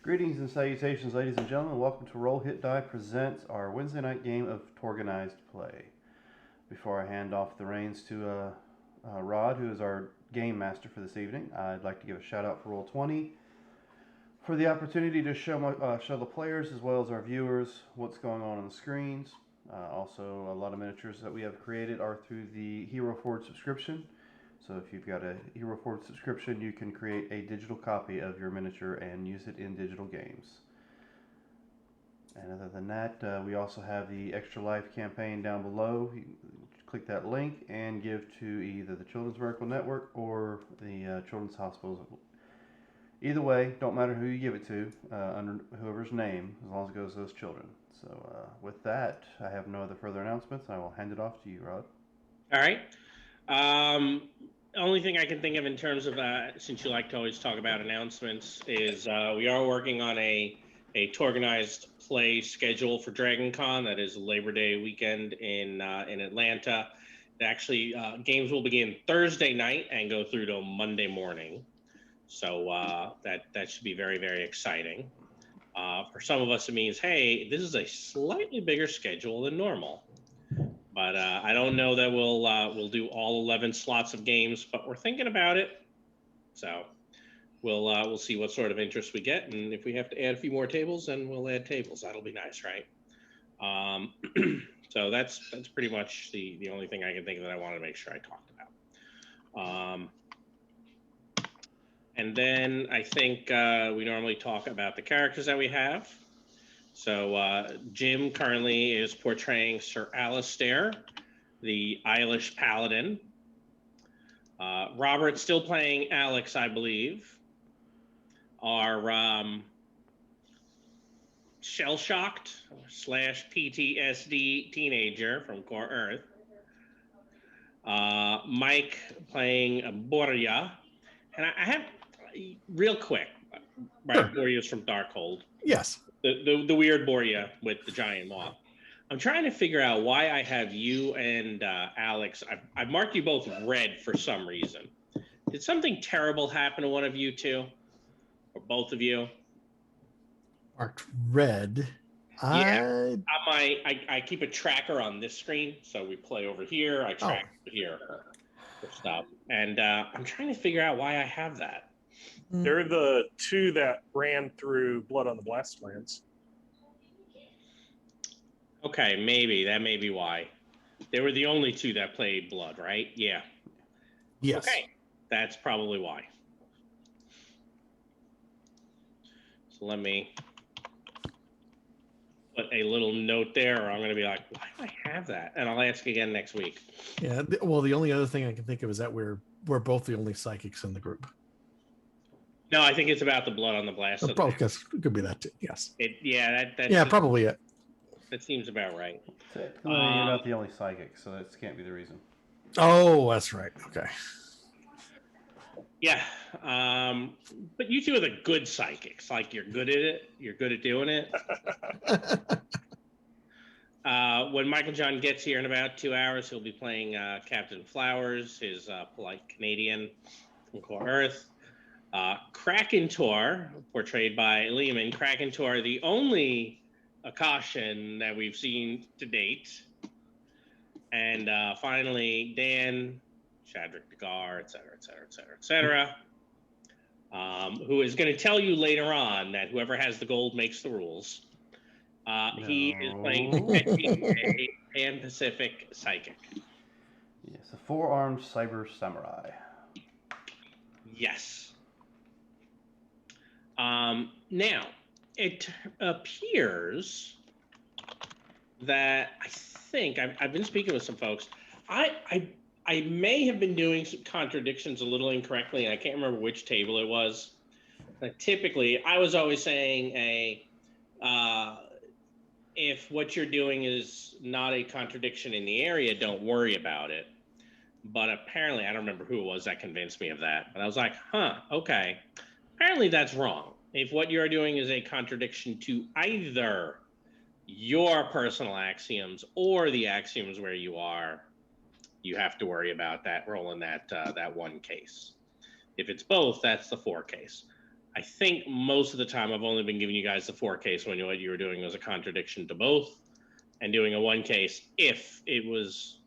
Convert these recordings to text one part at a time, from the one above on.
Greetings and salutations, ladies and gentlemen. Welcome to Roll Hit Die presents our Wednesday night game of TORGanized play. Before I hand off the reins to Rod, who is our game master for this evening, I'd like to give a shout out for Roll20 for the opportunity to show the players as well as our viewers what's going on the screens. Also, a lot of miniatures that we have created are through the Hero Forge subscription. So if you've got a Hero Forge subscription, you can create a digital copy of your miniature and use it in digital games. And other than that, we also have the Extra Life campaign down below. You click that link and give to either the Children's Miracle Network or the Children's Hospitals. Either way, don't matter who you give it to, under whoever's name, as long as it goes to those children. So with that, I have no other further announcements. I will hand it off to you, Rod. All right. Only thing I can think of in terms of, since you like to always talk about announcements, is we are working on a TORGanized play schedule for Dragon Con. That is Labor Day weekend in Atlanta. Actually, games will begin Thursday night and go through to Monday morning. So that should be very, very exciting. For some of us, it means, hey, this is a slightly bigger schedule than normal. But I don't know that we'll do all 11 slots of games, but we're thinking about it. So we'll see what sort of interest we get, and if we have to add a few more tables, then we'll add tables. That'll be nice, right? So that's pretty much the only thing I can think of that I wanted to make sure I talked about. And then I think we normally talk about the characters that we have. So Jim currently is portraying Sir Alistair, the Eilish Paladin. Robert's still playing Alex, I believe. Our shell-shocked / PTSD teenager from Core Earth. Mike playing Borya. And I have, real quick, right, sure. Borya's from Darkhold. Yes. The weird Borya with the giant moth. I'm trying to figure out why I have you and Alex. I've marked you both red for some reason. Did something terrible happen to one of you two? Or both of you? Marked red. Yeah. I keep a tracker on this screen. So we play over here. I track over here for stuff. And I'm trying to figure out why I have that. They're the two that ran through Blood on the Blastlands. Okay, maybe. That may be why. They were the only two that played Blood, right? Yeah. Yes. Okay, that's probably why. So let me put a little note there, or I'm going to be like, why do I have that? And I'll ask again next week. Yeah, well, the only other thing I can think of is that we're both the only psychics in the group. No, I think it's about the Blood on the Blast. It could be that too. Yes. That's probably it. That seems about right. Technically, you're not the only psychic, so that can't be the reason. Oh, that's right. Okay. Yeah, but you two are the good psychics. Like, you're good at it. You're good at doing it. When Michael John gets here in about 2 hours, he'll be playing Captain Flowers, his polite Canadian from Core Earth. Krakentor, portrayed by Lehman. Krakentor, the only Akashan that we've seen to date. And finally, Dan, Shadrick Dagar, et cetera, who is going to tell you later on that whoever has the gold makes the rules. He is playing a Pan-Pacific psychic. Yes, a four-armed cyber samurai. Yes. Now, it appears that I think I've been speaking with some folks. I may have been doing some contradictions a little incorrectly, and I can't remember which table it was. But typically, I was always saying if what you're doing is not a contradiction in the area, don't worry about it. But apparently, I don't remember who it was that convinced me of that. But I was like, okay. Apparently, that's wrong. If what you're doing is a contradiction to either your personal axioms or the axioms where you are, you have to worry about that rolling that one case. If it's both, that's the 4 case. I think most of the time I've only been giving you guys the 4 case when what you were doing was a contradiction to both, and doing a 1 case if it was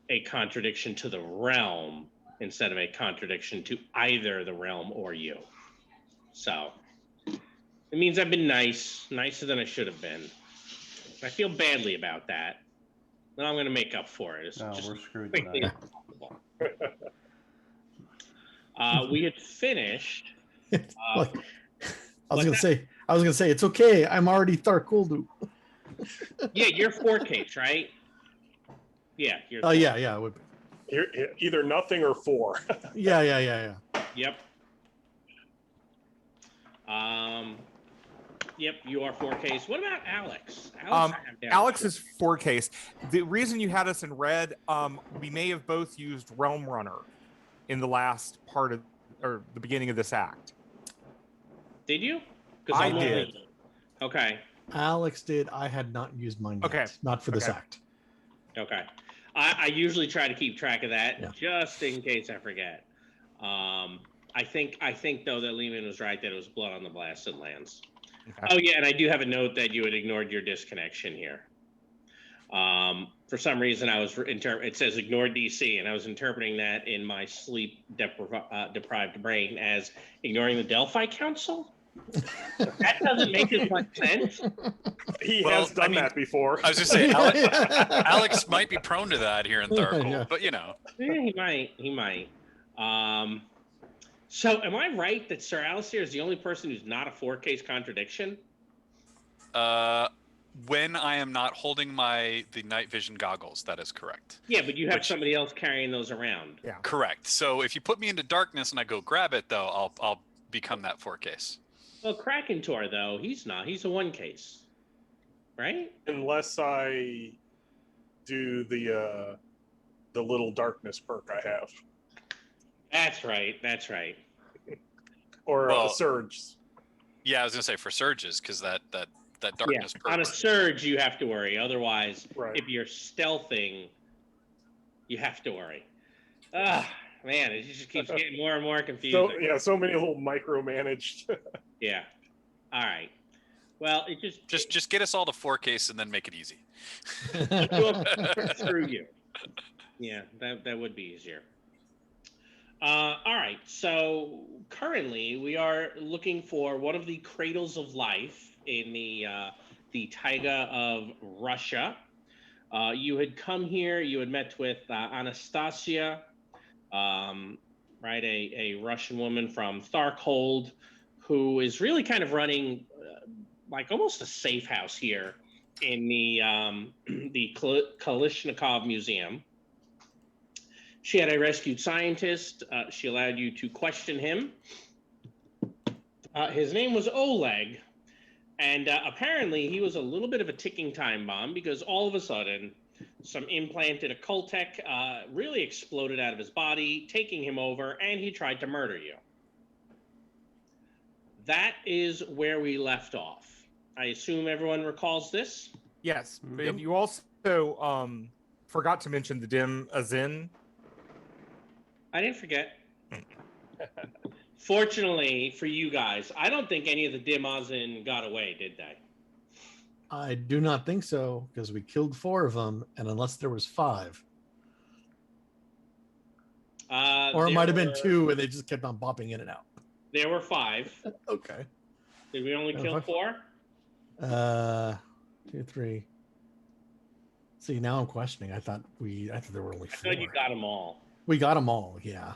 a contradiction to the realm instead of a contradiction to either the realm or you. So it means I've been nicer than I should have been. I feel badly about that. Then I'm going to make up for it. No, we're screwed quickly tonight. as possible. We had finished. Like, I was gonna say it's okay. I'm already Tharkuldu. Yeah, you're 4 case, right? Yeah. You're Oh yeah, it would be. Either nothing or 4. Yeah. Yep. Yep, you are 4 case. What about Alex? Alex is 4 case. The reason you had us in red, we may have both used Realm Runner in the last part of, or the beginning of this act. Did you? I did. Okay. Alex did. I had not used mine yet. Okay. Not for this act. Okay. I usually try to keep track of that just in case I forget. I think though that Lehman was right that it was blood on the blasted lands. Okay. Oh yeah, and I do have a note that you had ignored your disconnection here. For some reason, I was it says ignore DC, and I was interpreting that in my sleep deprived brain as ignoring the Delphi Council. That doesn't make as much sense. He has done that before. I was just saying, Alex might be prone to that here in Tharkul, but you know. Yeah, he might. So am I right that Sir Alistair is the only person who's not a 4 case contradiction? When I am not holding the night vision goggles, that is correct. Yeah, but you have somebody else carrying those around. Yeah. Correct. So if you put me into darkness and I go grab it, though, I'll become that 4 case. Well, Krakentor, though, he's not. He's a 1 case, right? Unless I do the little darkness perk I have. That's right. Or surge. Yeah, I was gonna say for surges because that darkness perk. On a surge, you have to worry. Otherwise, right. If you're stealthing, you have to worry. Man, it just keeps getting more and more confusing. So many little micromanaged. Yeah. All right. Well, it just get us all to 4 case and then make it easy. Screw you. Yeah, that would be easier. All right. So currently, we are looking for one of the cradles of life in the taiga of Russia. You had come here. You had met with Anastasia. Right, a Russian woman from Tharkhold, who is really kind of running like almost a safe house here in the Kalishnikov Museum. She had a rescued scientist. She allowed you to question him. His name was Oleg, and apparently he was a little bit of a ticking time bomb because all of a sudden some implanted occult tech really exploded out of his body, taking him over, and he tried to murder you. That is where we left off. I assume everyone recalls this? Yes, and you also forgot to mention the Dim Azin. I didn't forget. Fortunately for you guys, I don't think any of the Dim Azin got away, did they? I do not think so, because we killed 4 of them, and unless there was 5. Or it might have been 2, and they just kept on bopping in and out. There were 5. Okay. Did we only kill 4? 2, 3. See, now I'm questioning. I thought there were only 4. I thought you got them all. We got them all, yeah.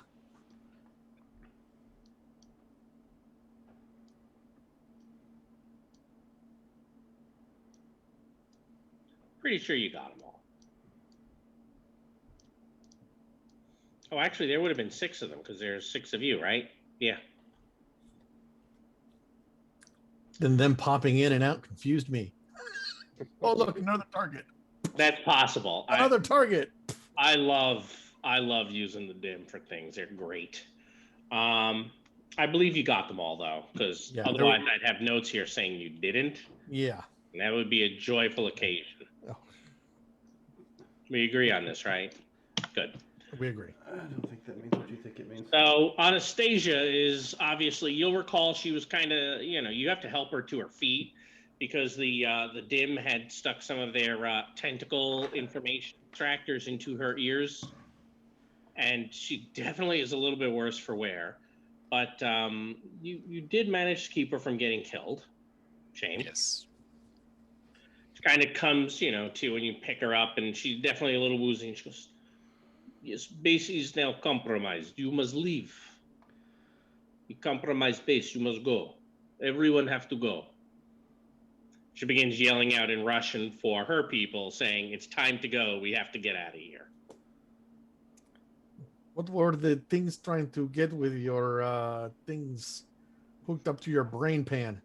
Pretty sure you got them all. Oh, actually, there would have been 6 of them because there's 6 of you, right? Yeah. Then them popping in and out confused me. Oh, look, another target. That's possible. Another target. I love using the dim for things. They're great. I believe you got them all though, because otherwise I'd have notes here saying you didn't. Yeah. And that would be a joyful occasion. Oh. We agree on this, right? Good. We agree. I don't think that means what you think it means. So Anastasia is obviously, you'll recall she was kind of, you have to help her to her feet because the dim had stuck some of their tentacle information extractors into her ears, and she definitely is a little bit worse for wear. But you did manage to keep her from getting killed. Shame. Yes. It kind of comes, to when you pick her up, and she's definitely a little woozy. And she goes, "Yes, base is now compromised. You must leave. The compromised base, you must go. Everyone have to go." She begins yelling out in Russian for her people, saying, "It's time to go. We have to get out of here." What were the things trying to get with your things hooked up to your brain pan?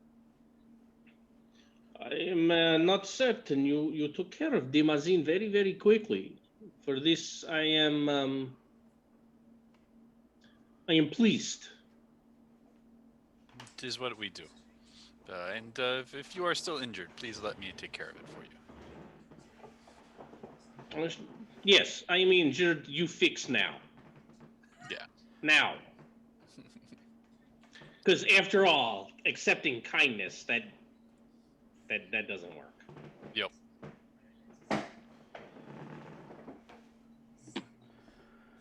I am not certain. You took care of Dimazin very, very quickly. For this, I am pleased. It is what we do. And if you are still injured, please let me take care of it for you. Yes, I am injured. You fix now. Yeah. Now. Because after all, accepting kindness, that doesn't work. Yep.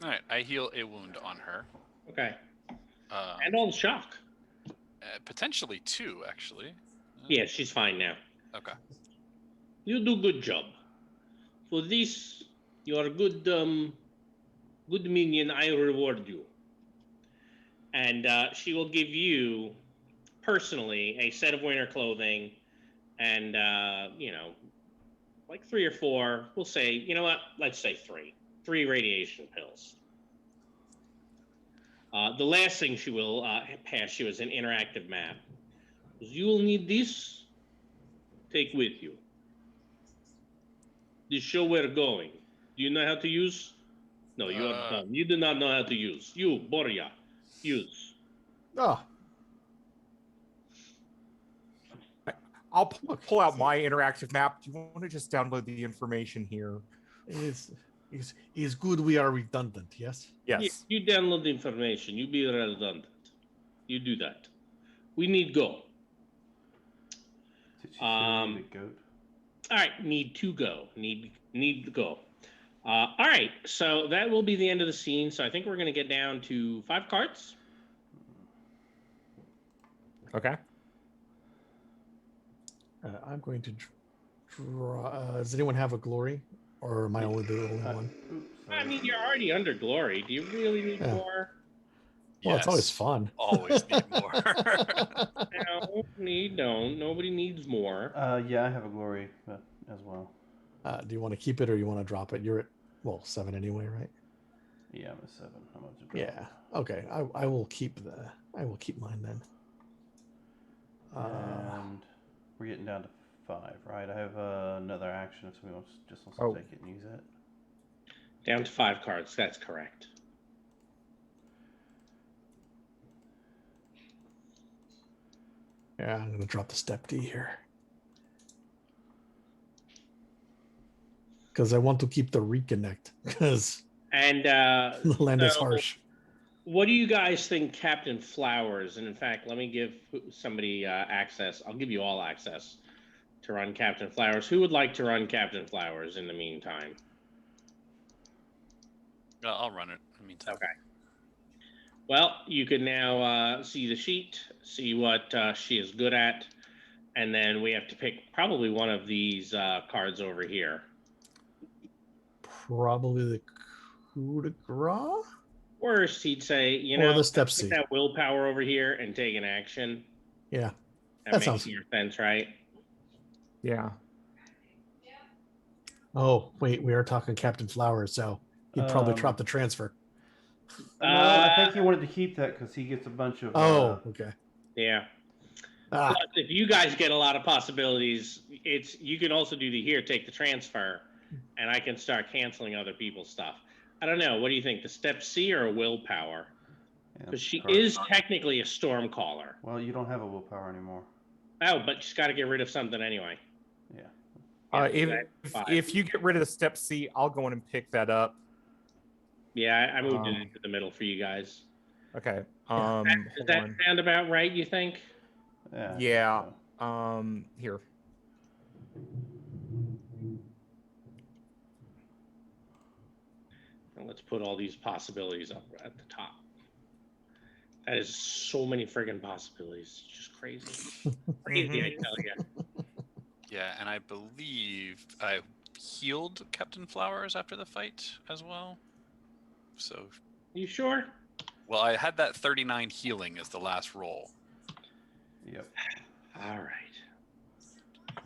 All right. I heal a wound on her. Okay. And on shock. Potentially 2, actually. Yeah, she's fine now. Okay. You do good job. For this, you are good minion. I reward you. And she will give you personally a set of winter clothing, and like 3 or 4. We'll say, you know what? Let's say 3 radiation pills. The last thing she will pass you is an interactive map. You will need this. Take with you. This show we're going. Do you know how to use? No, you are dumb. You do not know how to use. You, Borya, use. Oh, I'll pull out my interactive map. Do you want to just download the information here? is good. We are redundant. Yes. Yes. You download the information. You be redundant. You do that. We need go. Did she say we need a goat? All right, need to go. Need to go. All right, so that will be the end of the scene. So I think we're going to get down to 5 cards. Okay. I'm going to draw. Does anyone have a glory, or am I only the only one? Oops, I sorry. mean, you're already under glory. Do you really need more? Well, it's always Yes. fun. Always need more. No, don't. Nobody needs more. Yeah, I have a glory as well. Do you want to keep it or you want to drop it? You're at 7 anyway, right? Yeah, I'm a 7. I'm about to drop. Yeah. Okay. I will keep mine then. And we're getting down to 5, right? I have another action if somebody just wants to take it and use it. Down to 5 cards. That's correct. Yeah, I'm gonna drop the step D here because I want to keep the reconnect because And the land is so harsh. what do you guys think Captain Flowers, and in fact, let me give somebody access. I'll give you all access to run Captain Flowers. Who would like to run Captain Flowers in the meantime? I'll run it in the meantime. Okay. Well, you can now see the sheet, see what she is good at, and then we have to pick probably one of these cards over here. Probably the coup de grace. Worst, he'd say, Or the step take C. that willpower over here and take an action. Yeah, That that makes sounds. your sense, right? Yeah. Oh wait, we are talking Captain Flowers, so he'd probably drop the transfer. No, I think he wanted to keep that because he gets a bunch of. Okay. Yeah. Ah, Plus, if you guys get a lot of possibilities, you can also do the here, take the transfer, and I can start canceling other people's stuff. I don't know. What do you think? The step C or a willpower? Because she is technically a storm caller. Well, you don't have a willpower anymore. Oh, but she's got to get rid of something anyway. Yeah. If you get rid of the step C, I'll go in and pick that up. Yeah, I moved it into the middle for you guys. Okay. Does Hold that on. sound about right, you think? Yeah. I think Yeah. so. Here. And let's put all these possibilities up at the top. That is so many friggin' possibilities. It's just crazy. Crazy, I tell you. Yeah, and I believe I healed Captain Flowers after the fight as well. So, You sure? well, I had that 39 healing as the last roll. Yep. All right.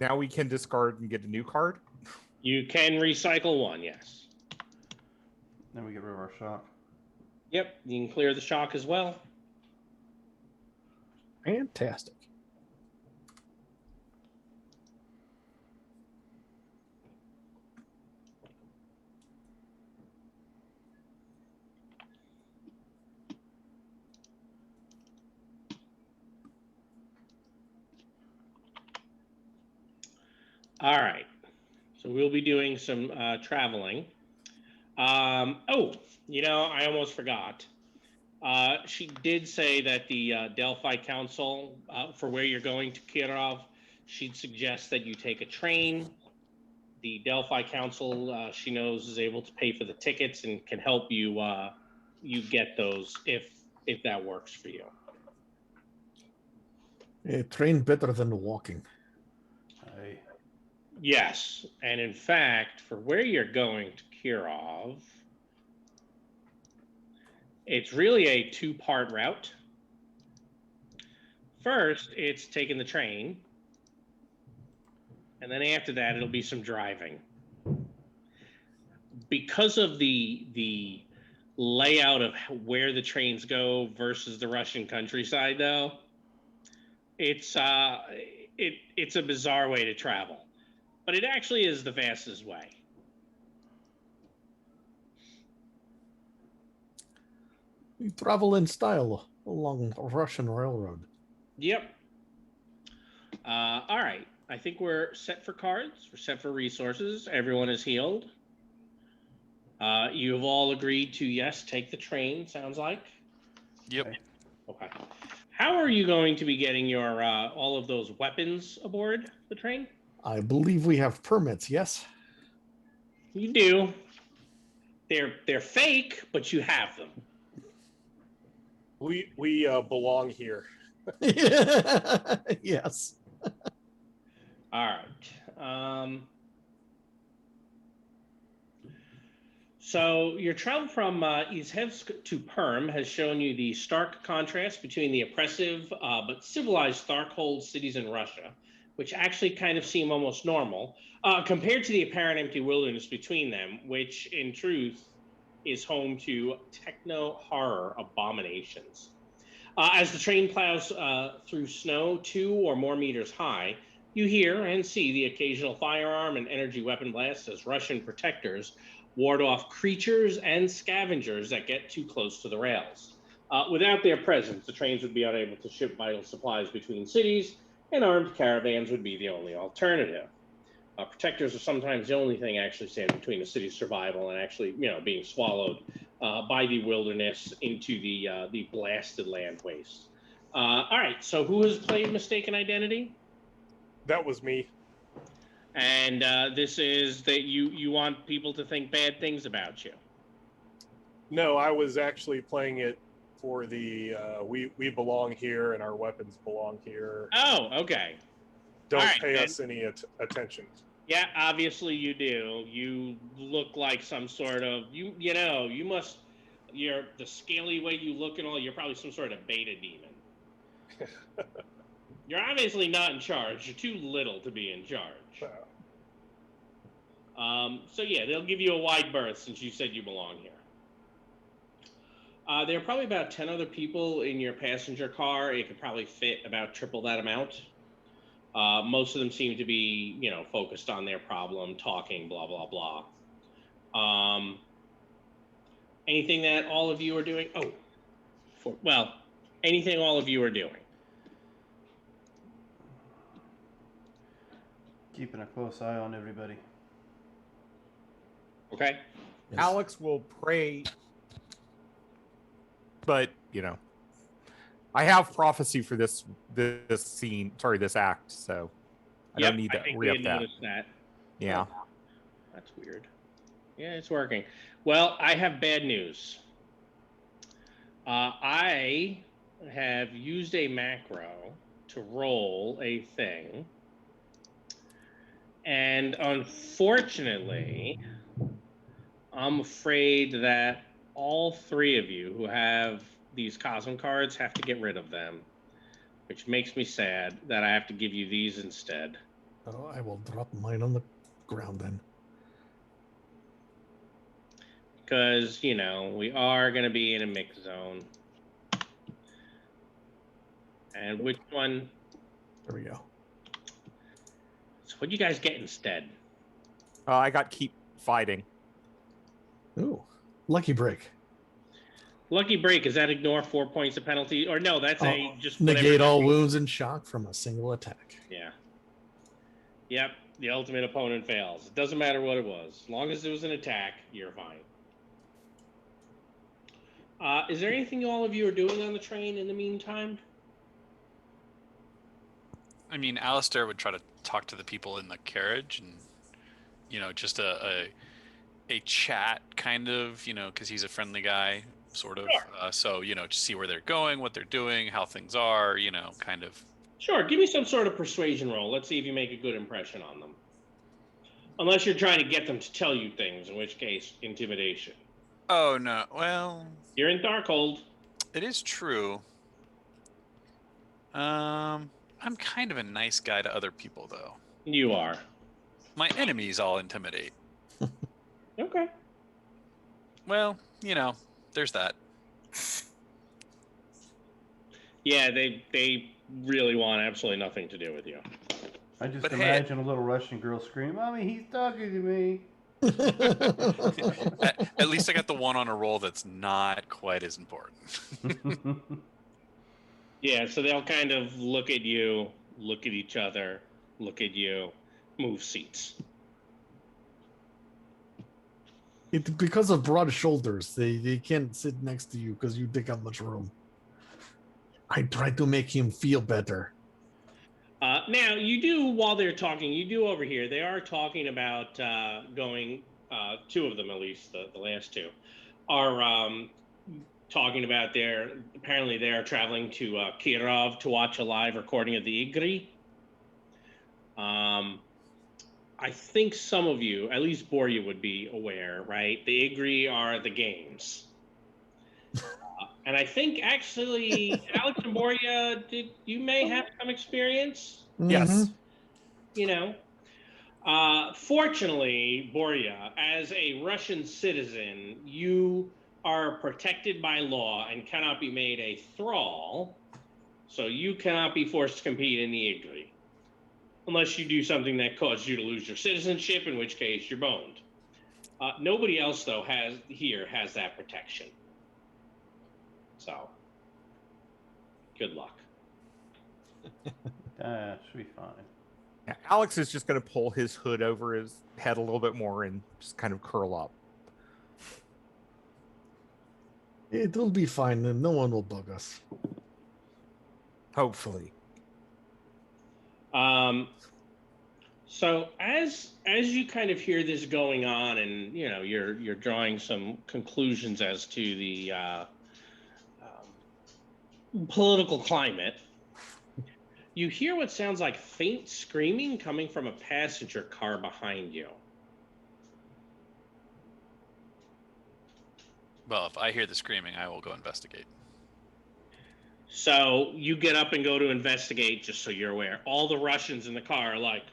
Now we can discard and get a new card. You can recycle one, yes. Then we get rid of our shock. Yep, you can clear the shock as well. Fantastic. All right. So we'll be doing some traveling. Oh, I almost forgot. She did say that the Delphi Council, for where you're going to Kirov, she'd suggest that you take a train. The Delphi Council, she knows, is able to pay for the tickets and can help you get those if that works for you. A train better than walking. Aye. Yes, and in fact, for where you're going to Kirov, it's really a two-part route. First, it's taking the train, and then after that, it'll be some driving. Because of the layout of where the trains go versus the Russian countryside, though, it's a bizarre way to travel, but it actually is the fastest way. We travel in style along a Russian railroad. Yep. All right. I think we're set for cards. We're set for resources. Everyone is healed. You have all agreed to, yes, take the train, sounds like. Yep. Okay. How are you going to be getting your all of those weapons aboard the train? I believe we have permits, yes? You do. They're fake, but you have them. We belong here. Yes. All right. So your travel from Izhevsk to Perm has shown you the stark contrast between the oppressive but civilized Starkhold cities in Russia, which actually kind of seem almost normal, compared to the apparent empty wilderness between them, which in truth is home to techno-horror abominations. As the train plows through snow 2 or more meters high, you hear and see the occasional firearm and energy weapon blasts as Russian protectors ward off creatures and scavengers that get too close to the rails. Without their presence, the trains would be unable to ship vital supplies between cities, and armed caravans would be the only alternative. Protectors are sometimes the only thing actually standing between a city's survival and actually, being swallowed by the wilderness into the blasted land waste. All right, so who has played Mistaken Identity? That was me. And this is that you want people to think bad things about you. No, I was actually playing it for the we belong here and our weapons belong here. Oh, okay. Don't All right, pay then. us any attention. Yeah, obviously you do. You look like some sort of you're the scaly way you look and all. You're probably some sort of beta demon. You're obviously not in charge. You're too little to be in charge. So yeah, they'll give you a wide berth since you said you belong here. There are probably about 10 other people in your passenger car. It could probably fit about triple that amount. Most of them seem to be, focused on their problem, talking, blah, blah, blah. Anything that all of you are doing? Anything all of you are doing. Keeping a close eye on everybody. Okay. Yes. Alex will pray but I have prophecy for this scene. Sorry, this act. So I Yep, don't need I to think we re-up had that. noticed that. Yeah. Oh, that's weird. Yeah, it's working. Well, I have bad news. I have used a macro to roll a thing, and unfortunately, I'm afraid that all three of you who have these Cosm cards have to get rid of them, which makes me sad that I have to give you these instead. Oh, I will drop mine on the ground then. Because, we are going to be in a mix zone. And which one? There we go. So what do you guys get instead? I got keep fighting. Ooh, lucky break. Lucky break, is that ignore 4 points of penalty? Or no, that's a just negate whatever. all wounds and shock from a single attack. Yeah. Yep, the ultimate opponent fails. It doesn't matter what it was. As long as it was an attack, you're fine. Is there anything all of you are doing on the train in the meantime? I mean, Alistair would try to talk to the people in the carriage and, just a chat kind of, because he's a friendly guy, sort of. Sure. So, to see where they're going, what they're doing, how things are, kind of. Sure, give me some sort of persuasion roll. Let's see if you make a good impression on them. Unless you're trying to get them to tell you things, in which case, intimidation. Oh, no. Well, You're in Darkhold. it is true. I'm kind of a nice guy to other people, though. You are. My enemies all intimidate. Okay. Well, there's that. Yeah, they really want absolutely nothing to do with you. I just But hey- imagine a little Russian girl scream, "Mommy, he's talking to me." At least I got the one on a roll that's not quite as important. Yeah, so they'll kind of look at you, look at each other, look at you, move seats. Because of broad shoulders, they can't sit next to you because you take up much room. I try to make him feel better. Now, you do, while they're talking, you do over here, they are talking about going, two of them at least, the last two, are talking about apparently they are traveling to Kirov to watch a live recording of the Igri. I think some of you, at least Borya would be aware, right? The Igri are the games. And I think actually, Alex and Borya, you may have some experience, Yes. Fortunately, Borya, as a Russian citizen, you are protected by law and cannot be made a thrall, so you cannot be forced to compete in the Igri. Unless you do something that causes you to lose your citizenship, in which case you're boned. Nobody else, though, has that protection. So, good luck. Should be fine. Yeah, Alex is just going to pull his hood over his head a little bit more and just kind of curl up. It will be fine, and no one will bug us. Hopefully. So as you kind of hear this going on, and you're drawing some conclusions as to the political climate, you hear what sounds like faint screaming coming from a passenger car behind you. Well, if I hear the screaming, I will go investigate. So you get up and go to investigate, just so you're aware. All the Russians in the car are like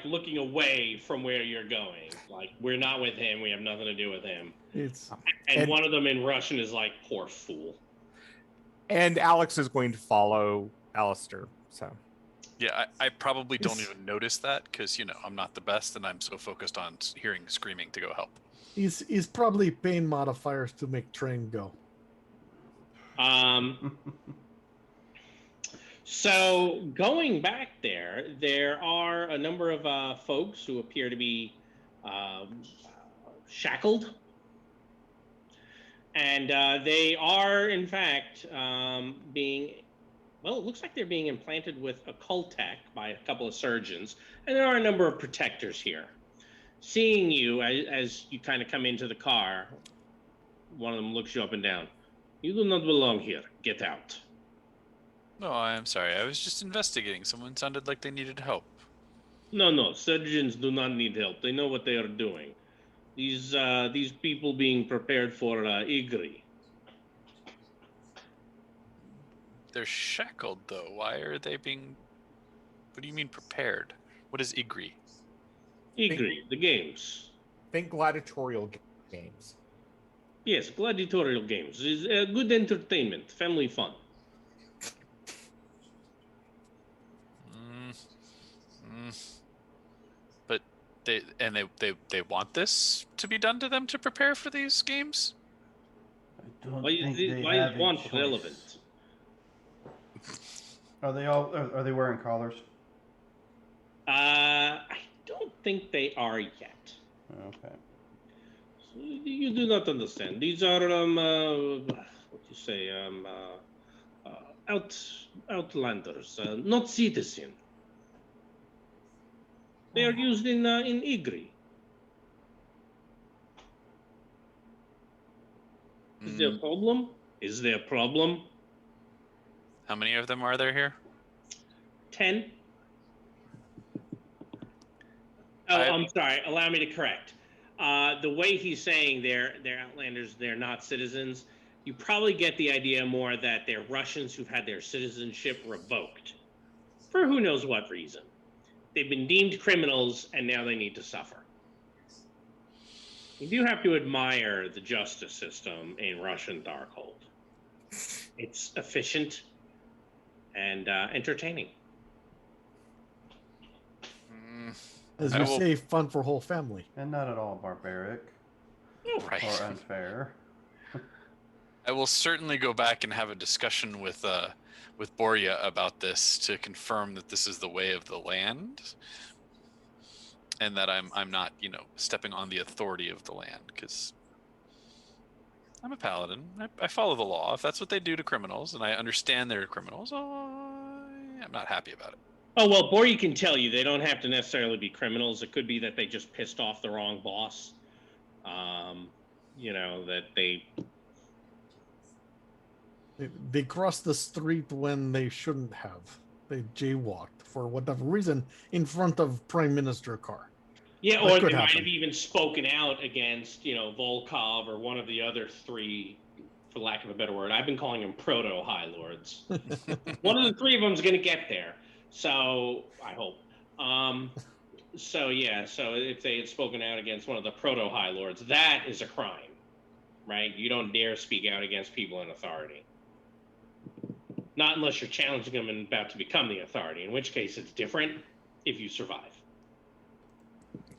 looking away from where you're going. Like, we're not with him. We have nothing to do with him. And one of them in Russian is like, poor fool. And Alex is going to follow Alistair. So Yeah, I probably don't even notice that because, I'm not the best and I'm so focused on hearing screaming to go help. He's probably paying modifiers to make train go. So going back there are a number of folks who appear to be shackled. And they are, in fact, being. Well, it looks like they're being implanted with occult tech by a couple of surgeons, and there are a number of protectors here. Seeing you as you kind of come into the car, one of them looks you up and down. You do not belong here. Get out. No, I'm sorry. I was just investigating. Someone sounded like they needed help. No. Surgeons do not need help. They know what they are doing. These people being prepared for Igri. They're shackled, though. Why are they being... What do you mean prepared? What is Igri? Igri, the games. Think gladiatorial games. Yes, gladiatorial games. Is good entertainment, family fun. But they want this to be done to them to prepare for these games? I don't Why think is they why have is a want choice. relevant? Are they wearing collars? I don't think they are yet. Okay. So you do not understand. These are what you say outlanders, not citizen. They are used in Igri. Is there a problem? Is there a problem? How many of them are there here? 10. Oh, I'm sorry. Allow me to correct. The way he's saying they're outlanders, they're not citizens. You probably get the idea more that they're Russians who've had their citizenship revoked for who knows what reason. They've been deemed criminals and now they need to suffer. You do have to admire the justice system in Russian Darkhold. It's efficient and entertaining. As I you will- say, fun for whole family. And not at all barbaric Right. or unfair. I will certainly go back and have a discussion with Boria about this to confirm that this is the way of the land, and that I'm not stepping on the authority of the land, because I'm a paladin. I follow the law. If that's what they do to criminals, and I understand they're criminals, I'm not happy about it. Oh, well, Borya can tell you they don't have to necessarily be criminals. It could be that they just pissed off the wrong boss. That They crossed the street when they shouldn't have. They jaywalked for whatever reason in front of Prime Minister car. Yeah, That or could they might happen. have even spoken out against, Volkov or one of the other three, for lack of a better word. I've been calling them proto-high lords. One of the three of them is going to get there. So, I hope. So if they had spoken out against one of the proto-high lords, that is a crime, right? You don't dare speak out against people in authority. Not unless you're challenging them and about to become the authority, in which case it's different if you survive.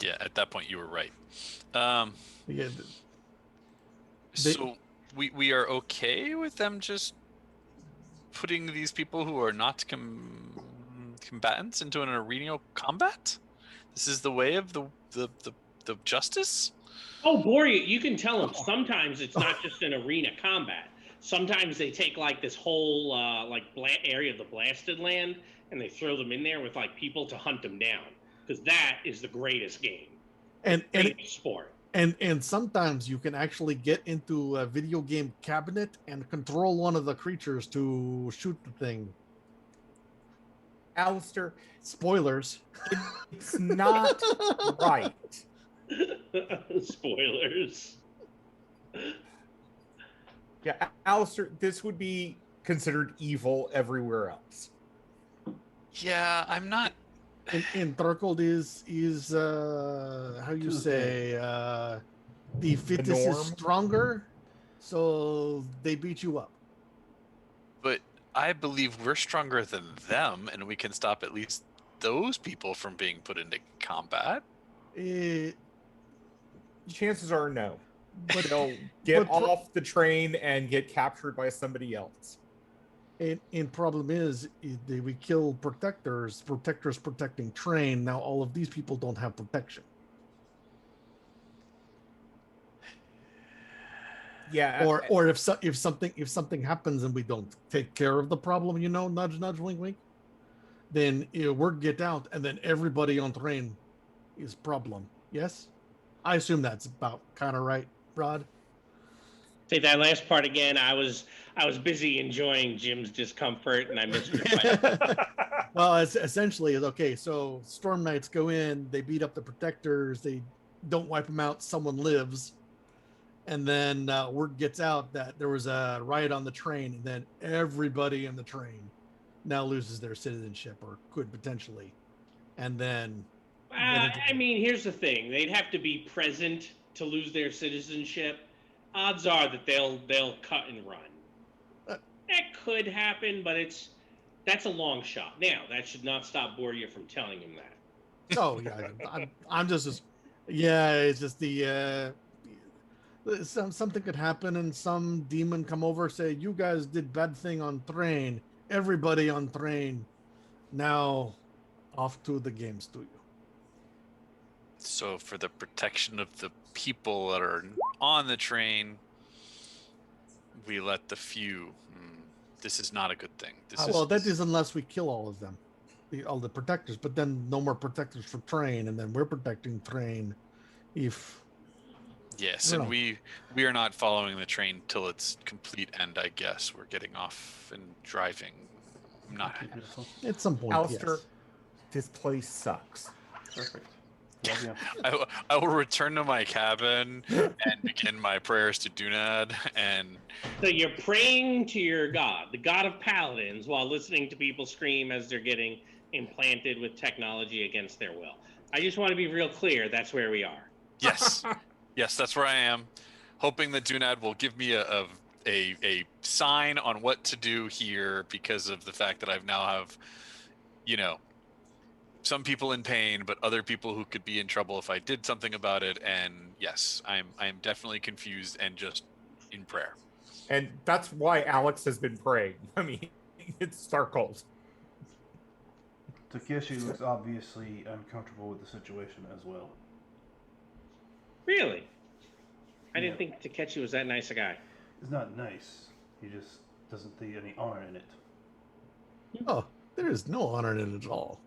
Yeah, at that point you were right. Yeah, So we are okay with them just putting these people who are not combatants into an arenal combat? This is the way of the justice? Oh, Borya, you can tell them sometimes it's not just an arena combat. Sometimes they take like this whole area of the blasted land and they throw them in there with like people to hunt them down, because that is the greatest game. and Greatest sport. and sometimes you can actually get into a video game cabinet and control one of the creatures to shoot the thing. Alistair, Spoilers. it's not right. Spoilers. Yeah, Alistair, this would be considered evil everywhere else. Yeah, I'm not. In Darkhold is how you say the fittest is norm? stronger, so they beat you up. But I believe we're stronger than them, and we can stop at least those people from being put into combat. Chances are no. But They'll get but- off the train and get captured by somebody else. and problem is we kill protectors protecting train. Now all of these people don't have protection. Yeah. Or if something happens and we don't take care of the problem, nudge nudge, wink wink, then word get out, and then everybody on train is problem. Yes, I assume that's about kind of right, Rod. Say that last part again. I was busy enjoying Jim's discomfort, and I missed your question. Well, it's essentially okay. So Storm Knights go in, they beat up the Protectors, they don't wipe them out. Someone lives, and then word gets out that there was a riot on the train, and then everybody in the train now loses their citizenship, or could potentially, and then. I mean, here's the thing: they'd have to be present to lose their citizenship. Odds are that they'll cut and run. That could happen, but that's a long shot. Now, that should not stop Borgia from telling him that. Oh yeah, I'm just yeah. It's just the something could happen, and some demon come over, say you guys did bad thing on train. Everybody on train now off to the game studio. So for the protection of the people that are on the train, we let the few. This is not a good thing. That is unless we kill all of them, all the protectors. But then no more protectors for train, and then we're protecting train. Yes, and we are not following the train till its complete end. I guess we're getting off and driving. I'm not. At some point, Alistair, yes. this place sucks. Perfect. Love you. I will return to my cabin and begin my prayers to Dunad. And so you're praying to your god, the god of paladins, while listening to people scream as they're getting implanted with technology against their will. I just want to be real clear. That's where we are. Yes, yes, that's where I am. Hoping that Dunad will give me a sign on what to do here, because of the fact that I've now have, some people in pain, but other people who could be in trouble if I did something about it. And yes, I am definitely confused and just in prayer. And that's why Alex has been praying. I mean, it's Starcold. Takeshi looks obviously uncomfortable with the situation as well. Really? I didn't think Takeshi was that nice a guy. He's not nice. He just doesn't see any honor in it. Oh, there is no honor in it at all.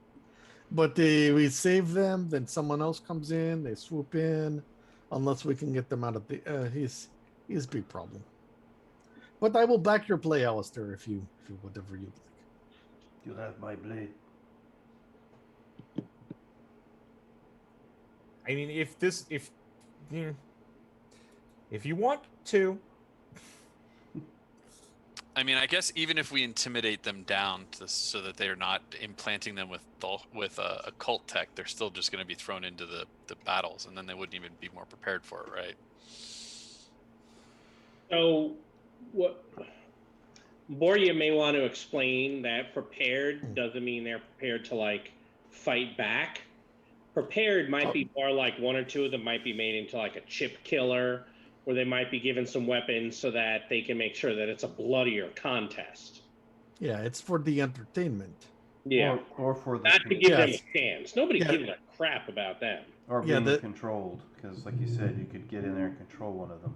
But we save them, then someone else comes in, they swoop in, unless we can get them out of the. He's a big problem. But I will back your play, Alistair, if you whatever you'd like. You'll have my blade. I mean, if you want to. I mean, I guess even if we intimidate them down so that they're not implanting them with a cult tech, they're still just going to be thrown into the battles, and then they wouldn't even be more prepared for it, right? So, what Borgia may want to explain that prepared doesn't mean they're prepared to fight back. Prepared might be more like one or two of them might be made into a chip killer, or they might be given some weapons so that they can make sure that it's a bloodier contest. Yeah, it's for the entertainment. Yeah. Or for the... Not to give them a chance. Nobody gives a crap about them. Or being controlled, because like you said, you could get in there and control one of them.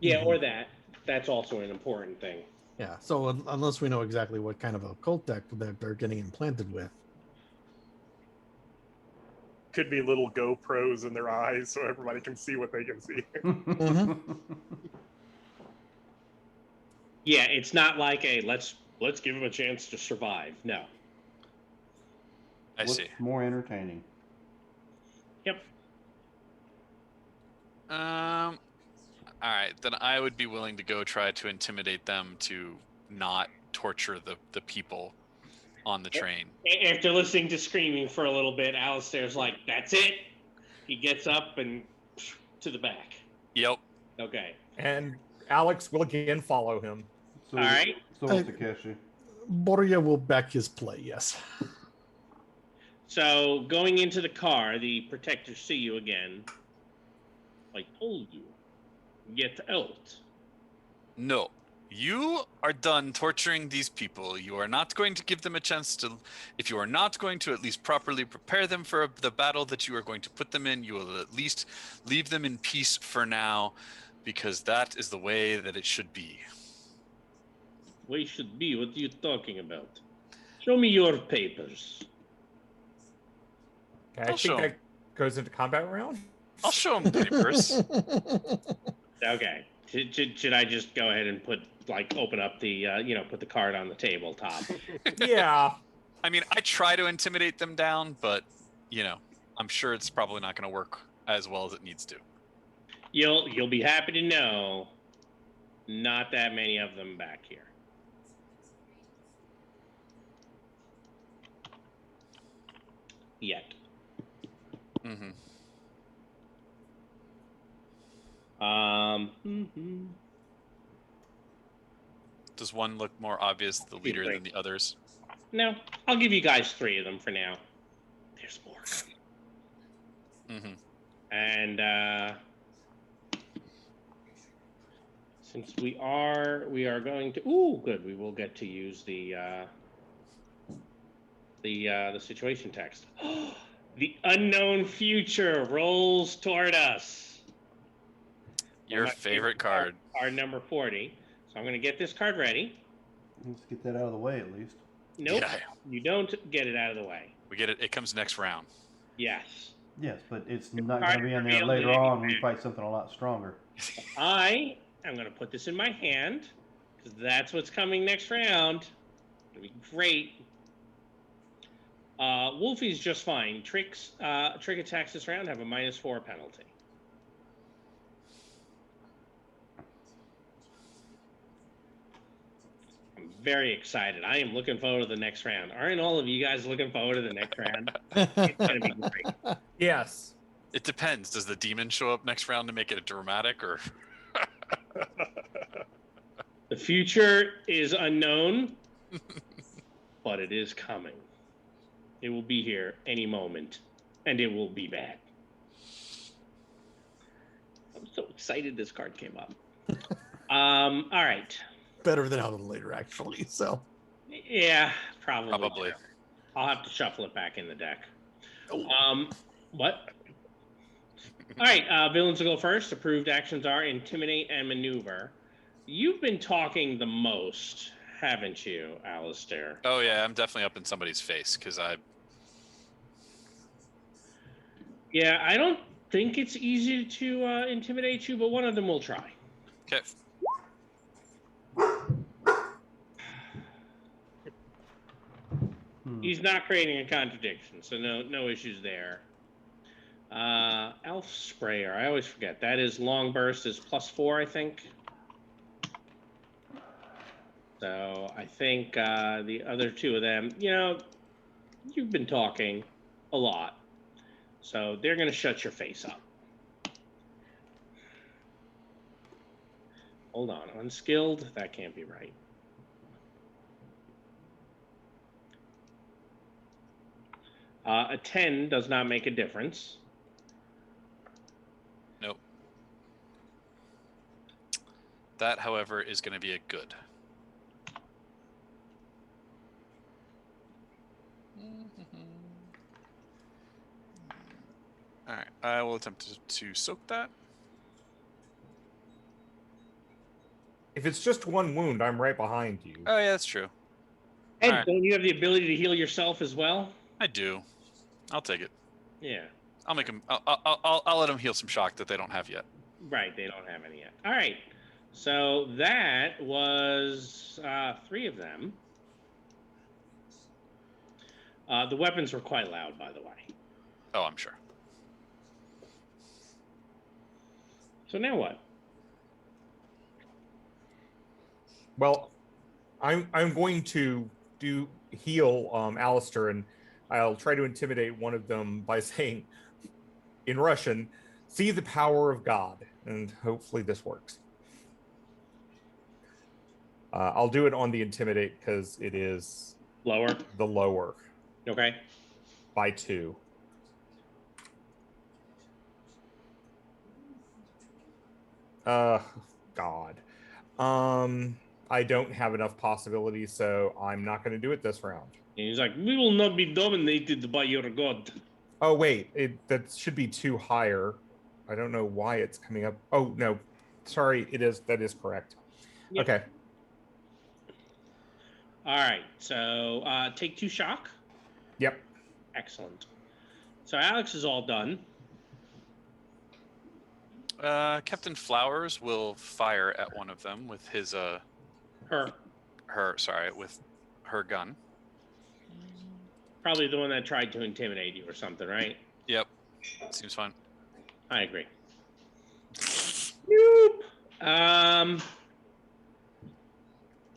Yeah, or that. That's also an important thing. Yeah, so unless we know exactly what kind of a cult tech that they're getting implanted with. Could be little GoPros in their eyes so everybody can see what they can see. Yeah, it's not like let's give them a chance to survive. No. I see. More entertaining. Yep. All right, then I would be willing to go try to intimidate them to not torture the people on the train. After listening to screaming for a little bit, Alistair's like, that's it. He gets up and to the back. Yep. Okay. And Alex will again follow him. So, all right. So is Takeshi. Borgia will back his play, yes. So going into the car, the protectors see you again. I told you. Get out. No. You are done torturing these people. You are not going to give them a chance to... If you are not going to at least properly prepare them for the battle that you are going to put them in, you will at least leave them in peace for now. Because that is the way that it should be. Way should be. What are you talking about? Show me your papers. Okay, I I'll show think 'em. that goes into combat round. I'll show him papers. Okay. Should I just go ahead and open up the, put the card on the tabletop? Yeah. I mean, I try to intimidate them down, but, I'm sure it's probably not going to work as well as it needs to. You'll be happy to know, not that many of them back here. Yet. Mm-hmm. Does one look more obvious, the leader, than the others? No, I'll give you guys 3 of them for now. There's more coming. Mm-hmm. And since we are going to, good, we will get to use the situation text. The unknown future rolls toward us. Your favorite card. Card number 40. So I'm going to get this card ready. Let's get that out of the way at least. Nope, Yeah. You don't get it out of the way. We get it. It comes next round. Yes. Yes, but it's not going to be in there later on when we fight something a lot stronger. I am going to put this in my hand because that's what's coming next round. It'll be great. Wolfie's just fine. Trick attacks this round have a -4 penalty. I'm very excited. I am looking forward to the next round. Aren't all of you guys looking forward to the next round? It's going to be great. Yes. It depends. Does the demon show up next round to make it dramatic, or? The future is unknown, but it is coming. It will be here any moment, and it will be bad. I'm so excited this card came up. All right. Better than out later, actually. So Yeah, probably. Probably. I'll have to shuffle it back in the deck. Oh. What? All right, villains will go first. Approved actions are intimidate and maneuver. You've been talking the most, haven't you, Alistair? Oh yeah, I'm definitely up in somebody's face because Yeah, I don't think it's easy to intimidate you, but one of them will try. Okay. He's not creating a contradiction, so no issues there. Elf Sprayer, I always forget. That is long burst is +4, I think. So I think the other 2 of them, you've been talking a lot. So they're going to shut your face up. Hold on. Unskilled? That can't be right. A 10 does not make a difference. Nope. That, however, is going to be a good. All right, I will attempt to soak that. If it's just 1 wound, I'm right behind you. Oh yeah, that's true. And All right. don't you have the ability to heal yourself as well? I do. I'll take it. Yeah. I'll make them. I'll let them heal some shock that they don't have yet. Right, they don't have any yet. All right. So that was 3 of them. The weapons were quite loud, by the way. Oh, I'm sure. So now what? Well, I'm going to heal Alistair, and I'll try to intimidate one of them by saying in Russian, "See the power of God," and hopefully this works. I'll do it on the intimidate because it is Lower? the lower Okay. by 2. God. I don't have enough possibilities, so I'm not going to do it this round. And he's like, we will not be dominated by your god. Oh wait, that should be 2 higher. I don't know why it's coming up. Oh no, sorry, that is correct. Yep. Okay. All right. So take 2 shock. Yep. Excellent. So Alex is all done. Captain Flowers will fire at one of them with his with her gun. Probably the one that tried to intimidate you or something, right? Yep. Seems fine. I agree. Nope.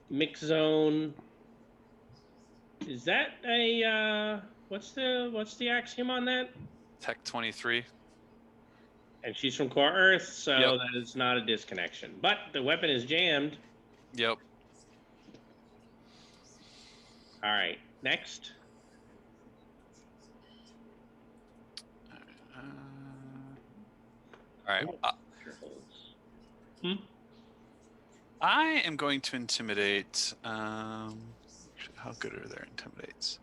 Mix zone. Is that a what's the axiom on that? Tech 23. And she's from Core Earth, so Yep. that is not a disconnection. But the weapon is jammed. Yep. All right. Next. All right. I am going to intimidate. How good are their intimidates?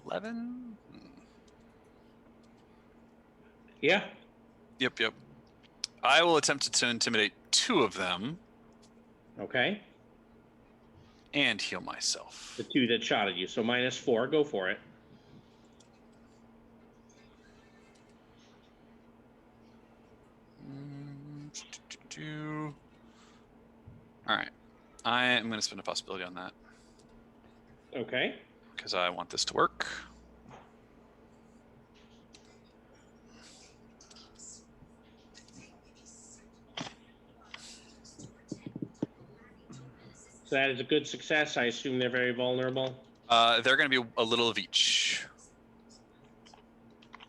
11. Yeah. Yep. I will attempt to intimidate 2 of them Okay. and heal myself. The 2 that shot at you. So -4. Go for it. All right. I am going to spend a possibility on that Okay. because I want this to work. So that is a good success. I assume they're very vulnerable. They're going to be a little of each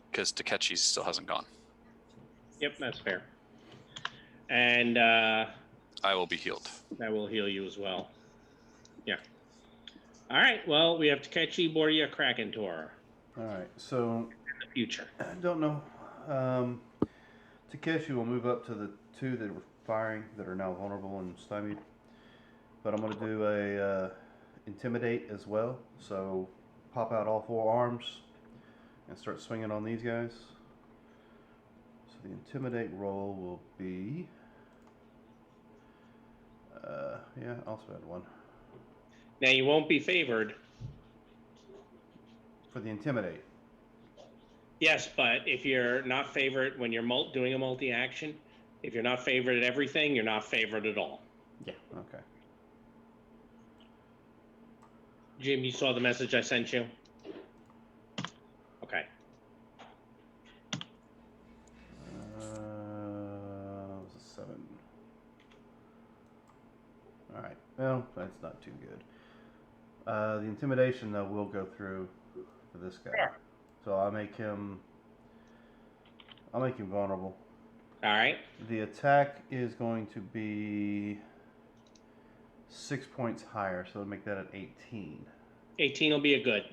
because Takechi still hasn't gone. Yep, that's fair. And I will be healed. that will heal you as well. Yeah. All right. Well, we have Takechi, Borya, Kraken Tor. All right, so In the future. I don't know. Takeshi will move up to the 2 that were firing that are now vulnerable and stymied. But I'm going to do a intimidate as well. So pop out all 4 arms and start swinging on these guys. So the intimidate roll will be. Yeah, also add 1 Now you won't be favored. for the intimidate. Yes, but if you're not favored when you're doing a multi-action, if you're not favored at everything, you're not favored at all. Yeah. Okay. Jim, you saw the message I sent you? Okay. Was a 7. All right. Well, that's not too good. The intimidation though will go through for this guy. Sure. So I'll make him vulnerable. All right. The attack is going to be 6 points higher, so it'll make that an 18. 18 will be a good.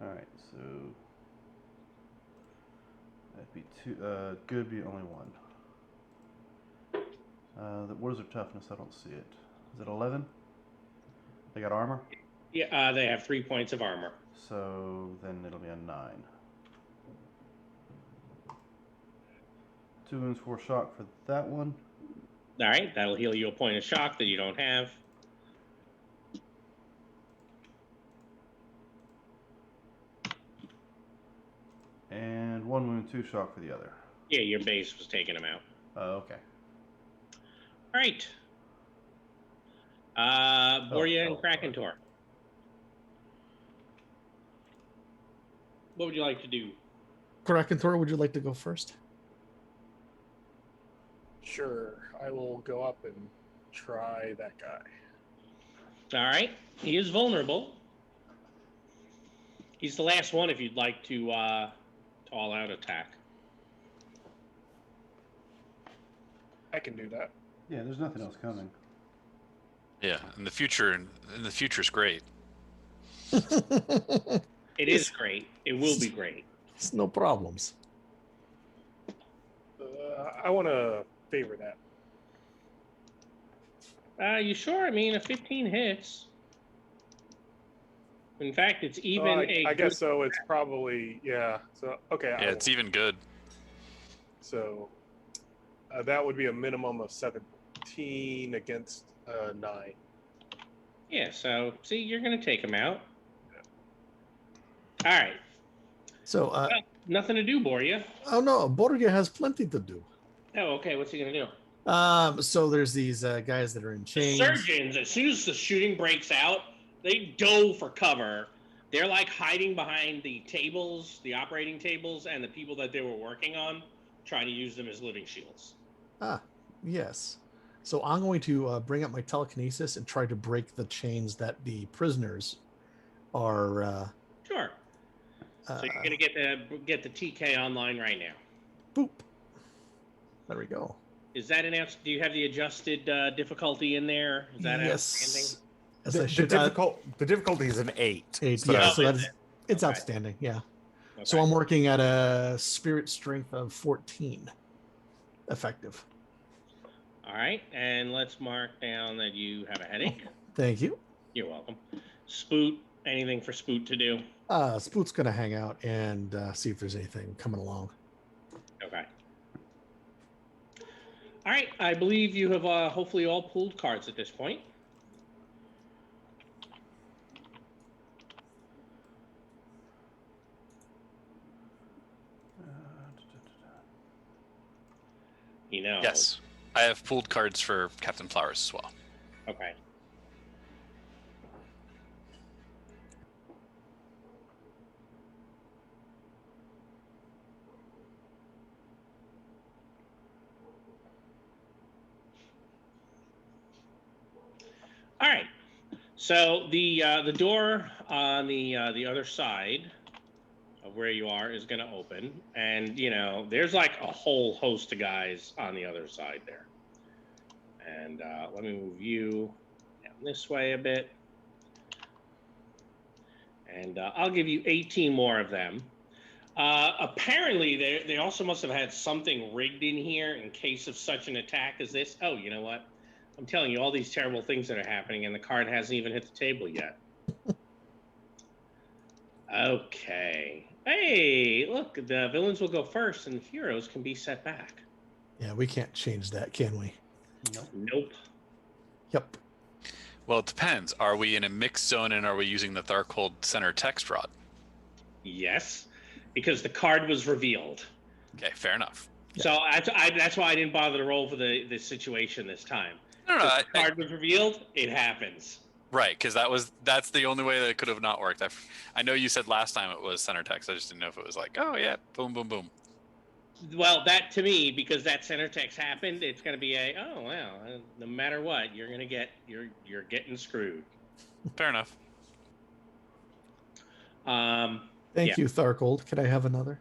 All right, so that'd be 2. Good be only 1. What is their toughness? I don't see it. Is it 11? They got armor? Yeah, they have 3 points of armor. So then it'll be a 9. 2 wounds, 4 shock for that one. All right, that'll heal you a point of shock that you don't have. And 1 wound, 2 shock for the other. Yeah, your base was taking him out. Oh, okay. All right. Borya and Kraken Tor. What would you like to do? Kraken Tor, would you like to go first? Sure, I will go up and try that guy. All right. He is vulnerable. He's the last one if you'd like to all-out attack. I can do that. Yeah, there's nothing else coming. Yeah, in the future is great. It is great. It will be great. It's no problems. I want to favor that. You sure? I mean, a 15 hits. In fact, it's even I guess so. It's probably, yeah. So, okay. Yeah, it's even good. So That would be a minimum of 17 against 9. Yeah, so see, you're gonna take him out. All right. So, Well, nothing to do, Boria. oh no, Borgia has plenty to do. Oh, okay. What's he gonna do? So there's these guys that are in The chains. surgeons, as soon as the shooting breaks out, they dove for cover. They're like hiding behind the tables, the operating tables, and the people that they were working on, trying to use them as living shields. Ah, yes. So I'm going to bring up my telekinesis and try to break the chains that the prisoners are. Sure. So you're gonna get the TK online right now. Boop. There we go. Is that announced? Do you have the adjusted difficulty in there? Is that outstanding? Yes, I should. The difficulty is an 8. 8. So Yeah, that's- so that is, it's Okay. outstanding. Yeah. Okay. So I'm working at a spirit strength of 14 effective. All right, and let's mark down that you have a headache. Thank you. You're welcome. Spoot, anything for Spoot to do? Spoot's going to hang out and see if there's anything coming along. Okay. All right, I believe you have hopefully all pulled cards at this point. You know. Yes, I have pulled cards for Captain Flowers as well. Okay. All right. So the door on the other side of where you are is going to open, and you know there's like a whole host of guys on the other side there. And let me move you down this way a bit, and I'll give you 18 more of them. Apparently, they also must have had something rigged in here in case of such an attack as this. Oh, you know what? I'm telling you all these terrible things that are happening, and the card hasn't even hit the table yet. Okay. Hey, look, the villains will go first, and the heroes can be set back. Yeah, we can't change that, can we? Nope. Yep. Well, it depends. Are we in a mixed zone, and are we using the Tharcold center text rod? Yes, because the card was revealed. Okay, fair enough. So that's why I didn't bother to roll for the situation this time. No, The card was revealed. It happens. Right, because that's the only way that it could have not worked. I know you said last time it was center text. I just didn't know if it was like, oh yeah, boom, boom, boom. Well, that to me, because that center text happened, it's going to be oh well, no matter what, you're getting screwed. Fair enough. Thank you, Tharcold. Can I have another?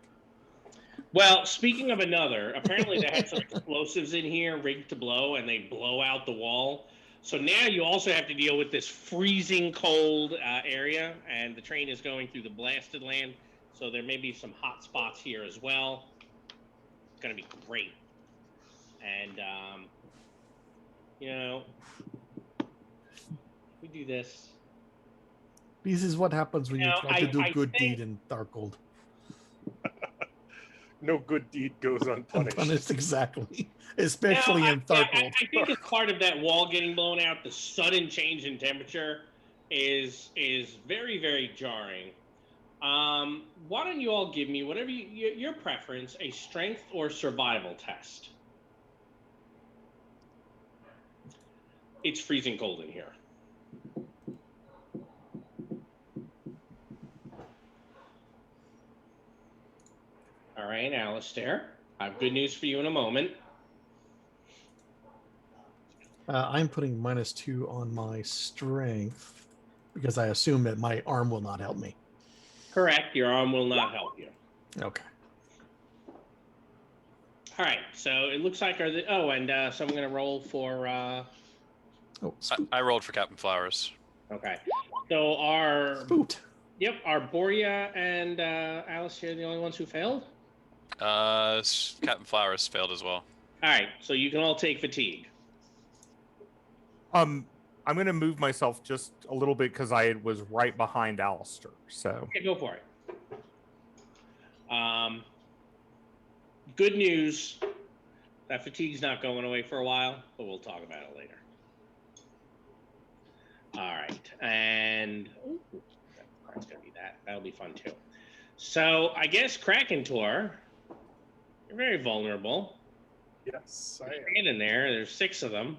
Well, speaking of another, apparently they had some explosives in here rigged to blow, and they blow out the wall. So now you also have to deal with this freezing cold area, and the train is going through the blasted land. So there may be some hot spots here as well. It's going to be great. And, you know, we do this. This is what happens when you try to do good think- deed in Tharcold. No good deed goes unpunished. Unpunished, exactly. Especially in Tharcold. I think as part of that wall getting blown out, the sudden change in temperature is very, very jarring. Why don't you all give me whatever your preference, a strength or survival test? It's freezing cold in here. All right, Alistair. I have good news for you in a moment. I'm putting -2 on my strength because I assume that my arm will not help me. Correct. Your arm will not help you. Okay. All right. So it looks like so I'm going to roll for. I rolled for Captain Flowers. Okay. So our Spoot. our Boria and Alistair are the only ones who failed. Captain Flowers failed as well. All right. So you can all take fatigue. I'm going to move myself just a little bit because I was right behind Alistair. So Okay, go for it. Good news. That fatigue's not going away for a while, but we'll talk about it later. All right, and that's gonna be that. That'll be fun too. So I guess Krakentor, you're very vulnerable. Yes, I am. Standing there, there's 6 of them.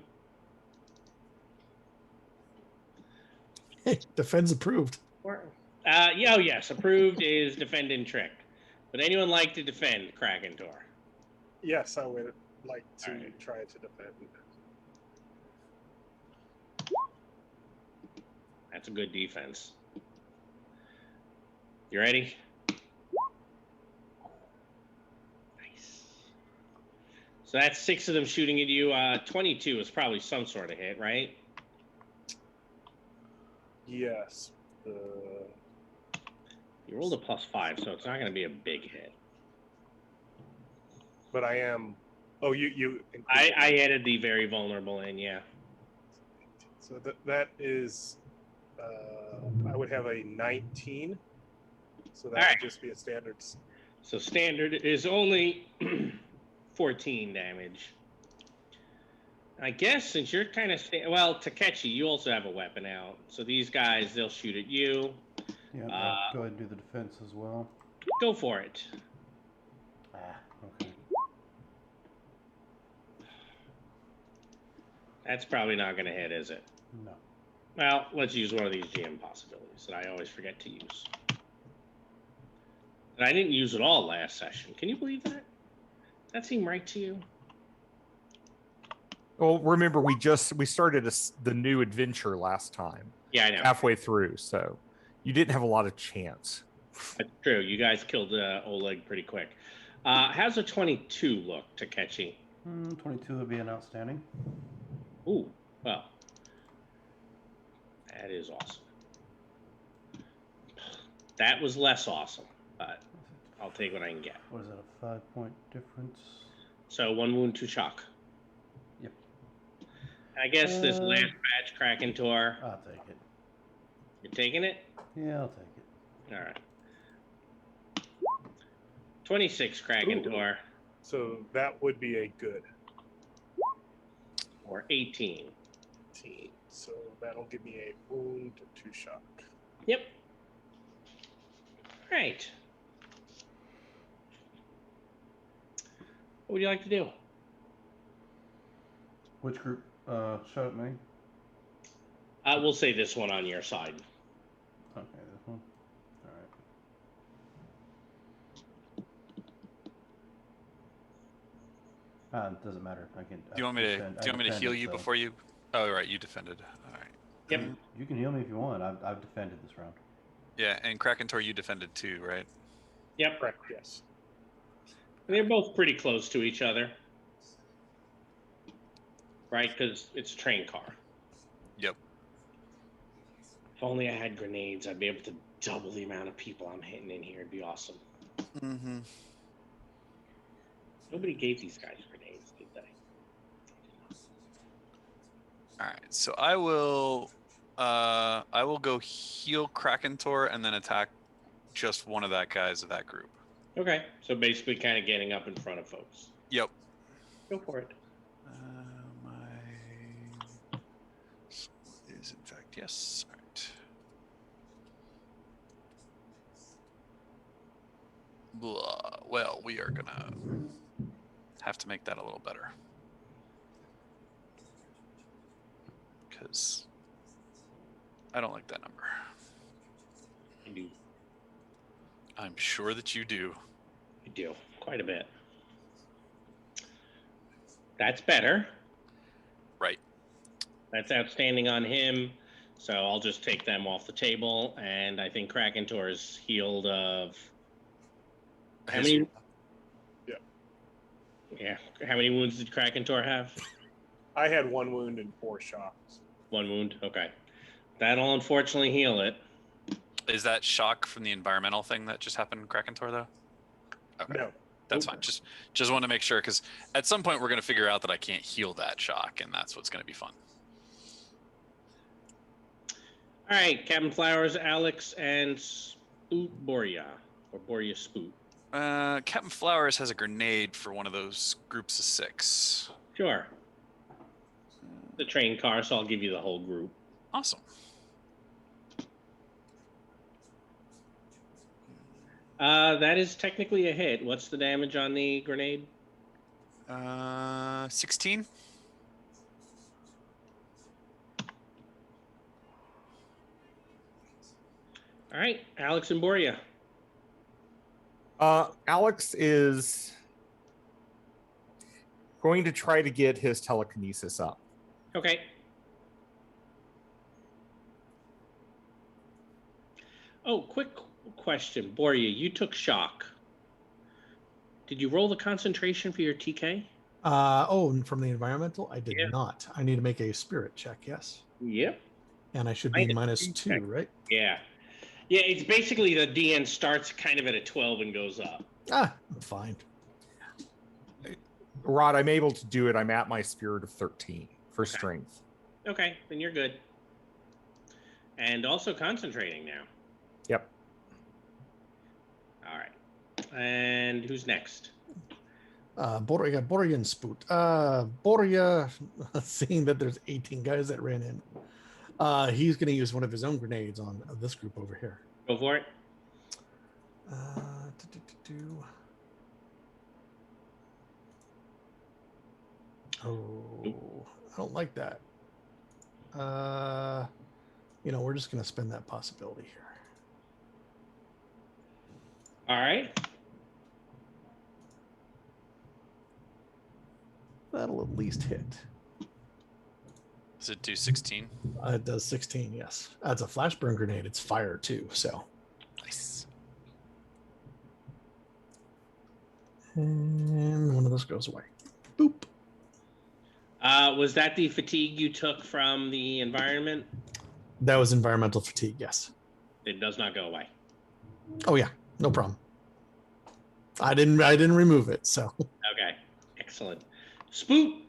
Hey, defense approved. Yes, approved is defend and trick. Would anyone like to defend Krakentor? Yes, I would like to All right. try to defend. That's a good defense. You ready? Nice. So that's 6 of them shooting at you. 22 is probably some sort of hit, right? Yes. You rolled a +5, so it's not going to be a big hit. But I am. Oh, you. I added the very vulnerable in, yeah. So that is. I would have a 19. So that All right. would just be a standard. So standard is only 14 damage. I guess since you're kind of Takechi, you also have a weapon out. So these guys, they'll shoot at you. Yeah, go ahead and do the defense as well. Go for it. Okay. That's probably not going to hit, is it? No. Well, let's use one of these GM possibilities that I always forget to use. And I didn't use it all last session. Can you believe that? That seem right to you? Well, remember we started the new adventure last time, Yeah, I know. halfway through, so you didn't have a lot of chance. That's true. You guys killed Oleg pretty quick. How's a 22 look, Takechi? 22 would be an outstanding. Ooh, well, that is awesome. That was less awesome, but I'll take what I can get. What is that, a 5-point difference? So 1 wound, 2 shock. Yep. I guess this last batch, Krakentor, I'll take it. you're taking it? Yeah, I'll take it. All right. 26 Krakentor. So that would be a good Or 18. 18. So that'll give me a wound, 2 shock. Yep. All right. What would you like to do? Which group shot at me? We'll say this one on your side. Okay, this one. All right. It doesn't matter. I can. Do you want me to heal you before you? Oh, right, you defended. All right. Yep. You can heal me if you want. I've defended this round. Yeah, and Krakentor, you defended too, right? Yep. Correct, yes. They're both pretty close to each other. Right? Because it's a train car. Yep. If only I had grenades, I'd be able to double the amount of people I'm hitting in here. It'd be awesome. Mm-hmm. Nobody gave these guys grenades, did they? All right, so I will go heal Krakentor and then attack just one of that guys of that group. Okay. So basically kind of getting up in front of folks. Yep. Go for it. My is in fact yes. All right. Blah. Well, we are gonna have to make that a little better because I don't like that number. You do. I'm sure that you do. You do. Quite a bit. That's better. Right. That's outstanding on him. So I'll just take them off the table. And I think Krakentor is healed of... How many? Yeah. How many wounds did Krakentor have? I had 1 wound and 4 shocks. 1 wound. Okay. That'll unfortunately heal it. Is that shock from the environmental thing that just happened in Krakentor though? Okay. No. That's fine. Just want to make sure because at some point we're going to figure out that I can't heal that shock, and that's what's going to be fun. All right. Captain Flowers, Alex, and Spoot Boria. Or Boria Spoot. Captain Flowers has a grenade for one of those groups of 6. Sure. The train car, so I'll give you the whole group. Awesome. That is technically a hit. What's the damage on the grenade? 16. All right, Alex and Boria. Alex is going to try to get his telekinesis up. Okay. Oh, quick question. Boria, you took shock. Did you roll the concentration for your TK? And from the environmental, I did Yeah. not. I need to make a spirit check, yes. Yep. And I should be Minus -2, check. right? Yeah. Yeah, it's basically the DN starts kind of at a 12 and goes up. I'm fine. Rod, I'm able to do it. I'm at my spirit of 13 for strength. Okay, then you're good. And also concentrating now. Yep. All right. And who's next? Boria and Spoot. Boria, seeing that there's 18 guys that ran in, he's going to use one of his own grenades on this group over here. Go for it. Oh, I don't like that. We're just going to spend that possibility here. All right. That'll at least hit. Does it do 16? It does 16, yes. That's a flash burn grenade. It's fire too, so. Nice. And one of those goes away. Boop. Was that the fatigue you took from the environment? That was environmental fatigue, yes. It does not go away. Oh yeah, no problem. I didn't remove it, so. Okay, excellent. Spoot.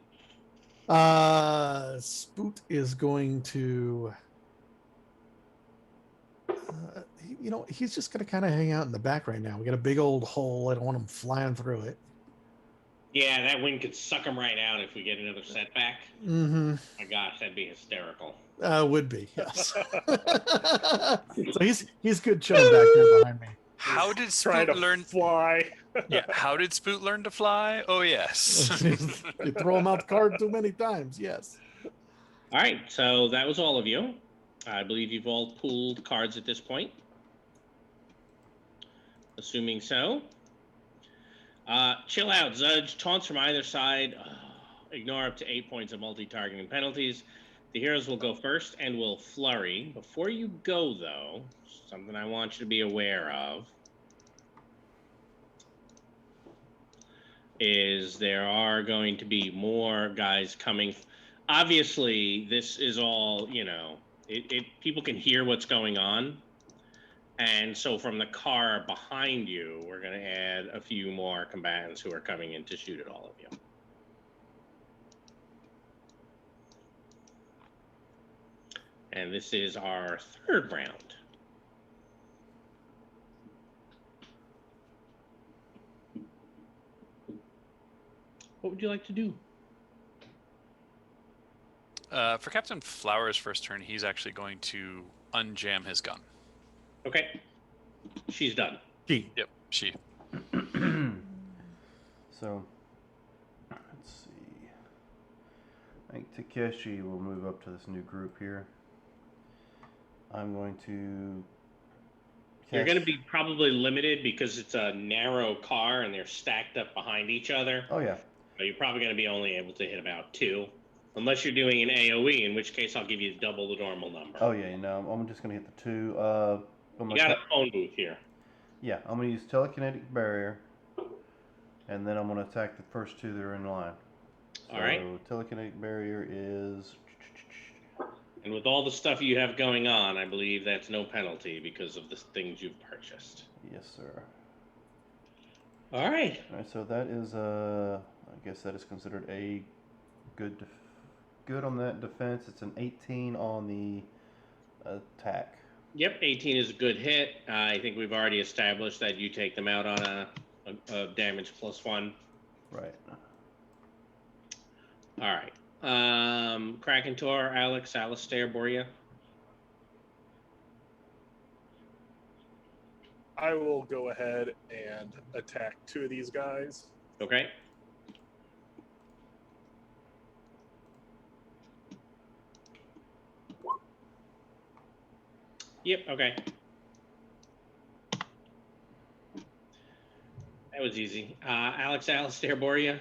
Spoot is going to. He's just going to kind of hang out in the back right now. We got a big old hole. I don't want him flying through it. Yeah, that wind could suck him right out if we get another setback. Mm-hmm. My gosh, that'd be hysterical. Would be, yes. So he's good chilling back there behind me. How did Trying Spoot to learn? fly. Yeah. How did Spoot learn to fly? Oh yes. You throw him out the card too many times, yes. All right, so that was all of you. I believe you've all pulled cards at this point. Assuming so. Chill out, Zudge. Taunts from either side. Ignore up to 8 points of multi-targeting penalties. The heroes will go first and will flurry. Before you go, though, something I want you to be aware of is there are going to be more guys coming. Obviously, this is all, people can hear what's going on. And so from the car behind you, we're going to add a few more combatants who are coming in to shoot at all of you. And this is our third round. What would you like to do? For Captain Flowers' first turn, he's actually going to unjam his gun. Okay. She's done. Gee. Yep, she. So, let's see. I think Takeshi will move up to this new group here. I'm going to. You're going to be probably limited because it's a narrow car and they're stacked up behind each other. Oh, yeah. So you're probably going to be only able to hit about 2. Unless you're doing an AoE, in which case I'll give you double the normal number. Oh, yeah, no, I'm just going to hit the 2. You got a phone booth here. Yeah, I'm going to use telekinetic barrier. And then I'm going to attack the first 2 that are in line. All right. So telekinetic barrier is. And with all the stuff you have going on, I believe that's no penalty because of the things you've purchased. Yes, sir. All right. All right, so that is I guess that is considered a good on that defense. It's an 18 on the attack. Yep, 18 is a good hit. I think we've already established that you take them out on damage +1. Right. All right. Krakentor, Alex, Alistair, Boria. I will go ahead and attack 2 of these guys. Okay. Yep. Okay. That was easy. Alex, Alistair, Boria.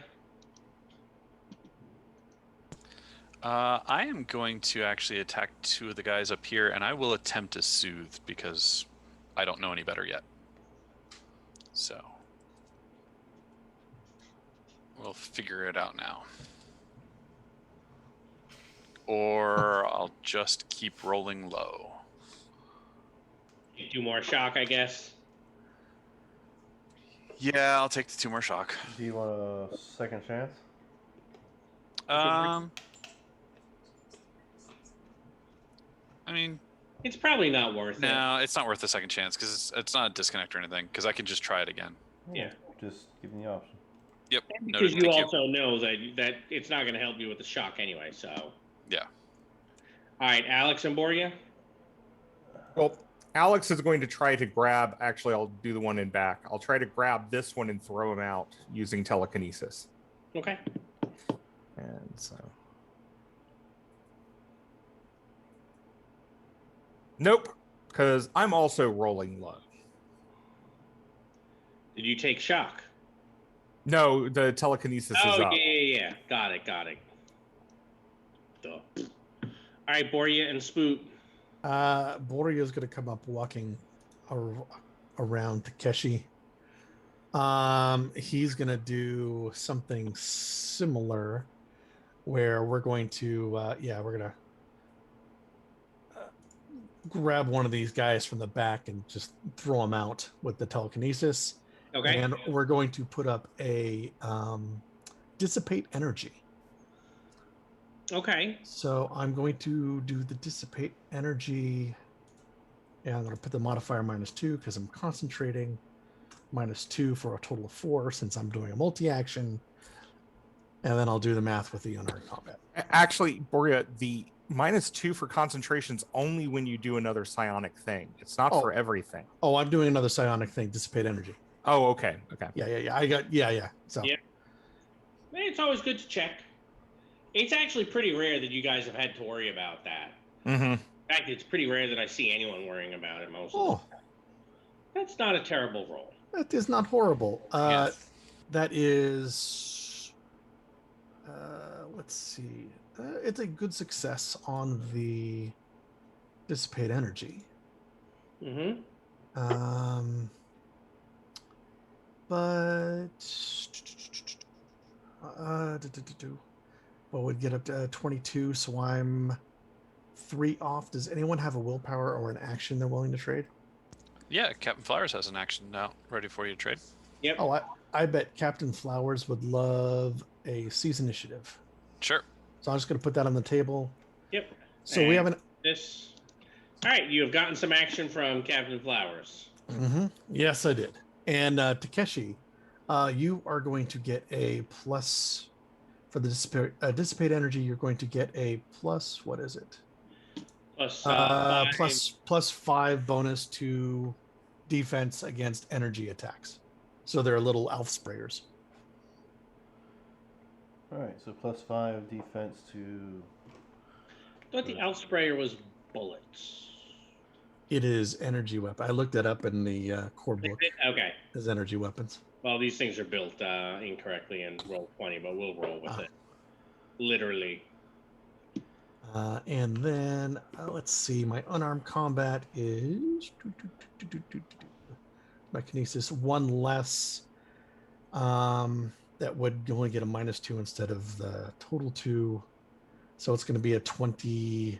I am going to actually attack 2 of the guys up here, and I will attempt to soothe because I don't know any better yet. So we'll figure it out now. Or I'll just keep rolling low. You do more shock, I guess. Yeah, I'll take the 2 more shock. Do you want a second chance? I mean, It's probably not worth it. no, it's not worth a second chance because it's not a disconnect or anything. Because I can just try it again. Yeah. Just give me the option. Yep. Because Noted, you thank also know that it's not going to help you with the shock anyway. So. Yeah. All right, Alex and Boria. Well, Alex is going to try to grab. Actually, I'll do the one in back. I'll try to grab this one and throw him out using telekinesis. Okay. And so. Nope, because I'm also rolling low. Did you take shock? No, the telekinesis Oh, is up. yeah. Got it. Duh. All right, Boria and Spoot. Boria is going to come up walking around Takeshi. He's going to do something similar where we're going to, we're going to grab one of these guys from the back and just throw him out with the telekinesis. Okay. And we're going to put up a dissipate energy. Okay. So I'm going to do the dissipate energy. And I'm going to put the modifier -2 because I'm concentrating. -2 for a total of 4 since I'm doing a multi-action. And then I'll do the math with the unarmed combat. Actually, Boria, the -2 for concentration's only when you do another psionic thing. It's not for everything. Oh, I'm doing another psionic thing, dissipate energy. Oh, okay. Yeah. I got, yeah. So Yeah. It's always good to check. It's actually pretty rare that you guys have had to worry about that. Mm-hmm. In fact, it's pretty rare that I see anyone worrying about it most of Oh, the time. That's not a terrible roll. that is not horrible. Yeah. That is, let's see. It's a good success on the dissipate energy. Mm-hmm. But well, we'd get up to 22, so I'm 3 off. Does anyone have a willpower or an action they're willing to trade? Yeah, Captain Flowers has an action now, ready for you to trade. Yep. Oh, I bet Captain Flowers would love a seize initiative. Sure. So I'm just going to put that on the table. Yep. So we have an. This. All right, you have gotten some action from Captain Flowers. Mm-hmm. Yes, I did. And Takeshi, you are going to get a plus for the dissipate energy. You're going to get a plus. What is it? Plus 5 bonus to defense against energy attacks. So they're little elf sprayers. All right, so +5 defense to. I thought the elf sprayer was bullets. It is energy weapon. I looked that up in the core book. Okay. As energy weapons. Well, these things are built incorrectly in Roll20, but we'll roll with it. Literally. And then let's see. My unarmed combat is my kinesis 1 less. That would only get a -2 instead of the total 2. So it's going to be a 20.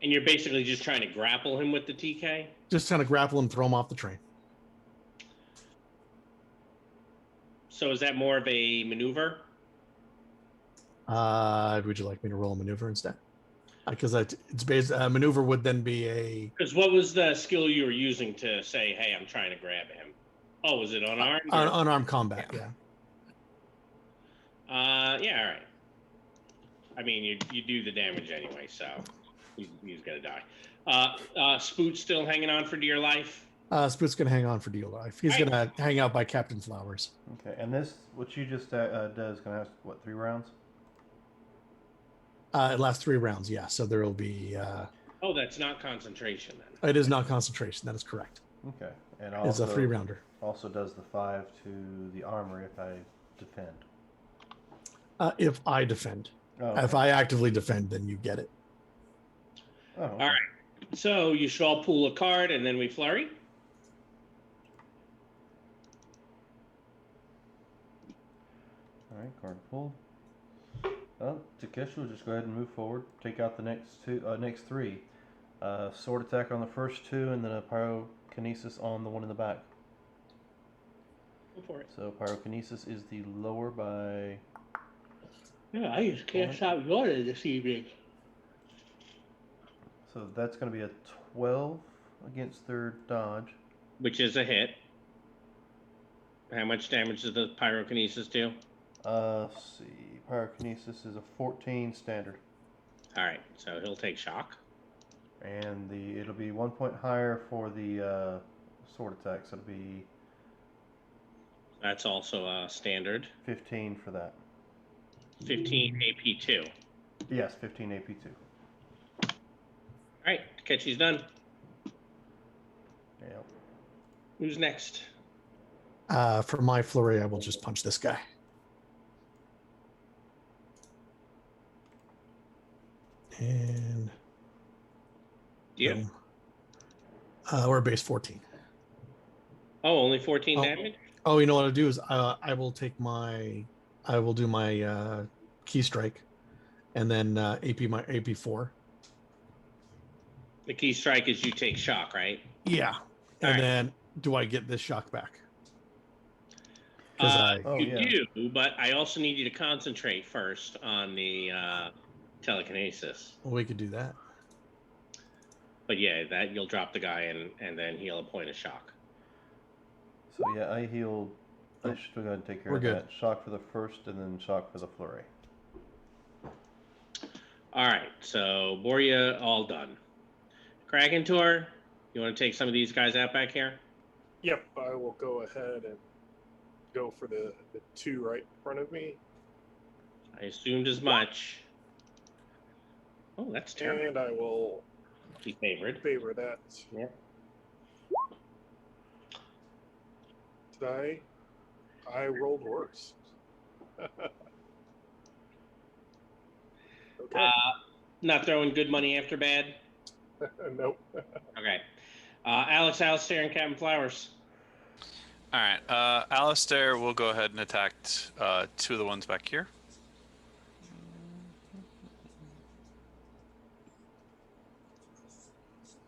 And you're basically just trying to grapple him with the TK? Just trying to grapple him, throw him off the train. So is that more of a maneuver? Would you like me to roll a maneuver instead? because it's based. Maneuver would then be a Because what was the skill you were using to say, "Hey, I'm trying to grab him"? Oh, was it unarmed? unarmed combat. Yeah. Yeah. All right. I mean, you do the damage anyway, so he's gonna die. Spoot's still hanging on for dear life. Spoot's gonna hang on for dear life. He's Right. gonna hang out by Captain Flowers. Okay, and this, what you just does, gonna have what, 3 rounds? It lasts 3 rounds. Yeah. So there will be. Oh, that's not concentration then. It is not concentration. That is correct. Okay, and It's a also 3-rounder. also does the 5 to the armory if I defend. If I defend. Oh, If I actively defend, then you get it. Oh, okay. All right. So you should all pull a card, and then we flurry. All right, card pulled. Well, Takeshi will just go ahead and move forward. Take out the next 3. Sword attack on the first 2, and then a pyrokinesis on the one in the back. Go for it. So pyrokinesis is the lower by. Yeah, I just can't stop yawning this evening. So that's going to be a 12 against their dodge. Which is a hit. How much damage does the pyrokinesis do? Let's see. Pyrokinesis is a 14 standard, All right, so he'll take shock. and it'll be 1 point higher for the sword attack. So it'll be That's also a standard. 15 for that. 15 AP2. Yes, 15 AP2. All right, Takechi's done. Yep. Who's next? For my flurry, I will just punch this guy. And You. boom. We're at base 14. Oh, only 14 Oh. damage? Oh, you know what I'll do is I will do my key strike, and then my AP4. The key strike is you take shock, right? Yeah, and Alright. then do I get this shock back? 'Cause Oh, you yeah. do, but I also need you to concentrate first on the telekinesis. we could do that. But yeah, that you'll drop the guy and then he'll appoint a shock. So yeah, I healed. I should go ahead and take care We're of good. that. Shock for the first, and then shock for the flurry. All right, so Boria, all done. Kraken Tour, you want to take some of these guys out back here? Yep, I will go ahead and go for the 2 right in front of me. I assumed as much. Oh, that's terrible. And I will Be favored. favor that. Yep. Did I rolled worse. Okay. Not throwing good money after bad. Nope. Okay. Alex, Alistair, and Captain Flowers. All right. Alistair will go ahead and attack 2 of the ones back here.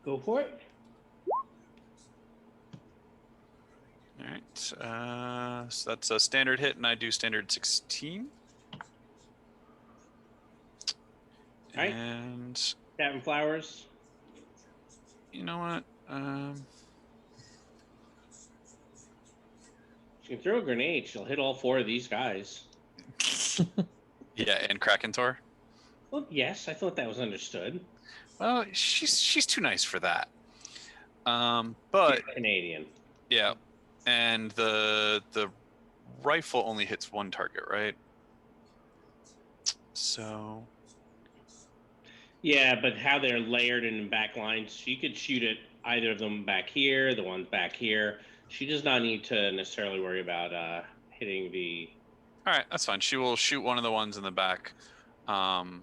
Go for it. All right. So that's a standard hit, and I do standard 16. Right. And Captain Flowers. you know what? She can throw a grenade. She'll hit all 4 of these guys. Yeah, and Krakentor. Well, yes, I thought that was understood. Well, she's too nice for that. But She's Canadian. yeah, and the rifle only hits 1 target, right? So Yeah, but how they're layered in back lines, she could shoot at either of them back here, the ones back here. She does not need to necessarily worry about hitting the. all right, that's fine. She will shoot one of the ones in the back, on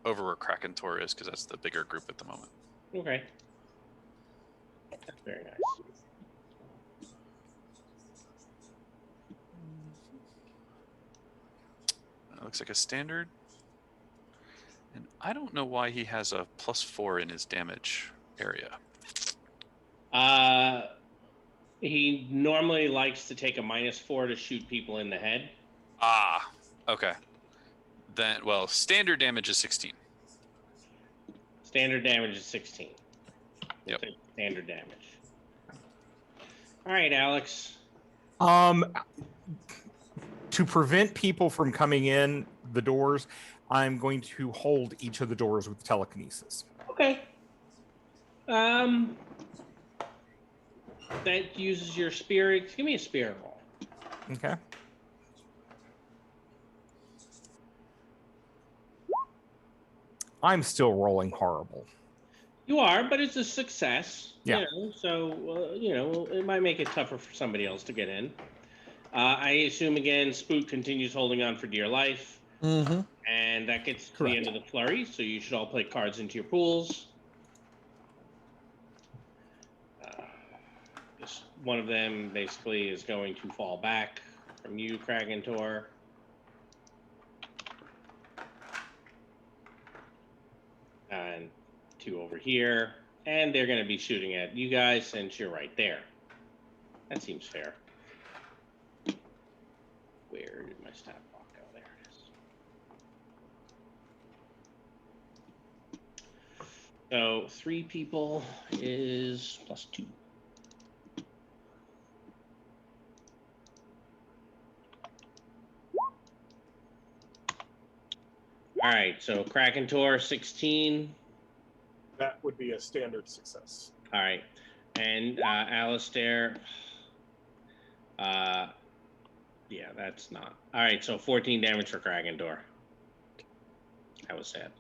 over where Krakentor is, because that's the bigger group at the moment. Okay. That's very nice. That looks like a standard. And I don't know why he has a +4 in his damage area. He normally likes to take a -4 to shoot people in the head. Ah, okay. Then, well, standard damage is 16. Standard damage is 16. Yep. Standard damage. All right, Alex. To prevent people from coming in the doors, I'm going to hold each of the doors with telekinesis. Okay. That uses your spirit. Give me a spirit roll. Okay. I'm still rolling horrible. You are, but it's a success. Yeah. You know, so it might make it tougher for somebody else to get in. I assume again, Spook continues holding on for dear life, Mm-hmm. and that gets to Correct. the end of the flurry. So you should all play cards into your pools. This one of them basically is going to fall back from you, Kragentor. And 2 over here, and they're going to be shooting at you guys since you're right there. That seems fair. Where did my stat block go? There it is. So 3 people is +2. All right, so Krakentor 16. That would be a standard success. All right, and Alistair. Yeah, that's not. All right, so 14 damage for Krakentor. That was sad.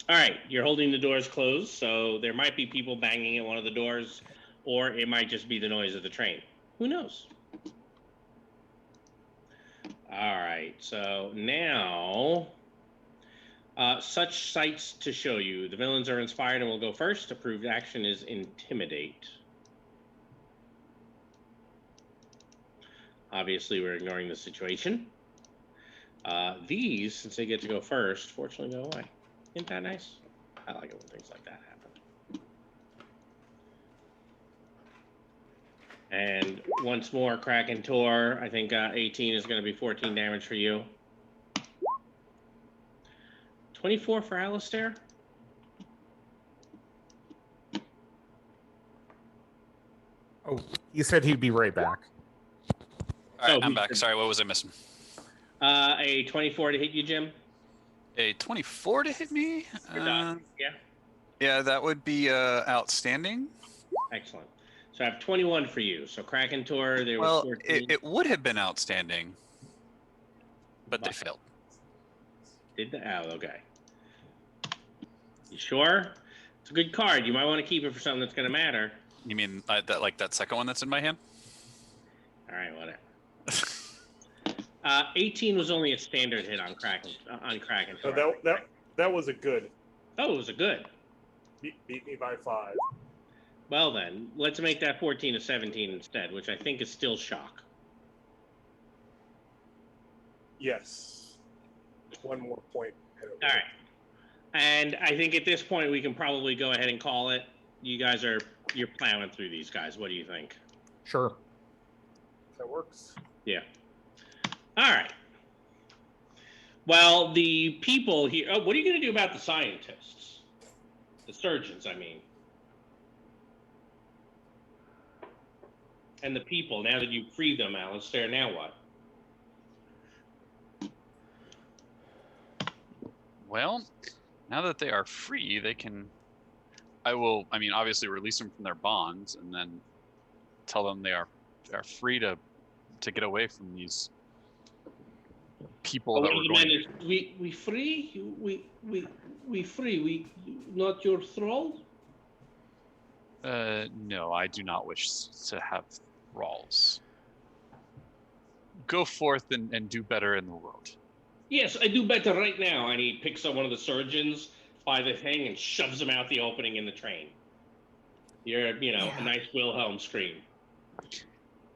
All right, you're holding the doors closed, so there might be people banging at one of the doors, or it might just be the noise of the train. Who knows? All right, so now, such sights to show you. The villains are inspired and will go first. Approved action is Intimidate. Obviously, we're ignoring the situation. These, since they get to go first, fortunately go away. Isn't that nice? I like it when things like that happen. And once more, Krakentor. I think 18 is going to be 14 damage for you. 24 for Alistair. Oh, he said he'd be right back. All right, Oh, I'm back. Sorry, what was I missing? A 24 to hit you, Jim. A 24 to hit me? Yeah. Yeah, that would be outstanding. Excellent. So I have 21 for you. So Krakentor, there was Well, 14. it would have been outstanding, but they failed. Did the okay. You sure? It's a good card. You might want to keep it for something that's going to matter. You mean that second one that's in my hand? All right, whatever. 18 was only a standard hit on Krakentor. So that was a good. Oh, it was a good. Beat me by 5. Well then, let's make that 14 to 17 instead, which I think is still shock. Yes. 1 more point. All right. And I think at this point we can probably go ahead and call it. You're plowing through these guys. What do you think? Sure. That works. Yeah. All right. Well, the people here. Oh, what are you going to do about the scientists? The surgeons, I mean. And the people. Now that you've freed them, Alistair, now what? Well, now that they are free, they can. Obviously release them from their bonds and then tell them they are free to get away from these people that were going. We free? We free? We not your thrall? No, I do not wish to have thralls. Go forth and do better in the world. Yes, I do better right now. And he picks up one of the surgeons by the thing and shoves him out the opening in the train. You're, a nice Wilhelm scream.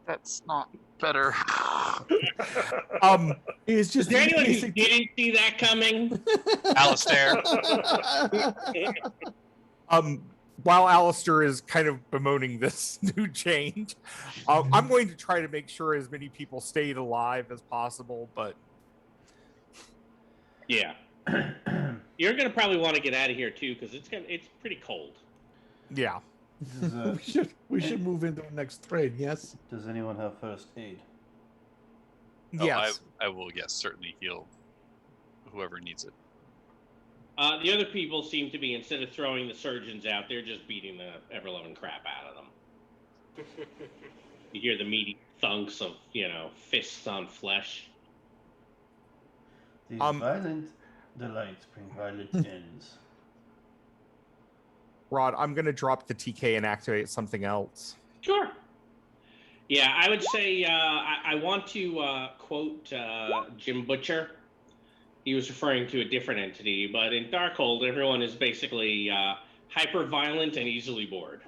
That's not better. It's just Is there anyone who basic- didn't see that coming? Alistair. While Alistair is kind of bemoaning this new change, I'm going to try to make sure as many people stayed alive as possible, but Yeah. You're gonna probably want to get out of here too, because it's pretty cold. Yeah. we should move into the next trade. Yes. Does anyone have first aid? Oh, Yes. I will, yes, certainly heal whoever needs it. The other people seem to be, instead of throwing the surgeons out, they're just beating the ever-loving crap out of them. You hear the meaty thunks of, fists on flesh. These violent delights bring violent ends. Rod, I'm going to drop the TK and activate something else. Sure. Yeah, I would say I want to quote Jim Butcher. He was referring to a different entity, but in Darkhold, everyone is basically hyper-violent and easily bored.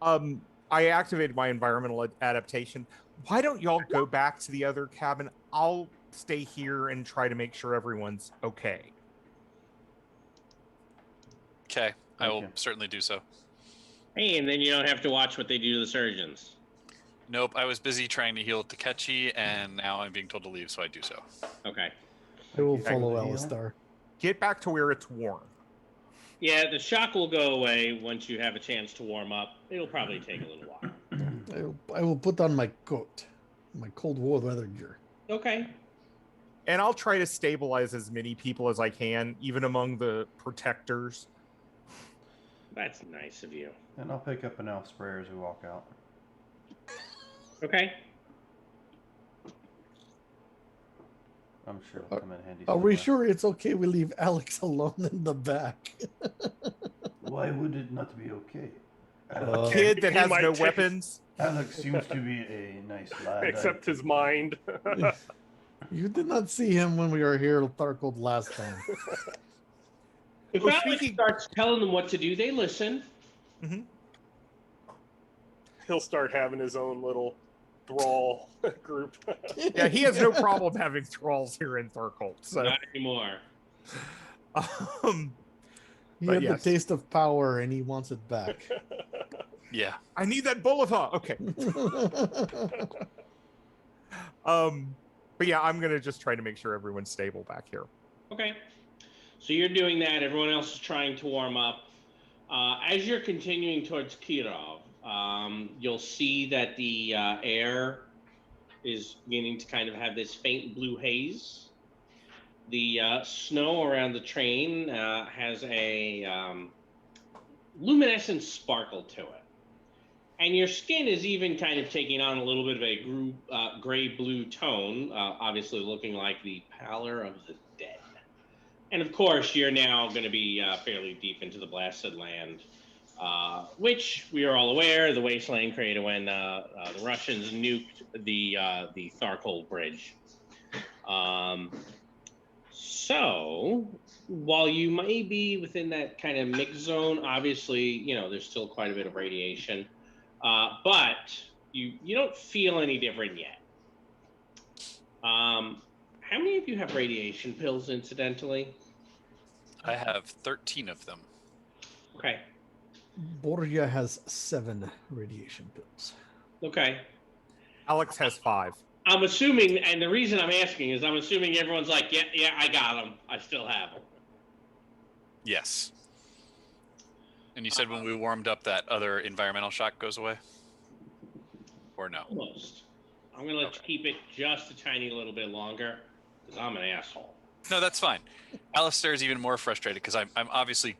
I activated my environmental adaptation. Why don't y'all go back to the other cabin? I'll stay here and try to make sure everyone's okay. Okay, I will Okay. certainly do so. Hey, and then you don't have to watch what they do to the surgeons. Nope, I was busy trying to heal Takechi, and now I'm being told to leave, so I do so. Okay. I will Thank you for follow the heal. Alistar. Get back to where it's warm. Yeah, the shock will go away once you have a chance to warm up. It'll probably take a little while. I will put on my coat, my cold war weather gear. Okay. And I'll try to stabilize as many people as I can, even among the protectors. That's nice of you. And I'll pick up an elf sprayer as we walk out. Okay. I'm sure it'll come in handy. Are we somewhere. sure it's okay we leave Alex alone in the back? Why would it not be okay? Uh, Kid that He has might no take- weapons. Alex seems to be a nice lad. Except his mind. You did not see him when we were here at Darkhold last time. If Well, Alex speaking- starts telling them what to do, they listen. He'll start having his own little thrall group. Yeah, he has no problem having thralls here in Darkhold. So, Not anymore. He But had yes. the taste of power and he wants it back. Yeah. I need that Bulletha. Okay. But yeah, I'm gonna just try to make sure everyone's stable back here. Okay. So you're doing that. Everyone else is trying to warm up. As you're continuing towards Kirov, you'll see that the air is beginning to kind of have this faint blue haze. The snow around the train has a luminescent sparkle to it. And your skin is even kind of taking on a little bit of a gray-blue tone, obviously looking like the pallor of the dead. And of course, you're now going to be fairly deep into the blasted land, which we are all aware, the wasteland created when the Russians nuked the Tharkol Bridge. So, while you may be within that kind of mix zone, obviously, there's still quite a bit of radiation, but you don't feel any different yet. How many of you have radiation pills, incidentally? I have 13 of them. Okay. Borgia has 7 radiation pills. Okay. Alex has 5. I'm assuming, and the reason I'm asking is I'm assuming everyone's like, yeah, I got them. I still have them. Yes. And you said when we warmed up, that other environmental shock goes away? Or no? Almost. I'm going to let you keep it just a tiny little bit longer because I'm an asshole. No, that's fine. Alistair is even more frustrated because I'm obviously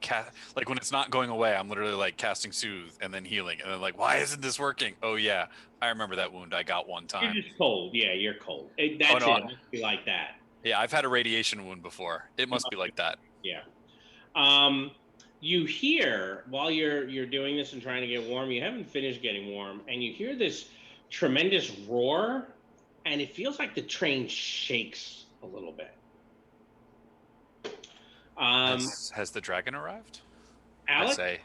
like when it's not going away, I'm literally like casting soothe and then healing and then like, why isn't this working? Oh yeah, I remember that wound I got one time. You're just cold. Yeah, you're cold. That's no, it. It must be like that. Yeah, I've had a radiation wound before. It must be like that. Yeah. You hear while you're doing this and trying to get warm, you haven't finished getting warm, and you hear this tremendous roar, and it feels like the train shakes a little bit. Has the dragon arrived? Alex, I say.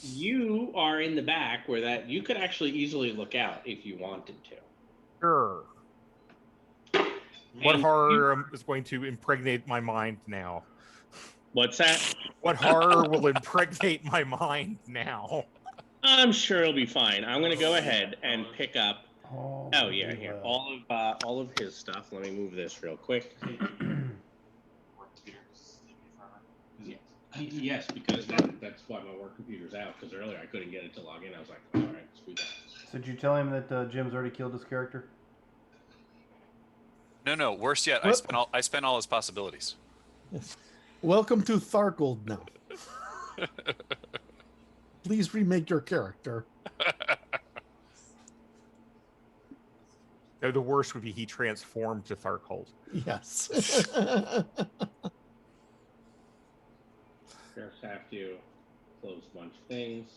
you are in the back where that you could actually easily look out if you wanted to. Sure. What And horror is going to impregnate my mind now? What's that? What horror will impregnate my mind now? I'm sure it'll be fine. I'm going to go ahead and pick up Oh Oh yeah, you, here. All of his stuff. Let me move this real quick. Yeah. Yes, because that's why my work computer's out. Because earlier I couldn't get it to log in. I was like, all right, screw that. So did you tell him that Jim's already killed his character? No. Worse yet, What? I spent all his possibilities. Yes. Welcome to Thargold now. Please remake your character. No, the worst would be he transformed to Tharkold. Yes. Just have to close a bunch of things.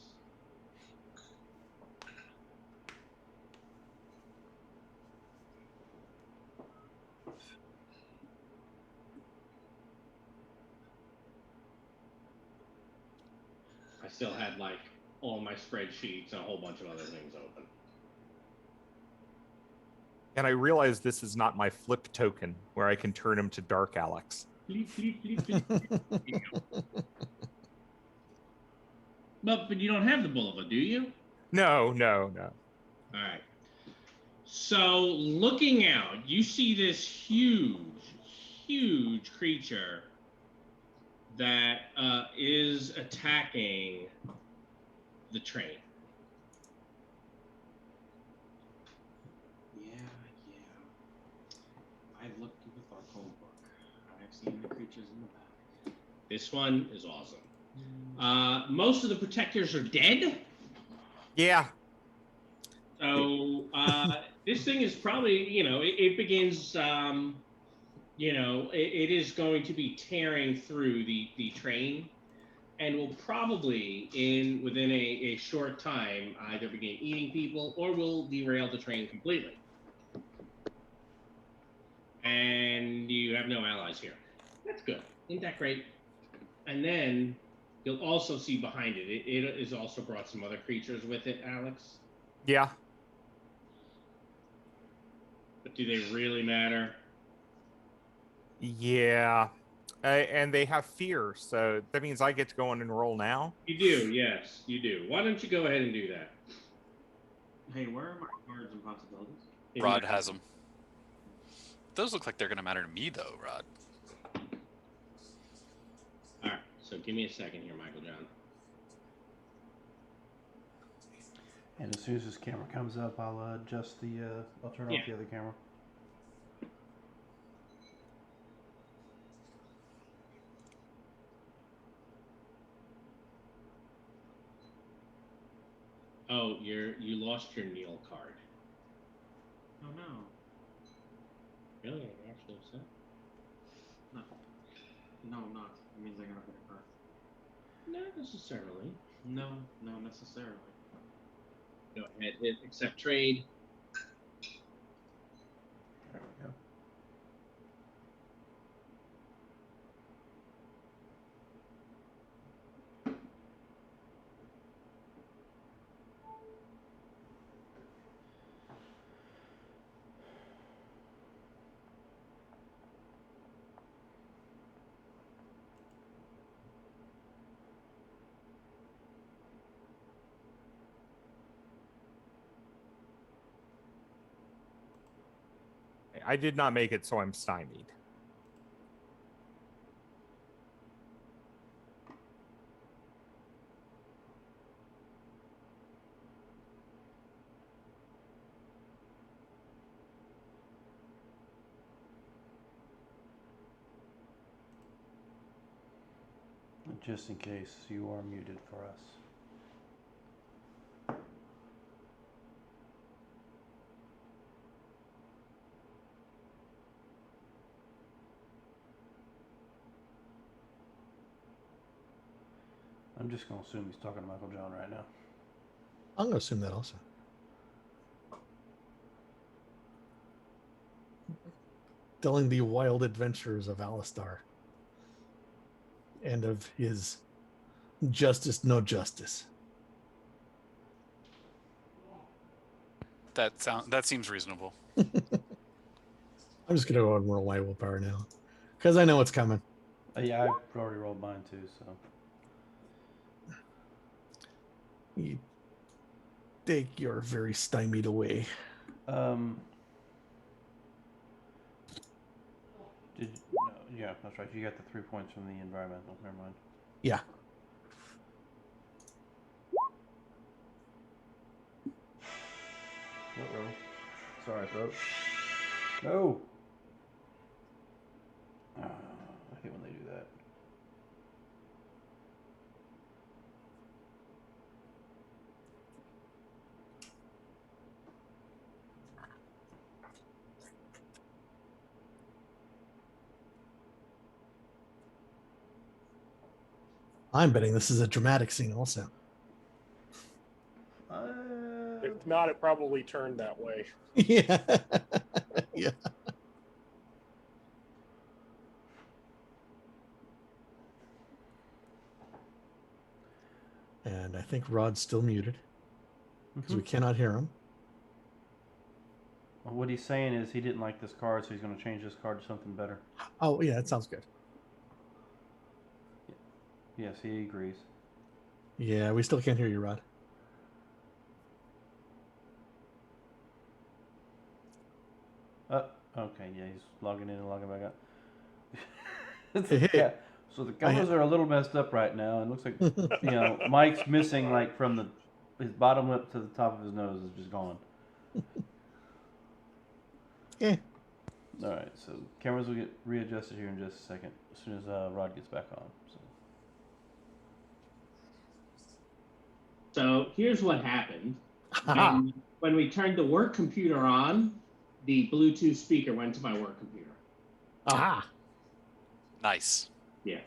I still had like all my spreadsheets and a whole bunch of other things open. And I realize this is not my flip token where I can turn him to Dark Alex. Bleep, bleep, bleep, bleep. But you don't have the Bulova, do you? No. All right. So looking out, you see this huge creature that is attacking the train. Yeah. I've looked through the Thargold book. I've seen the creatures in the back. This one is awesome. Most of the protectors are dead. Yeah. So this thing is probably, it begins, it is going to be tearing through the train, and will probably within a short time either begin eating people or will derail the train completely. And you have no allies here. That's good. Ain't that great? And then you'll also see behind it, it has also brought some other creatures with it, Alex. Yeah. But do they really matter? Yeah. And they have fear, so that means I get to go on and roll now. You do, yes, you do. Why don't you go ahead and do that? Hey, where are my cards and possibilities? Rod has them. Those look like they're going to matter to me, though, Rod. All right, so give me a second here, Michael John. And as soon as this camera comes up, I'll adjust I'll turn off the other camera. Oh, you lost your Neil card. Oh no. Really? Are you actually upset? No. No, I'm not. It means I got a better card. Not necessarily. No, not necessarily. Go ahead, hit accept trade. There we go. I did not make it, so I'm stymied. Just in case, you are muted for us. I'm just going to assume he's talking to Michael John right now. I'm going to assume that also. Telling the wild adventures of Alistar and of his justice, no justice. That seems reasonable. I'm just going to go ahead and roll my willpower now because I know it's coming. Yeah, I've already rolled mine too, so. You take your very stymied away. Um, no, yeah, that's right. You got the 3 points from the environmental. Never mind. Yeah. Uh-oh. Sorry, folks. No. I hate when they do that. I'm betting this is a dramatic scene also. If not, it probably turned that way. Yeah. Yeah. And I think Rod's still muted because we cannot hear him. What he's saying is he didn't like this card, so he's going to change this card to something better. Oh, yeah, that sounds good. Yes, he agrees. Yeah, we still can't hear you, Rod. Okay, yeah, he's logging in and logging back out. Hey. Yeah, so the colors are a little messed up right now, and looks like Mike's missing like from his bottom lip to the top of his nose is just gone. Yeah. All right, so cameras will get readjusted here in just a second, as soon as Rod gets back on. So here's what happened. Haha. When we turned the work computer on, the Bluetooth speaker went to my work computer. Aha. Nice. Yeah.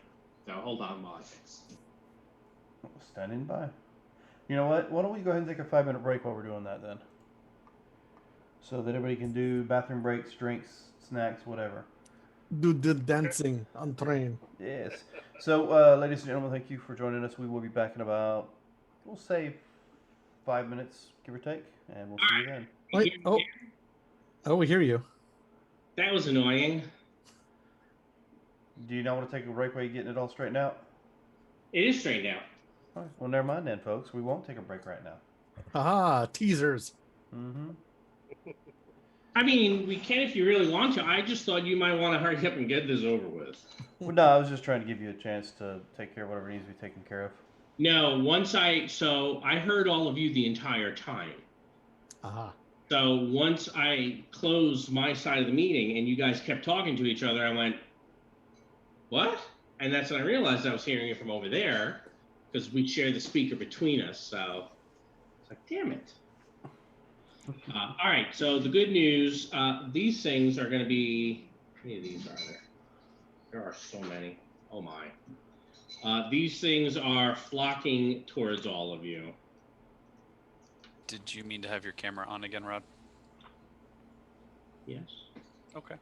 So hold on while I fix. Standing by. You know what? Why don't we go ahead and take a 5-minute break while we're doing that then? So that everybody can do bathroom breaks, drinks, snacks, whatever. Do the dancing on train. Yes. So, ladies and gentlemen, thank you for joining us. We will be back in about, we'll say, 5 minutes, give or take, and we'll see you then. Wait, oh, we hear you. That was annoying. Do you not want to take a break while you're getting it all straightened out? It is straightened out. All right. Well, never mind then, folks. We won't take a break right now. Aha, teasers. Mm-hmm. I mean, we can if you really want to. I just thought you might want to hurry up and get this over with. Well, no, I was just trying to give you a chance to take care of whatever needs to be taken care of. No, so I heard all of you the entire time. Aha. So once I closed my side of the meeting and you guys kept talking to each other, I went, what? And that's when I realized I was hearing it from over there because we share the speaker between us. So it's like, damn it. All right. So the good news, these things are going to be, how many of these are there? There are so many. Oh my. These things are flocking towards all of you. Did you mean to have your camera on again, Rod? Yes. Okay.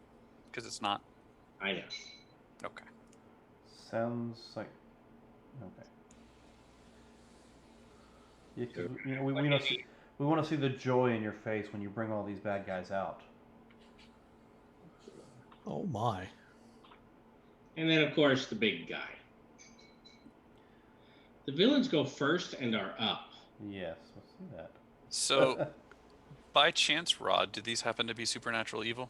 Because it's not. I know. Okay. Sounds like okay. Yeah, 'cause, we want to see the joy in your face when you bring all these bad guys out. Oh my. And then, of course, the big guy. The villains go first and are up. Yes, let's see that. So, by chance, Rod, do these happen to be supernatural evil?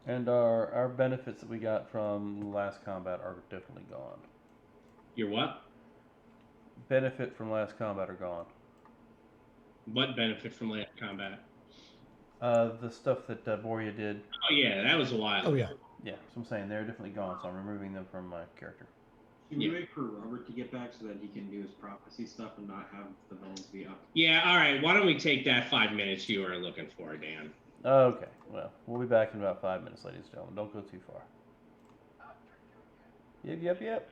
And our benefits that we got from last combat are definitely gone. Your what? Benefit from last combat are gone. What benefit from last combat? The stuff that Boria did. Oh, yeah, that was a while Oh, ago. yeah. Yeah, so I'm saying they're definitely gone, so I'm removing them from my character. Can we wait for Robert to get back so that he can do his prophecy stuff and not have the villains be up? Yeah, all right. Why don't we take that 5 minutes you were looking for, Dan? Okay, well, we'll be back in about 5 minutes, ladies and gentlemen. Don't go too far. Yep.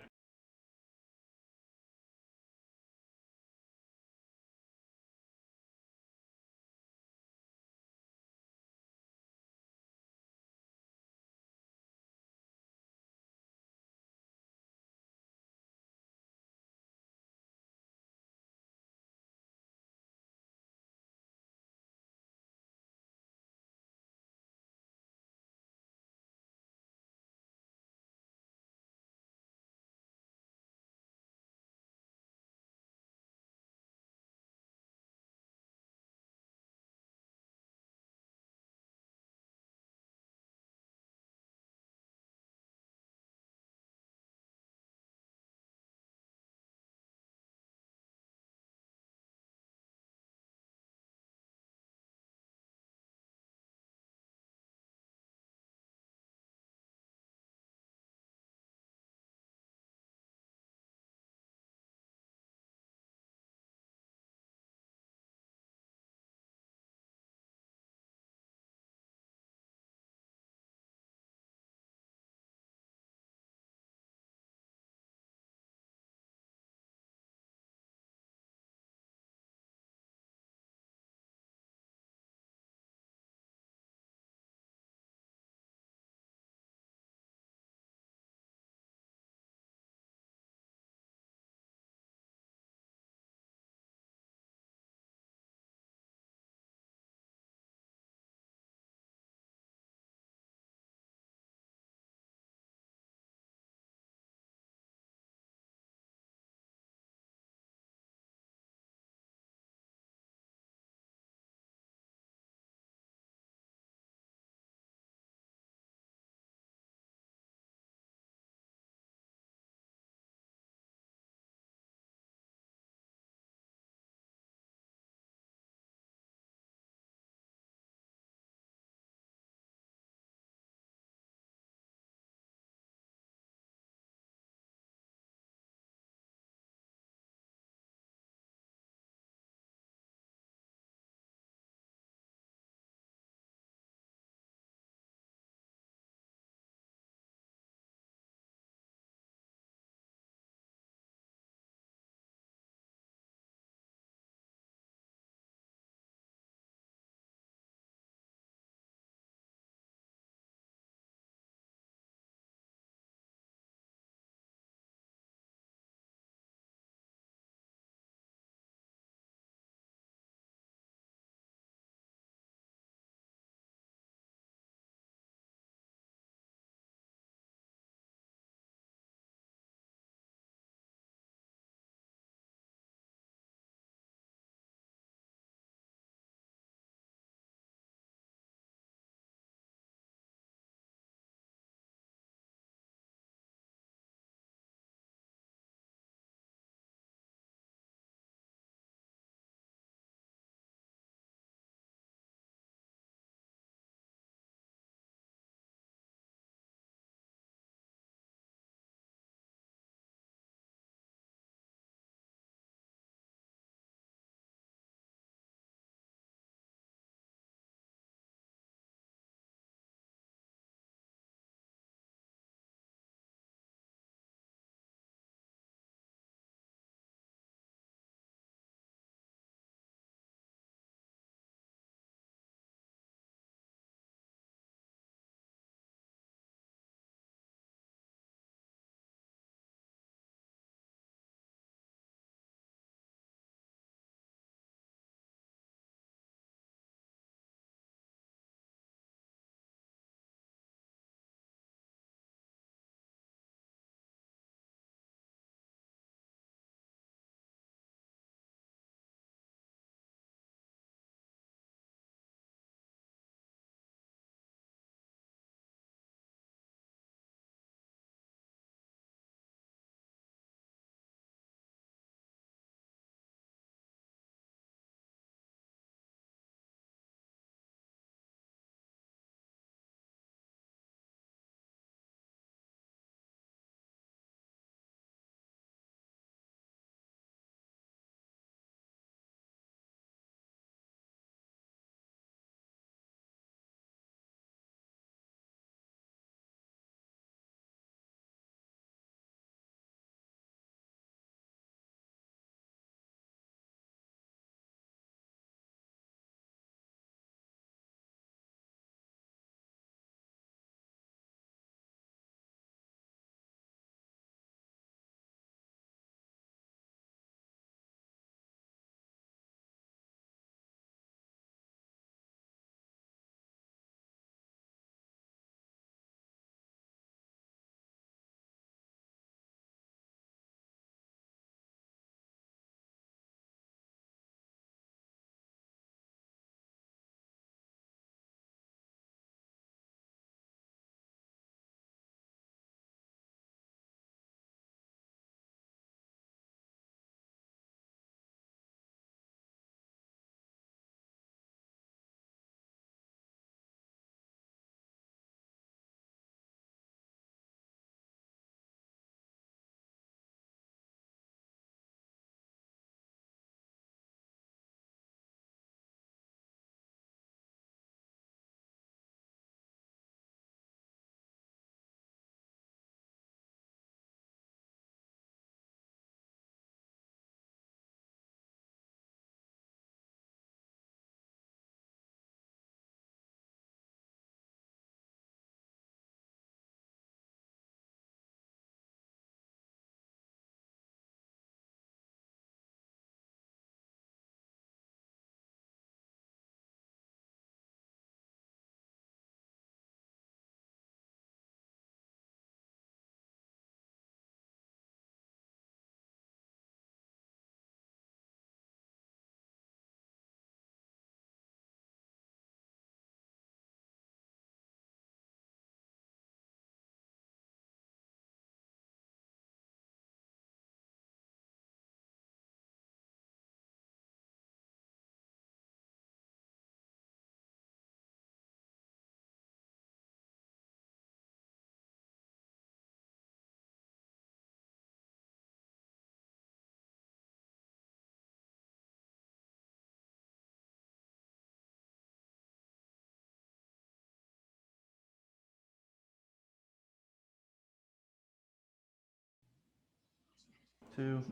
2.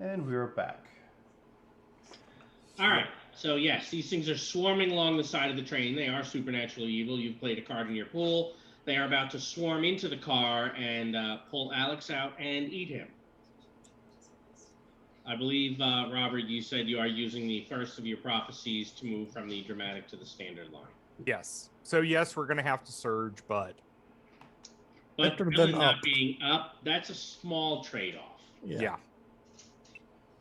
And we're back. All right. So yes, these things are swarming along the side of the train. They are supernaturally evil. You've played a card in your pool. They are about to swarm into the car and pull Alex out and eat him. I believe, Robert, you said you are using the first of your prophecies to move from the dramatic to the standard line. Yes. So yes, we're gonna have to surge, but Better But than really not up. being up, that's a small trade-off. yeah.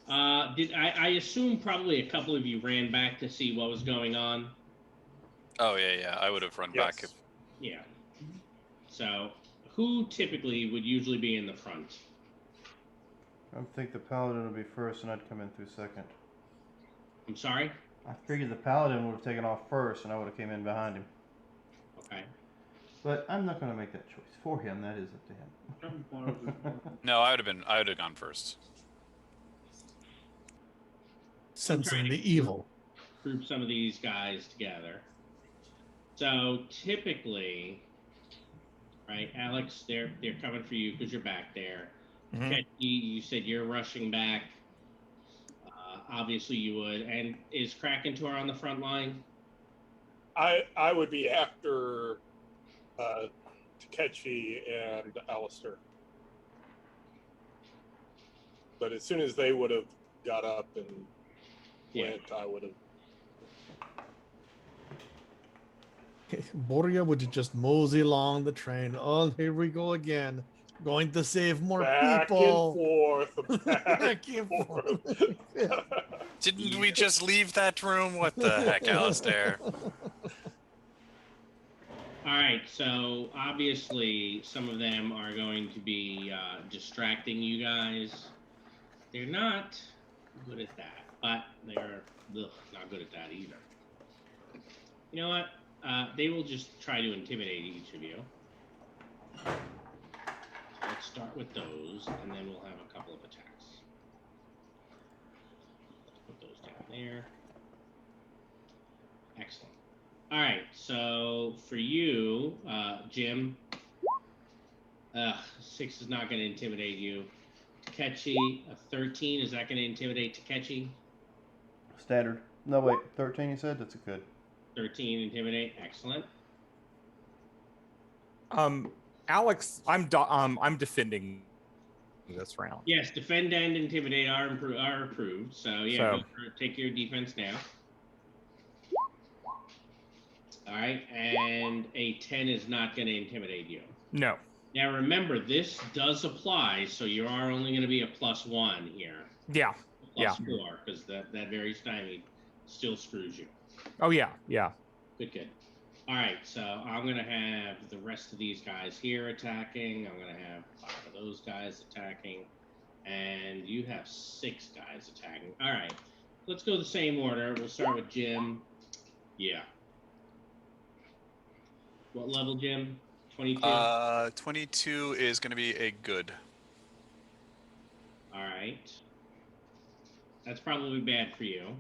I assume probably a couple of you ran back to see what was going on? Oh yeah. I would have run back if. Yeah. So, who typically would usually be in the front? I think the paladin would be first, and I'd come in through second. I'm sorry? I figured the paladin would have taken off first, and I would have came in behind him. Okay. But I'm not going to make that choice for him. That is up to him. No, I would have gone first. Sensing the evil. Group some of these guys together. So typically, right, Alex, they're coming for you because you're back there. Mhm. Ketchy, you said you're rushing back. Obviously you would. And is Krakentor on the front line? I would be after Takechi and Alistair. But as soon as they would have got up and went, I would have. Boria would just mosey along the train. Oh, here we go again. Going to save more Back people. and forth. Back and and forth. Didn't we just leave that room? What the heck, Alistair? All right, so obviously some of them are going to be distracting you guys. They're not good at that, but they're not good at that either. You know what? They will just try to intimidate each of you. So let's start with those, and then we'll have a couple of attacks. Let's put those down there. Excellent. All right, so for you, Jim, 6 is not going to intimidate you. Takechi, a 13, is that going to intimidate Takechi? Standard. No, wait. 13, you said? That's a good. 13, intimidate. Excellent. Alex, I'm defending this round. Yes, defend and intimidate are approved. So yeah, take your defense now. All right, and a 10 is not going to intimidate you. No. Now remember, this does apply, so you are only going to be a +1 here. Yeah. +4, because that very stymie still screws you. Oh yeah. Good. All right, so I'm going to have the rest of these guys here attacking. I'm going to have 5 of those guys attacking. And you have 6 guys attacking. All right, let's go the same order. We'll start with Jim. Yeah. What level, Jim? 22? 22 is going to be a good. All right. That's probably bad for you.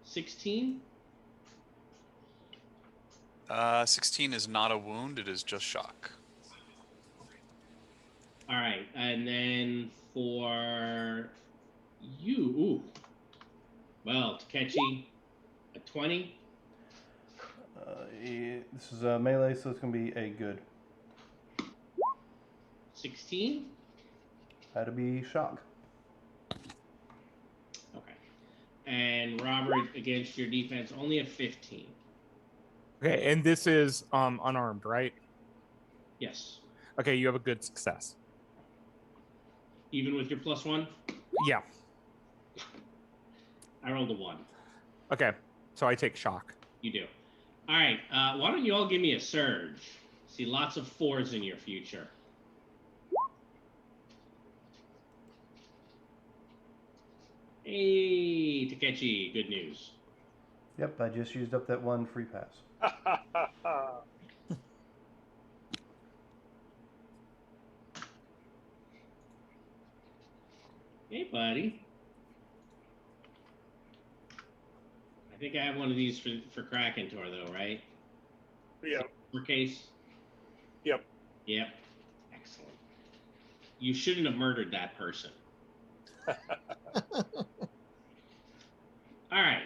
16? 16 is not a wound, it is just shock. All right, and then for you, well, Takechi, a 20? This is a melee, so it's going to be a good. 16? That'll be shock. Okay. And Robert, against your defense, only a 15. Okay, and this is unarmed, right? Yes. Okay, you have a good success. Even with your +1? Yeah. I rolled a 1. Okay, so I take shock. You do. All right, why don't you all give me a surge? See lots of 4s in your future. Hey, Takechi, good news. Yep, I just used up that one free pass. Hey, buddy. I think I have one of these for Krakentor, though, right? Yeah. For case. Yep. Yep. Excellent. You shouldn't have murdered that person. All right.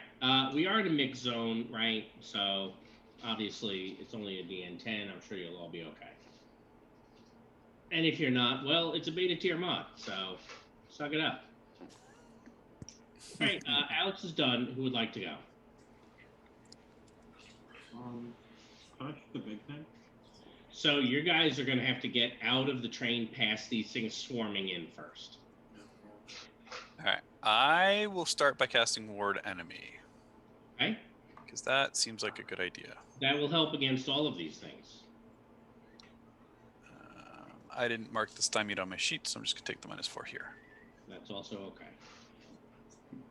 We are in a mixed zone, right? So obviously it's only a DN10. I'm sure you'll all be okay. And if you're not, well, it's a beta tier mod, so suck it up. All right. Alex is done. Who would like to go? Can I shoot the big thing? So your guys are going to have to get out of the train past these things swarming in first. All right. I will start by casting Ward Enemy. Okay? Because that seems like a good idea. That will help against all of these things. I didn't mark the stymied on my sheet, so I'm just going to take the -4 here. That's also okay.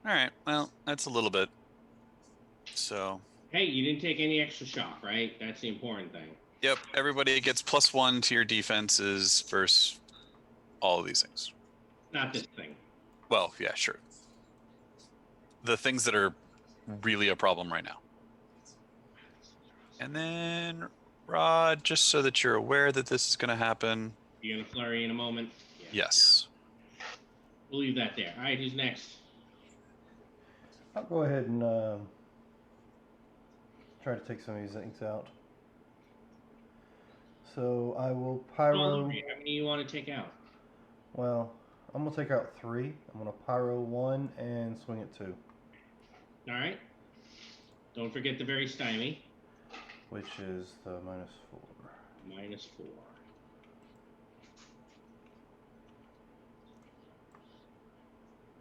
All right. Well, that's a little bit. So. Hey, you didn't take any extra shock, right? That's the important thing. Yep. Everybody gets +1 to your defenses versus all of these things. Not this thing. Well, yeah, sure. The things that are really a problem right now. And then, Rod, just so that you're aware that this is going to happen. You're going to flurry in a moment? Yeah. Yes. We'll leave that there. All right, who's next? I'll go ahead and try to take some of these things out. So I will pyro. How many do you want to take out? Well, I'm gonna take out 3. I'm gonna pyro 1 and swing it 2. All right. Don't forget the very stymie. Which is the -4. -4.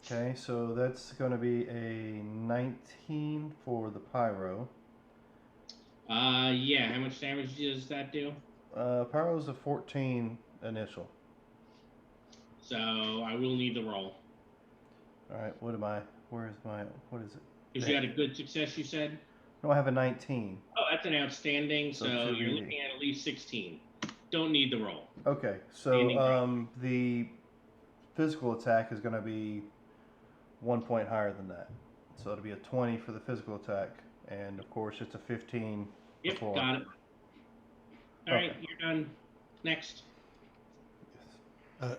Okay, so that's going to be a 19 for the pyro. Yeah. How much damage does that do? Pyro's a 14 initial. So I will need the roll. All right, what is it? Because you had a good success, you said? No, I have a 19. Oh, that's an outstanding. So So you're 2d8. looking at least 16. Don't need the roll. Okay, Standing so the physical attack is going to be 1 point higher than that. So it'll be a 20 for the physical attack, and of course it's a 15 Yep, before. got it. All right, you're done. Next.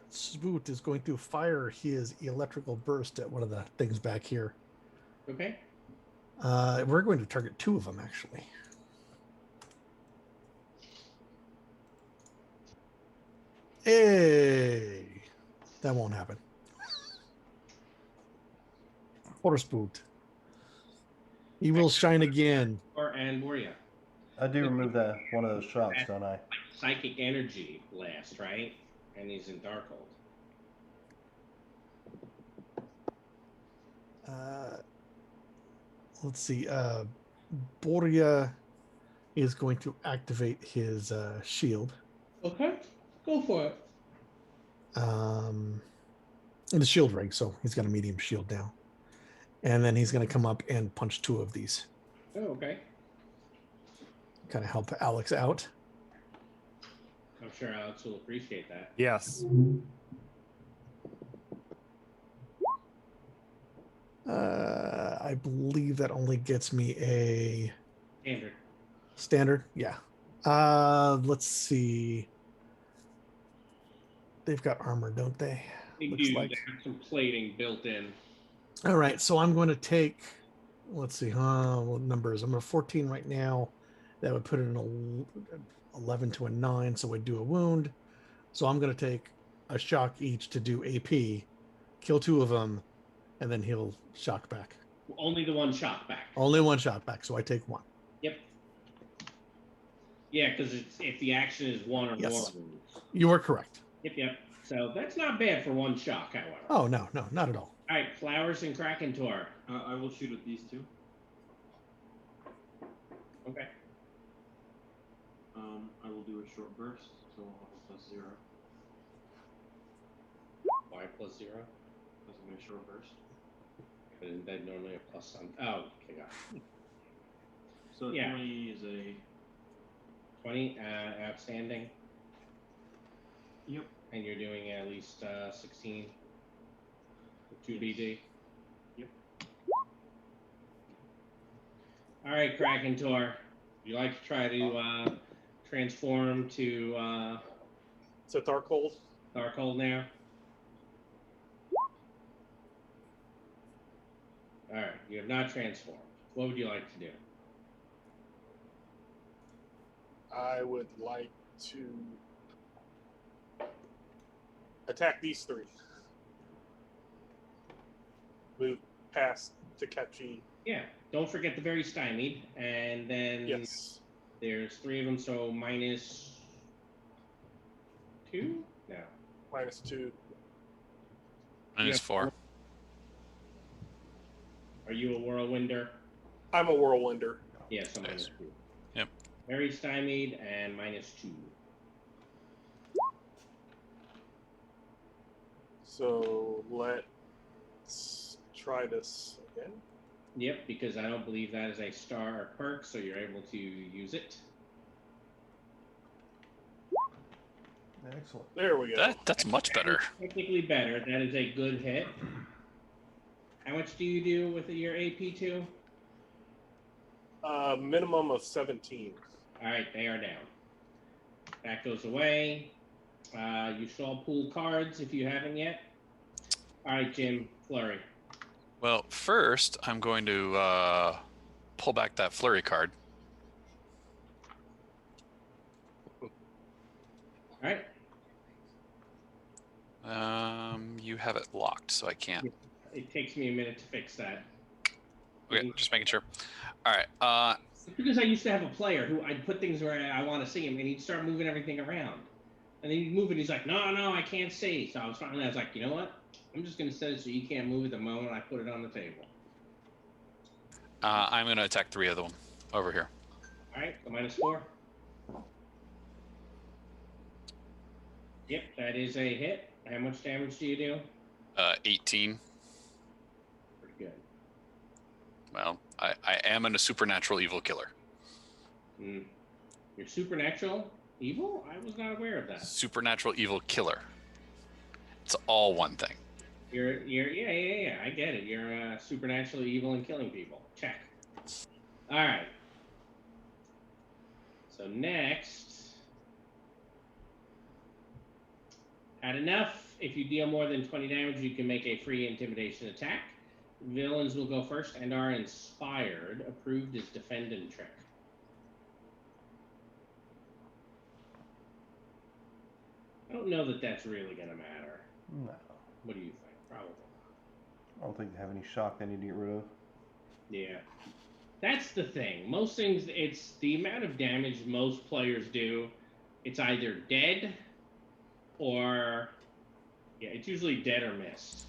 Swoot is going to fire his electrical burst at one of the things back here. Okay. We're going to target 2 of them, actually. Hey, that won't happen. Quarter spooked. He will shine again. And Warrior. I do remove that one of those shocks, don't I? Psychic energy blast, right? And he's in Darkhold. Let's see. Boria is going to activate his shield. Okay, go for it. In the shield ring, so he's got a medium shield now. And then he's going to come up and punch 2 of these. Oh, okay. Kind of help Alex out. I'm sure Alex will appreciate that. Yes. I believe that only gets me a Standard. standard. Yeah. Let's see. They've got armor, don't they? They Looks do. like. They have some plating built in. All right, so I'm going to take. Let's see. What numbers? I'm at 14 right now. That would put it in 11 to a 9, so we'd do a wound. So I'm going to take a shock each to do AP, kill 2 of them, and then he'll shock back. Only the one shot back. Only 1 shot back, so I take 1. Yep. Yeah, because if the action is 1 or Yes. more wounds. You are correct. Yep. So that's not bad for 1 shock, however. Oh, no, not at all. All right, Flowers and Krakentor. I will shoot at these 2. Okay. I will do a short burst, so I'll have +0. Y +0. That's my short burst. And then normally a plus some. Oh, okay, got it. So Yeah. 20 is a 20, outstanding. Yep. And you're doing at least 16 with 2 BD. Yep. All right, Krakentor. You like to try to transform to So Tharkold. Tharkold now. All right, you have not transformed. What would you like to do? I would like to attack these three. Move past Takechi. Yeah, don't forget the very stymied, and then Yes. there's 3 of them, so -2? No. -2. -4. Are you a whirlwinder? I'm a whirlwinder. Yes, I'm Nice. -2. Yep. Very stymied and -2. So let's try this again. Yep, because I don't believe that is a star or perk, so you're able to use it. Excellent. There we go. That's much better. Technically better. That is a good hit. How much do you do with your AP2? Minimum of 17. All right, they are down. That goes away. You should all pool cards if you haven't yet. All right, Jim, flurry. Well, first I'm going to pull back that flurry card. All right. You have it locked, so I can't. It takes me a minute to fix that. Okay, just making sure. All right. It's because I used to have a player who I'd put things where I want to see him, and he'd start moving everything around. And then he'd move it, he's like, no, I can't see. So I was like, you know what? I'm just going to set it so you can't move it the moment I put it on the table. I'm going to attack 3 of them over here. All right, so -4. Yep, that is a hit. How much damage do you do? 18. Pretty good. Well, I am a supernatural evil killer. You're supernatural evil? I was not aware of that. Supernatural evil killer. It's all one thing. You're yeah. I get it. You're supernaturally evil and killing people. Check. All right. So next, at enough. If you deal more than 20 damage, you can make a free intimidation attack. Villains will go first and are inspired. Approved is defend and trick. I don't know that that's really going to matter. No. What do you think? Probably. I don't think they have any shock they need to get rid of. Yeah. That's the thing. Most things, it's the amount of damage most players do. It's either dead or... Yeah, it's usually dead or missed.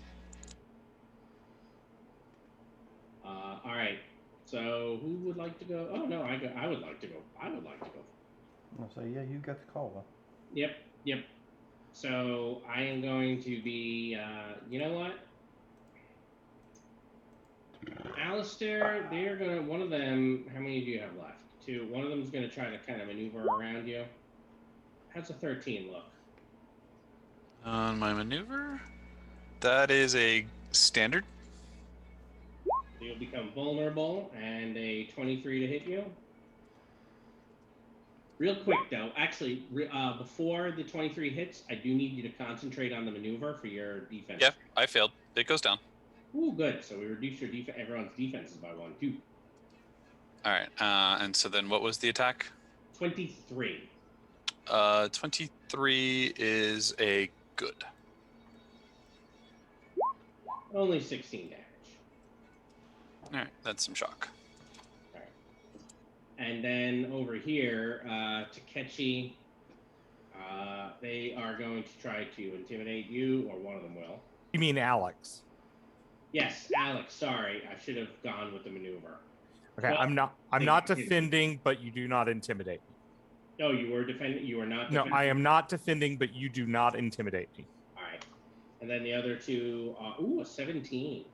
All right. So who would like to go? Oh no, I would like to go. I would like to go. I'll say, yeah, you got the call. Yep. So I am going to be. You know what? Alistair, they're gonna. One of them. How many do you have left? 2. One of them's gonna try to kind of maneuver around you. How's a 13 look? On my maneuver, that is a standard. You'll become vulnerable, and a 23 to hit you. Real quick, though, actually, before the 23 hits, I do need you to concentrate on the maneuver for your defense. Yeah, I failed. It goes down. Ooh, good. So we reduce your everyone's defenses by 1, 2. All right. And so then what was the attack? 23. 23 is a good. Only 16 damage. All right, that's some shock. All right. And then over here, Takechi, they are going to try to intimidate you, or one of them will. You mean Alex? Yes, Alex. Sorry, I should have gone with the maneuver. Okay, Well, I'm not defending, but you do not intimidate me. No, you were defending. You are not. No, Defending. I am not defending, but you do not intimidate me. All right. And then the other 2. A 17.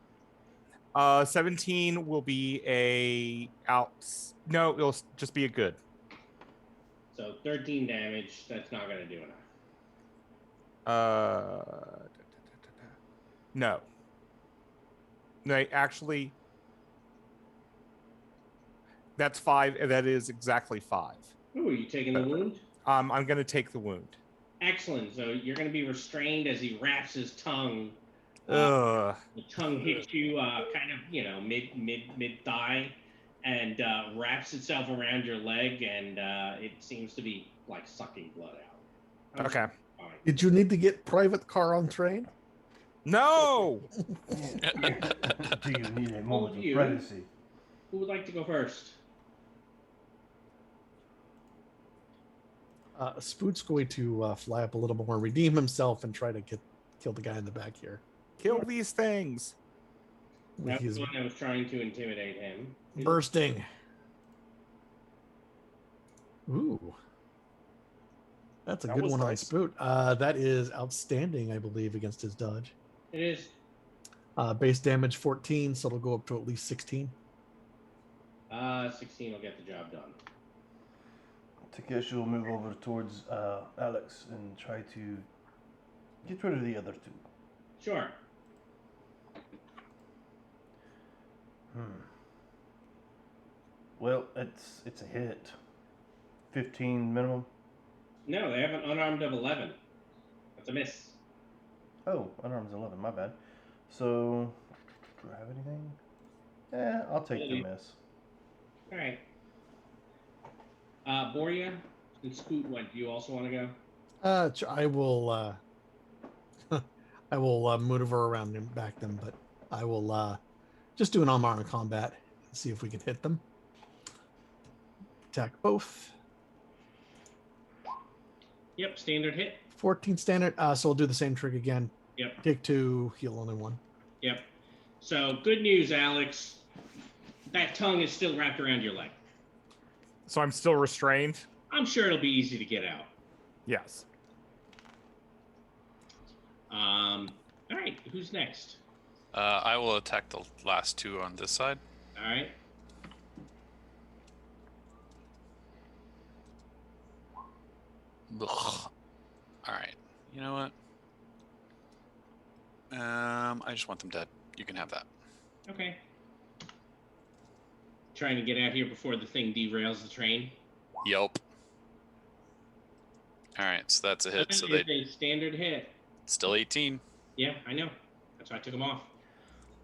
17 will be a out. No, it'll just be a good. So 13 damage. That's not going to do enough. No. No, actually, that's 5. That is exactly 5. Ooh, are you taking the wound? I'm going to take the wound. Excellent. So you're going to be restrained as he wraps his tongue. Ugh. The tongue hits you kind of, mid thigh, and wraps itself around your leg, and it seems to be like sucking blood out. Okay. Fine. Did you need to get private car on train? No. Do you need a moment of you. privacy? Who would like to go first? Spoot's going to fly up a little more, redeem himself, and try to kill the guy in the back here. Kill these things. That was the one that was trying to intimidate him. Bursting. Ooh. That's a good one nice. on Spoot. That is outstanding, I believe, against his dodge. It is. Base damage 14, so it'll go up to at least 16. 16 will get the job done. Takeshi will move over towards Alex and try to get rid of the other two. Sure. Well, it's a hit. 15 minimum. No, they have an unarmed of 11. That's a miss. Oh, unarmed is 11. My bad. So, do I have anything? I'll take the miss. All right. Boria and Scoot went. Do you also want to go? I will. I will maneuver around and back them, but I will just do an unarmed combat and see if we can hit them. Attack both. Yep, standard hit. 14 standard. So we'll do the same trick again. Yep. Take 2, heal only 1. Yep. So good news, Alex. That tongue is still wrapped around your leg. So I'm still restrained? I'm sure it'll be easy to get out. Yes. All right, who's next? I will attack the last two on this side. All right. Ugh. All right. You know what? I just want them dead. You can have that. Okay. Trying to get out here before the thing derails the train. Yelp. All right, so that's a hit. So It's they a standard hit. still 18. Yeah, I know. That's why I took them off.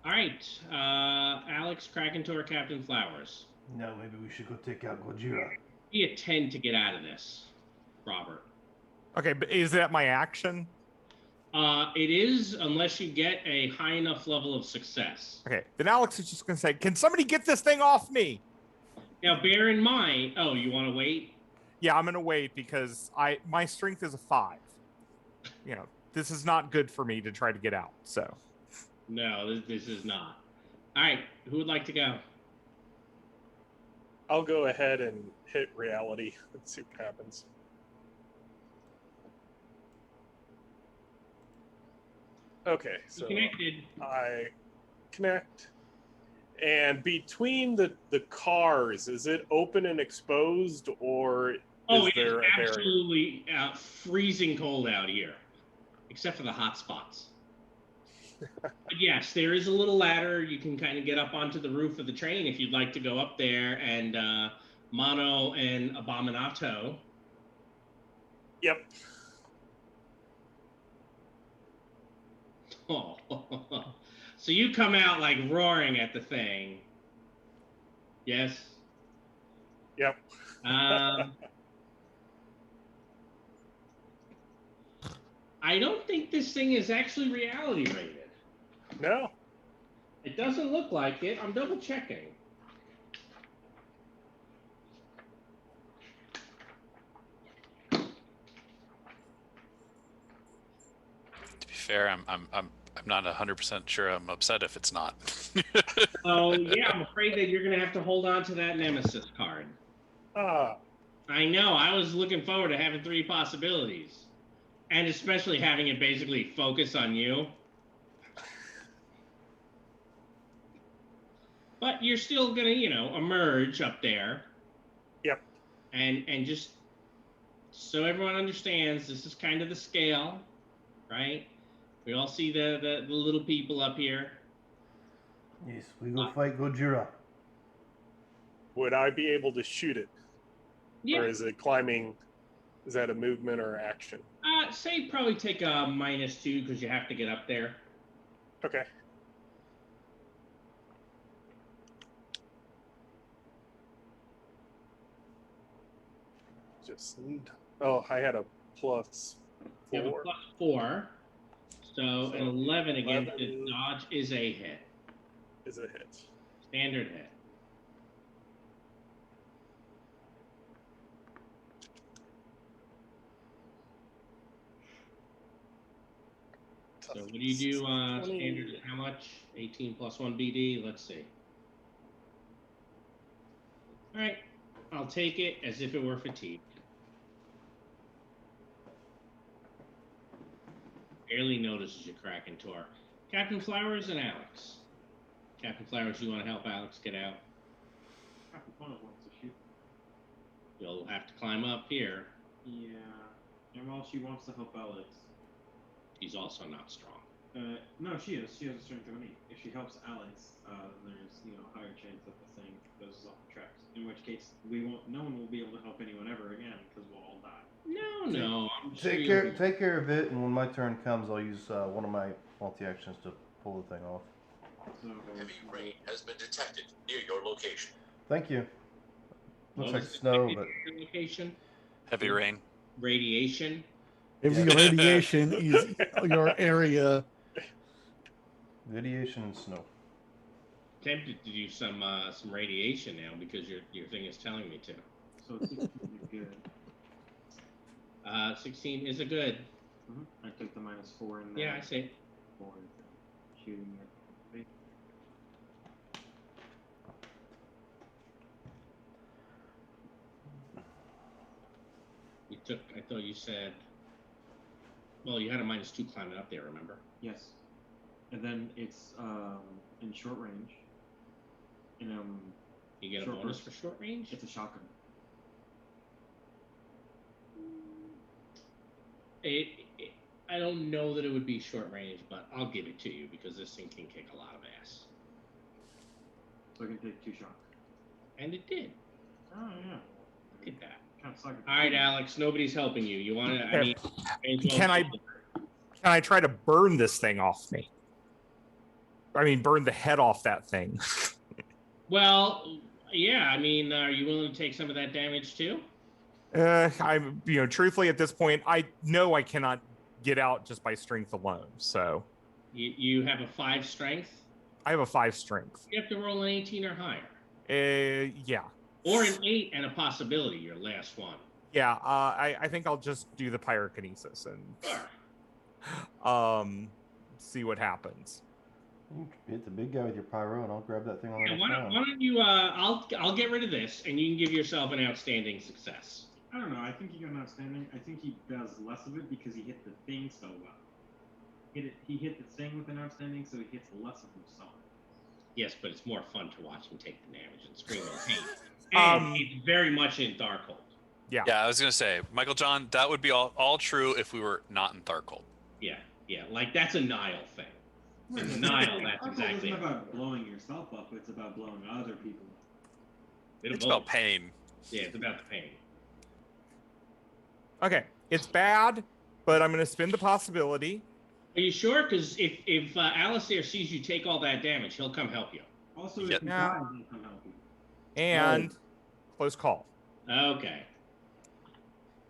All right, Alex, Krakentor, Captain Flowers. No, maybe we should go take out Gojira. Be a 10 to get out of this, Robert. Okay, but is that my action? It is, unless you get a high enough level of success. Okay, then Alex is just going to say, can somebody get this thing off me? Now, bear in mind... Oh, you want to wait? Yeah, I'm going to wait because my strength is a 5. You know, this is not good for me to try to get out, so... No, this is not. All right, who would like to go? I'll go ahead and hit reality. Let's see what happens. Okay, so Connected. I connect. And between the cars, is it open and exposed, or Oh, is it is there a barrier? absolutely freezing cold out here, except for the hot spots. But yes, there is a little ladder. You can kind of get up onto the roof of the train if you'd like to go up there. And Mono and Abominato. Yep. Oh. So you come out like roaring at the thing. Yes? Yep. I don't think this thing is actually reality rated. No. It doesn't look like it. I'm double checking. To be fair, I'm not 100% sure. I'm upset if it's not. Oh yeah, I'm afraid that you're gonna have to hold on to that Nemesis card. Ah. I know. I was looking forward to having 3 possibilities, and especially having it basically focus on you. But you're still gonna, emerge up there. Yep. And just so everyone understands, this is kind of the scale, right? We all see the little people up here. Yes, we go fight Gojira. Would I be able to shoot it? Yeah. Or is it climbing? Is that a movement or action? Say probably take a -2 because you have to get up there. Okay. I had a +4. You have a +4. So an 11 against 11 this dodge is a hit. Is a hit. Standard hit. So what do you do? Standard is how much? 18 + 1 BD. Let's see. All right, I'll take it as if it were fatigue. Barely notices you cracking Tor. Captain Flowers and Alex. Captain Flowers, you want to help Alex get out? Captain Flowers wants to shoot. You'll have to climb up here. Yeah. And while she wants to help Alex. He's also not strong. No, she is. She has a strength of 8. If she helps Alex, there's higher chance that the thing goes off the tracks. In which case, no one will be able to help anyone ever again because we'll all die. No. Take care of it, and when my turn comes, I'll use one of my multi-actions to pull the thing off. So, Heavy rain has been detected near your location. Thank you. Looks What like was the snow, name but of your location? Heavy rain. Radiation. If Yeah. your radiation is your area, radiation and snow. Tempted to do some radiation now because your thing is telling me to. so 16 is good. 16 is a good. I took the -4 in there. Yeah, I see. For shooting it. You took. I thought you said. Well, you had a -2 climbing up there. Remember? Yes. And then it's in short range. And You get a short bonus burst. for short range. It's a shotgun. I don't know that it would be short range, but I'll give it to you because this thing can kick a lot of ass. So I can take 2 shots. And it did. Oh yeah. Look at that. Kind of suck. All right, Alex. Nobody's helping you. You want to? I need. Can I try to burn this thing off me? I mean, burn the head off that thing. Well, yeah. I mean, are you willing to take some of that damage too? I'm, truthfully at this point, I know I cannot get out just by strength alone. So You have a 5 strength. I have a 5 strength. You have to roll an 18 or higher. Yeah. Or an 8 and a possibility. Your last one. Yeah. I think I'll just do the pyrokinesis and see what happens. You hit the big guy with your pyro, and I'll grab that thing on the Yeah, next why round. don't you? I'll get rid of this, and you can give yourself an outstanding success. I don't know. I think he got an outstanding. I think he does less of it because he hit the thing so well. He hit the thing with an outstanding, so he hits less of himself. Yes, but it's more fun to watch him take the damage and scream in pain. And it's very much in Darkhold. Yeah. Yeah, I was gonna say, Michael John, that would be all true if we were not in Darkhold. Yeah, like that's a Nile thing. In Nile, that's exactly. It's not about blowing yourself up. It's about blowing other people up. It's about pain. Yeah, it's about the pain. Okay, it's bad, but I'm going to spin the possibility. Are you sure? Because if Alistair sees you take all that damage, he'll come help you. Also, Yep. if you die, he'll come help you. And close call. Okay.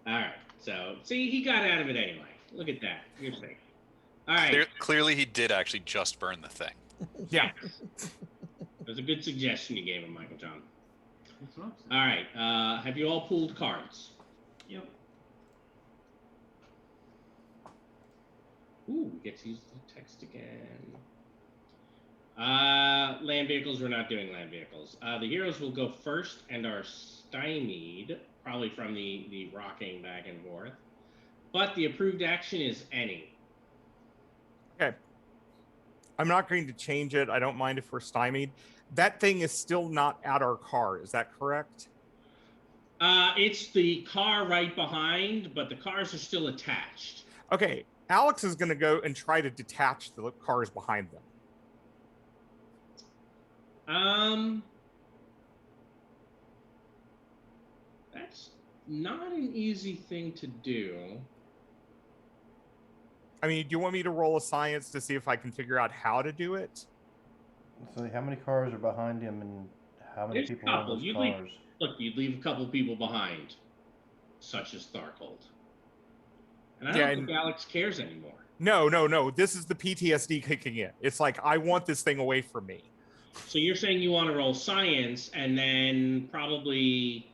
All right. So, see, he got out of it anyway. Look at that. You're safe. All right. Clearly, he did actually just burn the thing. Yeah. It was a good suggestion you gave him, Michael John. That's what I'm saying. All right. Have you all pulled cards? Yep. Ooh, we get to use the text again. Land vehicles, we're not doing land vehicles. The heroes will go first and are stymied, probably from the rocking back and forth. But the approved action is any. Okay. I'm not going to change it. I don't mind if we're stymied. That thing is still not at our car. Is that correct? It's the car right behind, but the cars are still attached. Okay. Alex is going to go and try to detach the cars behind them. That's not an easy thing to do. I mean, do you want me to roll a science to see if I can figure out how to do it? So how many cars are behind him, and how many There's a people are in couple. those You'd cars? you'd leave a couple people behind, such as Tharkold. And I Yeah, don't think Alex cares anymore. No. This is the PTSD kicking in. It's like, I want this thing away from me. So you're saying you want to roll science and then probably,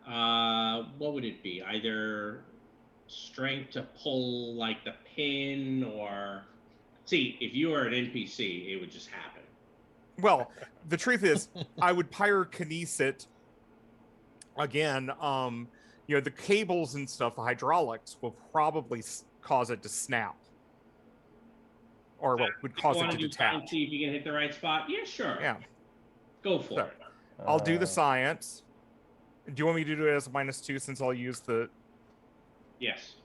what would it be? Either strength to pull like the pin, or see, if you were an NPC, it would just happen. Well, the truth is, I would pyrokinesis it again. The cables and stuff, the hydraulics will probably cause it to snap, or would cause it to detach. See if you can hit the right spot. Yeah, sure. Yeah, Go for it. I'll do the science. Do you want me to do it as a -2 since I'll use the? Yes.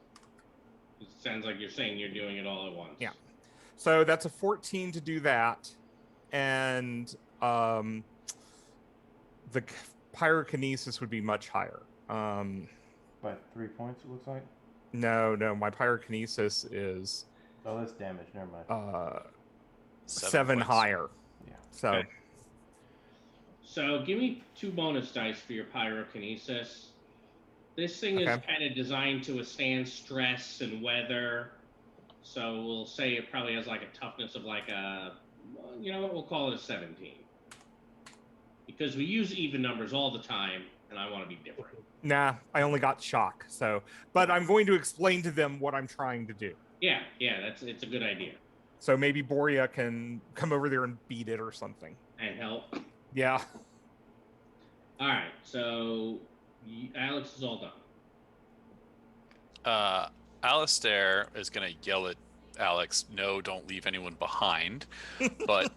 It sounds like you're saying you're doing it all at once. Yeah. So that's a 14 to do that, and the pyrokinesis would be much higher. By 3 points, it looks like. No, my pyrokinesis is. Oh, that's damage. Never mind. 7 points. higher. Yeah. So. Okay. So give me 2 bonus dice for your pyrokinesis. This thing is kind of designed to withstand stress and weather. So we'll say it probably has like a toughness of like you know what, we'll call it a 17. Because we use even numbers all the time, and I want to be different. Nah, I only got shock. So, but I'm going to explain to them what I'm trying to do. Yeah, it's a good idea. So maybe Boria can come over there and beat it or something. And help. Yeah. All right, so Alex is all done. Alistair is going to yell at Alex, "No, don't leave anyone behind." But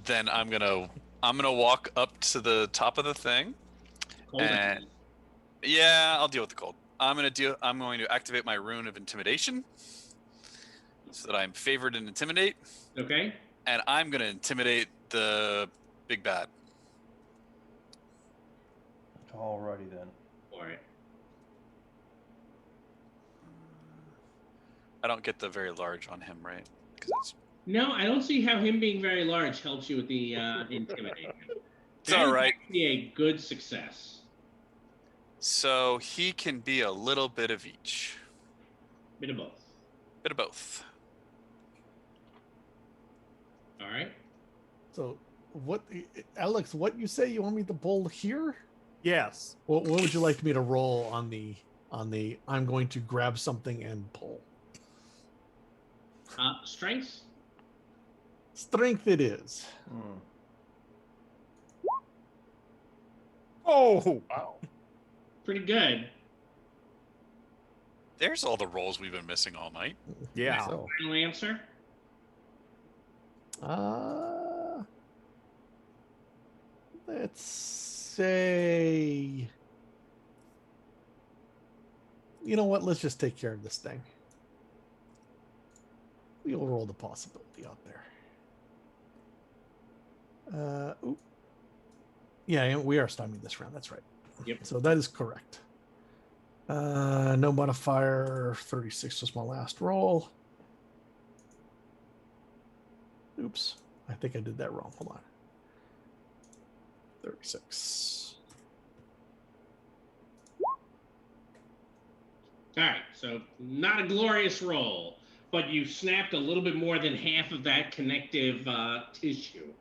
then I'm gonna walk up to the top of the thing. Cold And down. yeah, I'll deal with the cold. I'm going to activate my rune of intimidation so that I'm favored in intimidate. Okay. And I'm going to intimidate the big bad. Alrighty then. All right. I don't get the very large on him, right? No, I don't see how him being very large helps you with the intimidation. It's all right. Be a good success. So he can be a little bit of each. Bit of both. Bit of both. All right. So, what, Alex? What you say? You want me to pull here? Yes. What would you like me to roll on the? I'm going to grab something and pull. Strength. Strength it is. Oh, wow. Pretty good. There's all the rolls we've been missing all night. Yeah. So, Final answer. let's say. You know what? Let's just take care of this thing. We'll roll the possibility out there. Oop. Yeah, we are stymied this round. That's right. Yep. So that is correct. No modifier. 36 was my last roll. Oops. I think I did that wrong. Hold on. 36. All right. So not a glorious roll, but you snapped a little bit more than half of that connective tissue,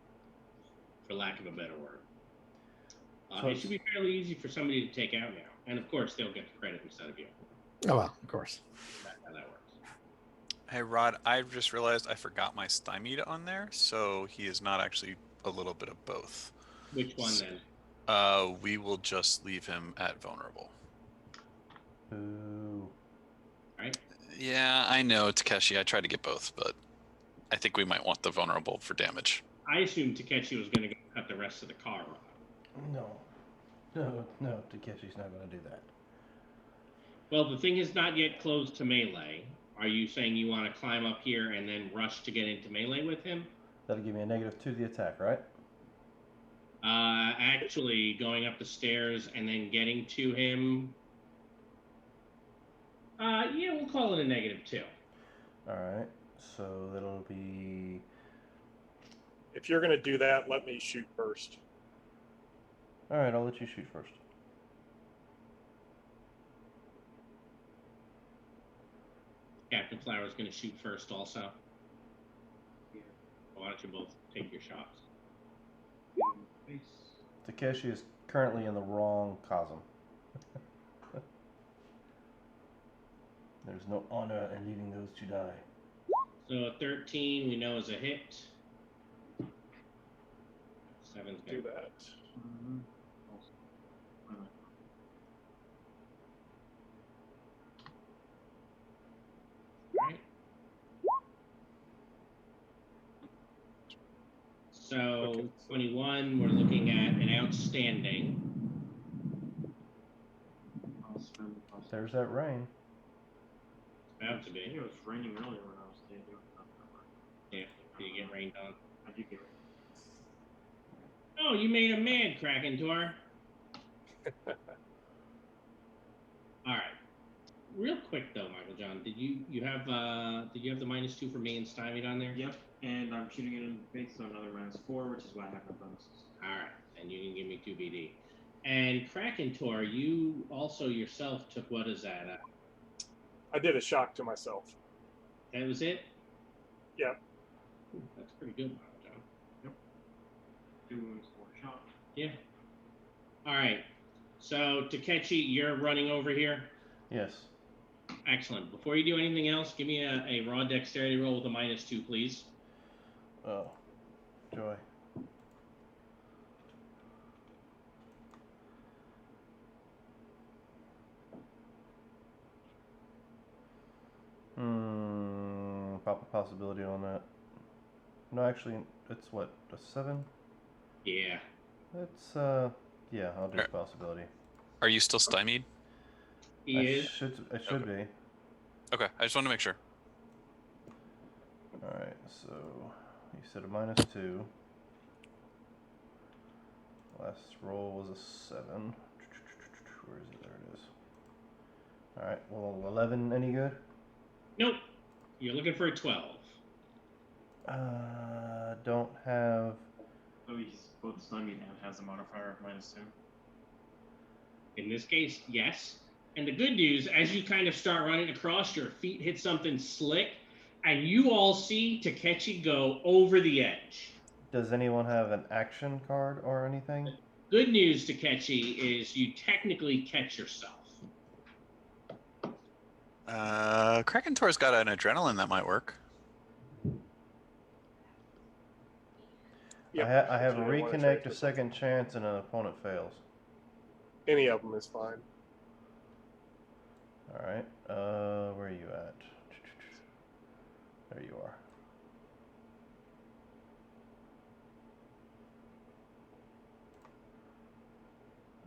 for lack of a better word. It should be fairly easy for somebody to take out now. And of course, they'll get the credit instead of you. Oh, well, of course. That's how that works. Hey, Rod, I just realized I forgot my stymied on there, so he is not actually a little bit of both. Which one then? We will just leave him at vulnerable. Ooh. Right? Yeah, I know, Takeshi. I tried to get both, but I think we might want the vulnerable for damage. I assumed Takeshi was going to cut the rest of the car off. No, Takeshi's not going to do that. Well, the thing is not yet closed to melee. Are you saying you want to climb up here and then rush to get into melee with him? That'll give me a -2 to the attack, right? Actually, going up the stairs and then getting to him. Yeah, we'll call it a -2. All right. So that'll be. If you're going to do that, let me shoot first. All right. I'll let you shoot first. Captain Flower's going to shoot first also. Why don't you both take your shots? Takeshi is currently in the wrong cosm. There's no honor in leaving those to die. So a 13 we know is a hit. 7's Do good. that. Right. So 21, we're looking at an outstanding. There's that rain. It's about to I be. think it was raining earlier when I was standing. Yeah. Did you get rained on? I do get it. Oh, you made him mad, Krakentor. All right. Real quick though, Michael John, did you have the -2 for me and stymied on there? Yep, and I'm shooting it in the face, so another -4, which is why I have no bonuses. All right, and you can give me 2 BD. And Krakentor, you also yourself took, what is that? I did a shock to myself. That was it? Yep. Ooh, that's pretty good, Michael John. Yep. 2 wounds, 4 shot. Yeah. All right. So Takechi, you're running over here. Yes. Excellent. Before you do anything else, give me a raw dexterity roll with a -2, please. Oh, joy. Pop a possibility on that. No, actually, it's what, a 7? Yeah. It's yeah, I'll do a possibility. Are you still stymied? He is. It should be. Okay, I just want to make sure. All right, so you said a -2. Last roll was a 7. Where is it? There it is. All right, well, 11 any good? Nope. You're looking for a 12. Don't have. So he's both stymied and has a modifier of -2. In this case, yes. And the good news, as you kind of start running across, your feet hit something slick, and you all see Takechi go over the edge. Does anyone have an action card or anything? Good news, Takechi, is you technically catch yourself. Krakentor's got an adrenaline that might work. Yep. I have a If you didn't wanna reconnect, try a it. second chance, and an opponent fails. Any of them is fine. All right. Where are you at? There you are.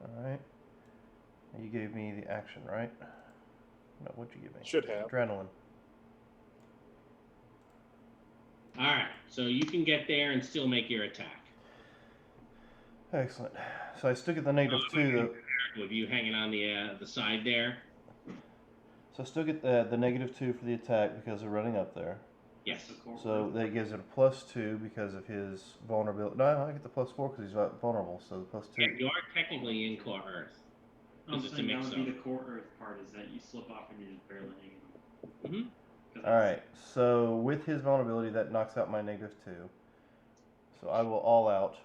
All right. You gave me the action, right? No, what'd you give me? Should have. Adrenaline. All right, so you can get there and still make your attack. Excellent. So I still get the -2. With you hanging on the side there. So I still get the -2 for the attack because of running up there. Yes. So that gives it a +2 because of his vulnerability. No, I get the +4 because he's vulnerable. So the +2. Yeah, you are technically in core Earth. I'm Just a saying that mix would be up. the core Earth part, is that you slip off and you're just barely hanging on. Mm-hmm. All right. So with his vulnerability, that knocks out my -2. So I will all out.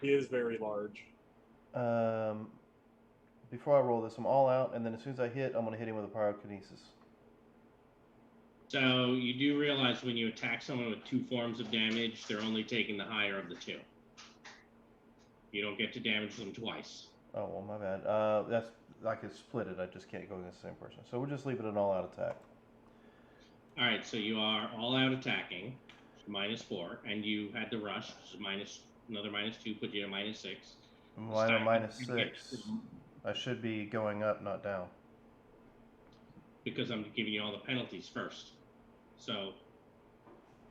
He is very large. Before I roll this, I'm all out, and then as soon as I hit, I'm going to hit him with a pyrokinesis. So you do realize when you attack someone with 2 forms of damage, they're only taking the higher of the 2. You don't get to damage them twice. Oh, well, my bad. That's I could split it. I just can't go against the same person. So we'll just leave it an all-out attack. All right, so you are all out attacking, -4, and you had the rush, so another -2, put you at -6. Mine are -6. I should be going up, not down. Because I'm giving you all the penalties first. So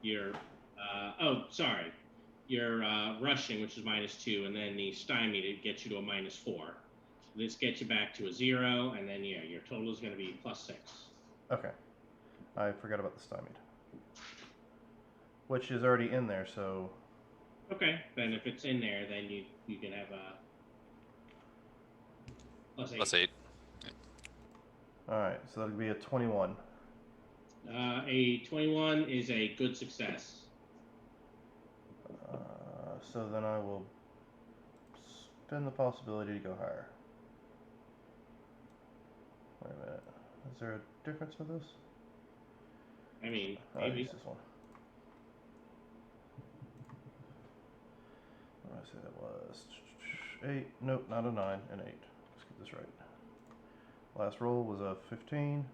you're, oh, sorry. your rushing, which is -2, and then the stymied, it gets you to a -4. This gets you back to a 0, and then yeah, your total is going to be +6. Okay. I forgot about the stymied. Which is already in there, so... Okay, then if it's in there, then you can have a +8. +8. Alright, so that'll be a 21. A 21 is a good success. So then I will spend the possibility to go higher. Wait a minute. Is there a difference with this? I mean, I'll maybe. use this one. What did I say that was? 8. Nope, not a 9. An 8. Let's get this right. Last roll was a 15.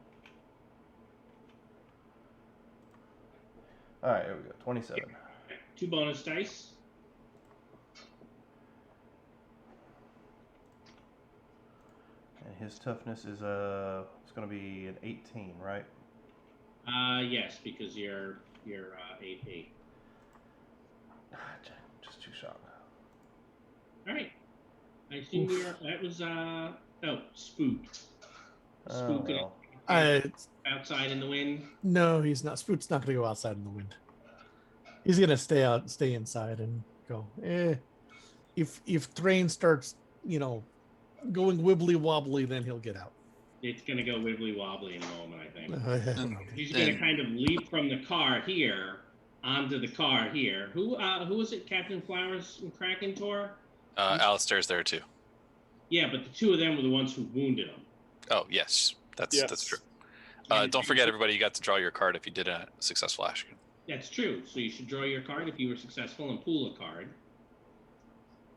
Alright, here we go. 27. 2 bonus dice. And his toughness is it's going to be an 18, right? Yes, because you're 8. Just 2 shot. All right. I assume that was spooked. Oh, well. I Outside in the wind. No, he's not. Spook's not going to go outside in the wind. He's going to stay inside and go. If Thrain starts, going wibbly wobbly, then he'll get out. It's gonna go wibbly wobbly in a moment, I think. He's gonna kind of leap from the car here onto the car here. Who was it? Captain Flowers and Kraken Tor? Alistair's there too. Yeah, but the 2 of them were the ones who wounded him. Oh yes, that's true. Don't forget, everybody, you got to draw your card if you did a successful action. That's true. So you should draw your card if you were successful and pull a card.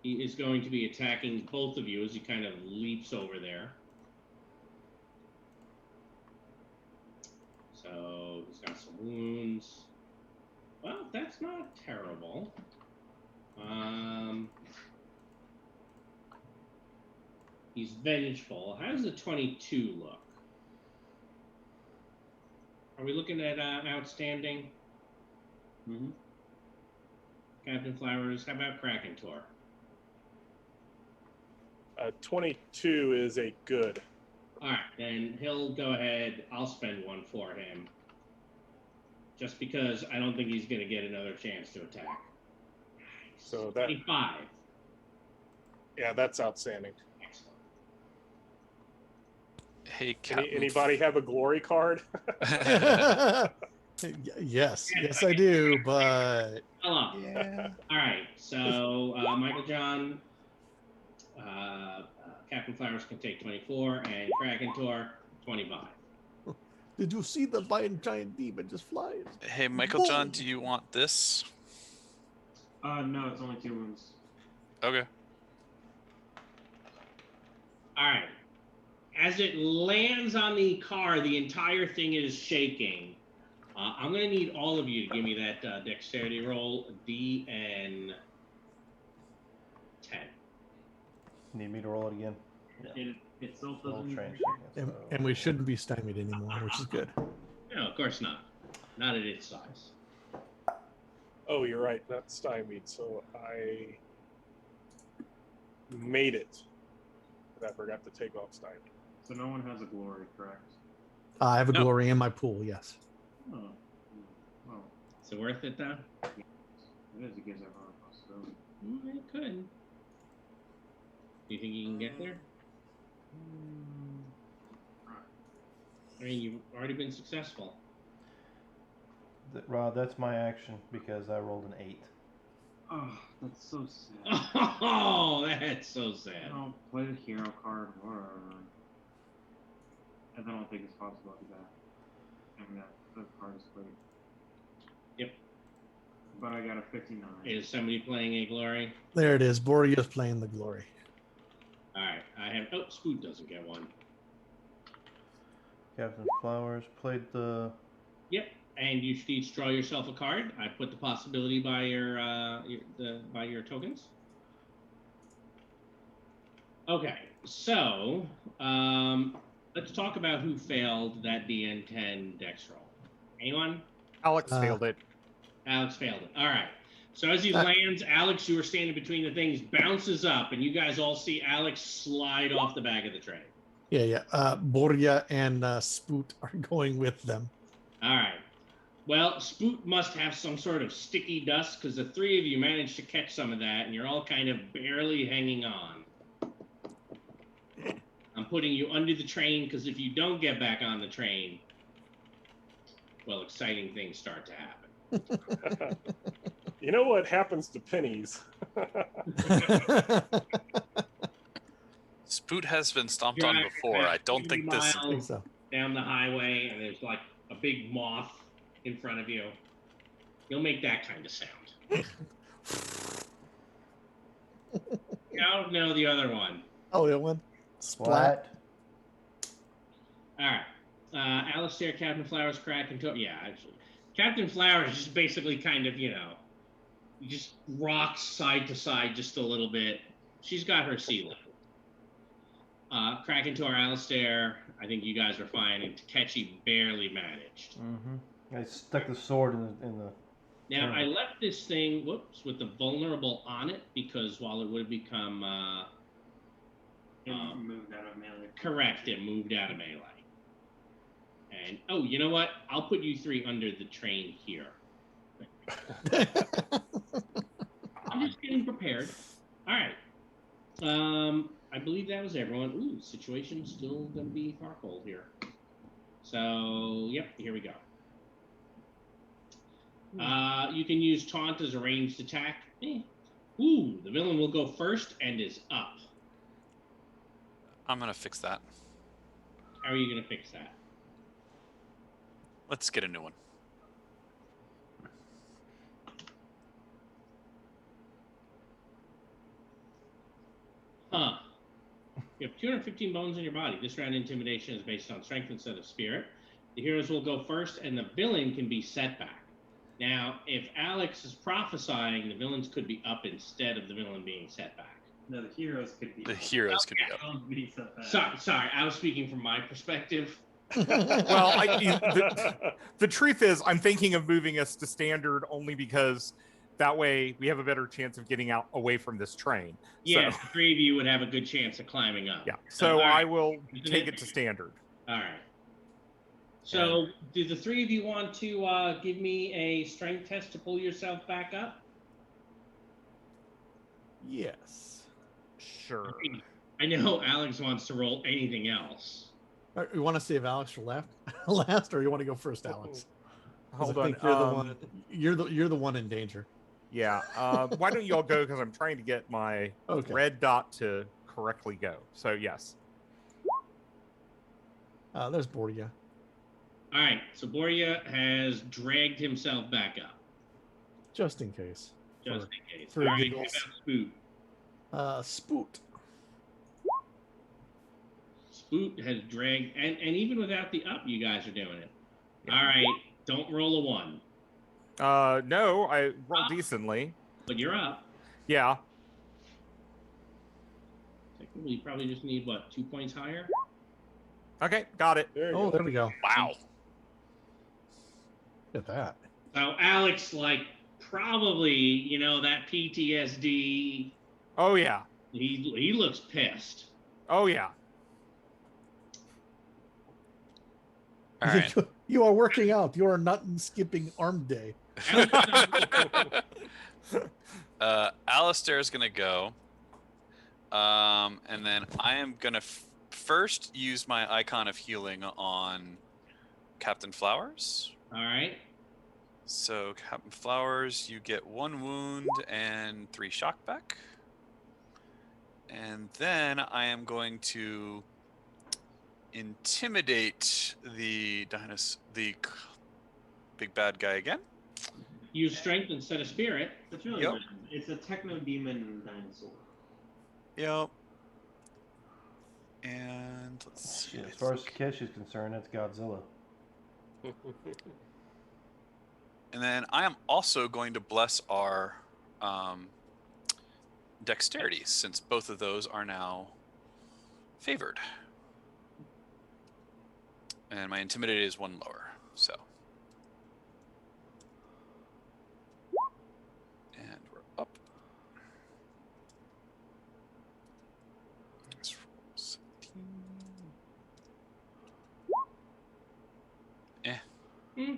He is going to be attacking both of you as he kind of leaps over there. So he's got some wounds. Well, that's not terrible. He's vengeful. How does the 22 look? Are we looking at outstanding? Mm-hmm. Captain Flowers, how about Kraken Tor? 22 is a good. All right, then he'll go ahead. I'll spend 1 for him. Just because I don't think he's going to get another chance to attack. So that 25. Yeah, that's outstanding. Excellent. Hey, Captain. Anybody have a glory card? Yes, I do, but Hello. Yeah. All right, so Michael John, Captain Flowers can take 24, and Kraken Tor 25. did you see the giant demon just flies? Hey, Michael John, do you want this? No, it's only 2 wounds. Okay. All right. As it lands on the car, the entire thing is shaking. I'm going to need all of you to give me that dexterity roll, DN 10. Need me to roll it again? It itself Roll doesn't. train shaking, so- And we shouldn't be stymied anymore, which is good. No, of course not. Not at its size. Oh, you're right. Not stymied. So I made it. But I forgot to take off stymied. So no one has a glory, correct? I have a No. glory in my pool, yes. Oh. Well, Is it worth it, though? it is. It gives everyone a possibility. It could. Do you think you can get there? I mean, you've already been successful. Rod, that's my action because I rolled an 8. Oh, that's so sad. Oh, that's so sad. Play the hero card, whatever. I don't think it's possible to do that. I mean, that card is played. Yep. But I got a 59. Is somebody playing a glory? There it is. Borea's playing the glory. All right, I have. Oh, Spoot doesn't get one. Captain Flowers played the... Yep, and you should each draw yourself a card. I put the possibility by your tokens. Okay, so let's talk about who failed that DN10 dex roll. Anyone? Alex failed it. Alex failed it. All right. So as he lands, Alex, you are standing between the things, bounces up, and you guys all see Alex slide off the back of the train. Yeah. Borya and Spoot are going with them. All right. Well, Spoot must have some sort of sticky dust because the three of you managed to catch some of that, and you're all kind of barely hanging on. I'm putting you under the train because if you don't get back on the train, well, exciting things start to happen. You know what happens to pennies? Spoot has been stomped on before. I don't think this. I think so. Down the highway, and there's like a big moth in front of you. You'll make that kind of sound. No, the other one. Oh, the other one? Splat. All right. Alistair, Captain Flowers, Crack, and yeah, actually. Captain Flowers just basically kind of, just rocks side to side just a little bit. She's got her ceiling. Crack into our Alistair. I think you guys are fine, and Takeshi barely managed. I stuck the sword in the. Now, I left this thing, with the vulnerable on it, because while it would have become... it moved out of melee. Correct, it moved out of melee. And, oh, you know what? I'll put you three under the train here. I'm just getting prepared. All right. I believe that was everyone. Ooh, situation's still going to be Farcold here. So, yep, here we go. You can use taunt as a ranged attack. Ooh, the villain will go first and is up. I'm gonna fix that. How are you gonna fix that? Let's get a new one. Huh. You have 215 bones in your body. This round intimidation is based on strength instead of spirit. The heroes will go first, and the villain can be set back. Now, if Alex is prophesying, the villains could be up instead of the villain being set back. No, the heroes could be. The heroes could be up. Sorry, I was speaking from my perspective. Well, the truth is, I'm thinking of moving us to standard only because that way we have a better chance of getting out away from this train. Yeah, So, the three of you would have a good chance of climbing up. yeah. So right. I will take it to standard. All right. So, do the three of you want to give me a strength test to pull yourself back up? Yes. Sure. I know Alex wants to roll anything else. You want to see if Alex left last, or you want to go first, Alex? Hold I on. think you're the one. You're the one in danger. Yeah. Why don't you all go? Because I'm trying to get my red dot to correctly go. So yes. There's Borya. All right. So Borya has dragged himself back up. Just in case. Just in case. For All right. giggles. Spoot. Spoot. Spoot has dragged, and even without the up, you guys are doing it. Yeah. All right. Don't roll a 1. No, I rolled decently. But you're up. Yeah. Technically, you probably just need, 2 points higher? Okay, got it. There we go. Wow. Look at that. So Alex, probably, that PTSD. Oh yeah. He looks pissed. Oh yeah. All right. You are working out. You are not skipping arm day. Alistair is gonna go, and then I am gonna first use my icon of healing on Captain Flowers. All right. So Captain Flowers, you get 1 wound and 3 shock back, and then I am going to intimidate the big bad guy again. Use strength instead of spirit. It's really good. It's a techno demon dinosaur. Yep. And let's see. As far as Kish is concerned, it's Godzilla. And then I am also going to bless our dexterity, since both of those are now favored. And my intimidate is 1 lower, so. Hmm.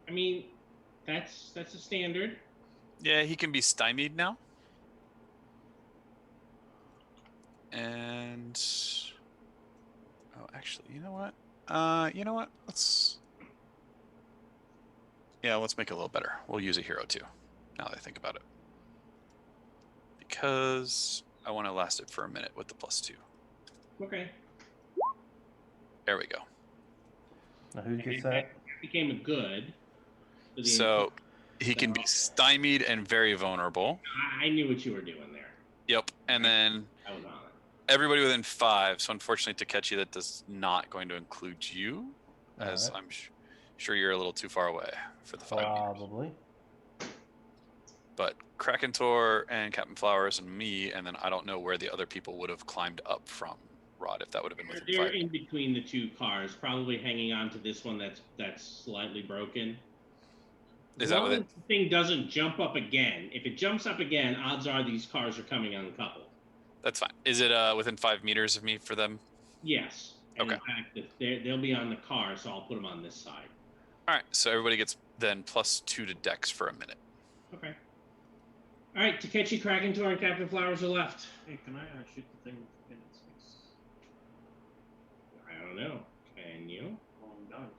I mean, that's a standard. Yeah, he can be stymied now. And actually, you know what? Let's make it a little better. We'll use a hero too. Now that I think about it, because I want to last it for a minute with the +2. Okay. There we go. Now who gets That that? became a good. for the- So he can be stymied and very vulnerable. I knew what you were doing there. Yep. And then I was on it. everybody within 5. So unfortunately, Takechi, that does not going to include you, as Alright. I'm sure you're a little too far away for the 5 meters. Probably. But Krakentor and Captain Flowers and me, and then I don't know where the other people would have climbed up from. Rod, if that would have been within They're 5 in between the two cars, probably hanging on to this one that's slightly broken. Is As that long what as the thing doesn't jump up again. If it jumps up again, odds are these cars are coming uncoupled. That's fine. Is it within 5 meters of me for them? Yes. And Okay. in fact, they'll be on the car, so I'll put them on this side. All right. So everybody gets then +2 to Dex for a minute. Okay. All right, Takechi, Krakentor, and Captain Flowers are left. Hey, can I shoot the thing in its face? I don't know. Can you? Well, I'm done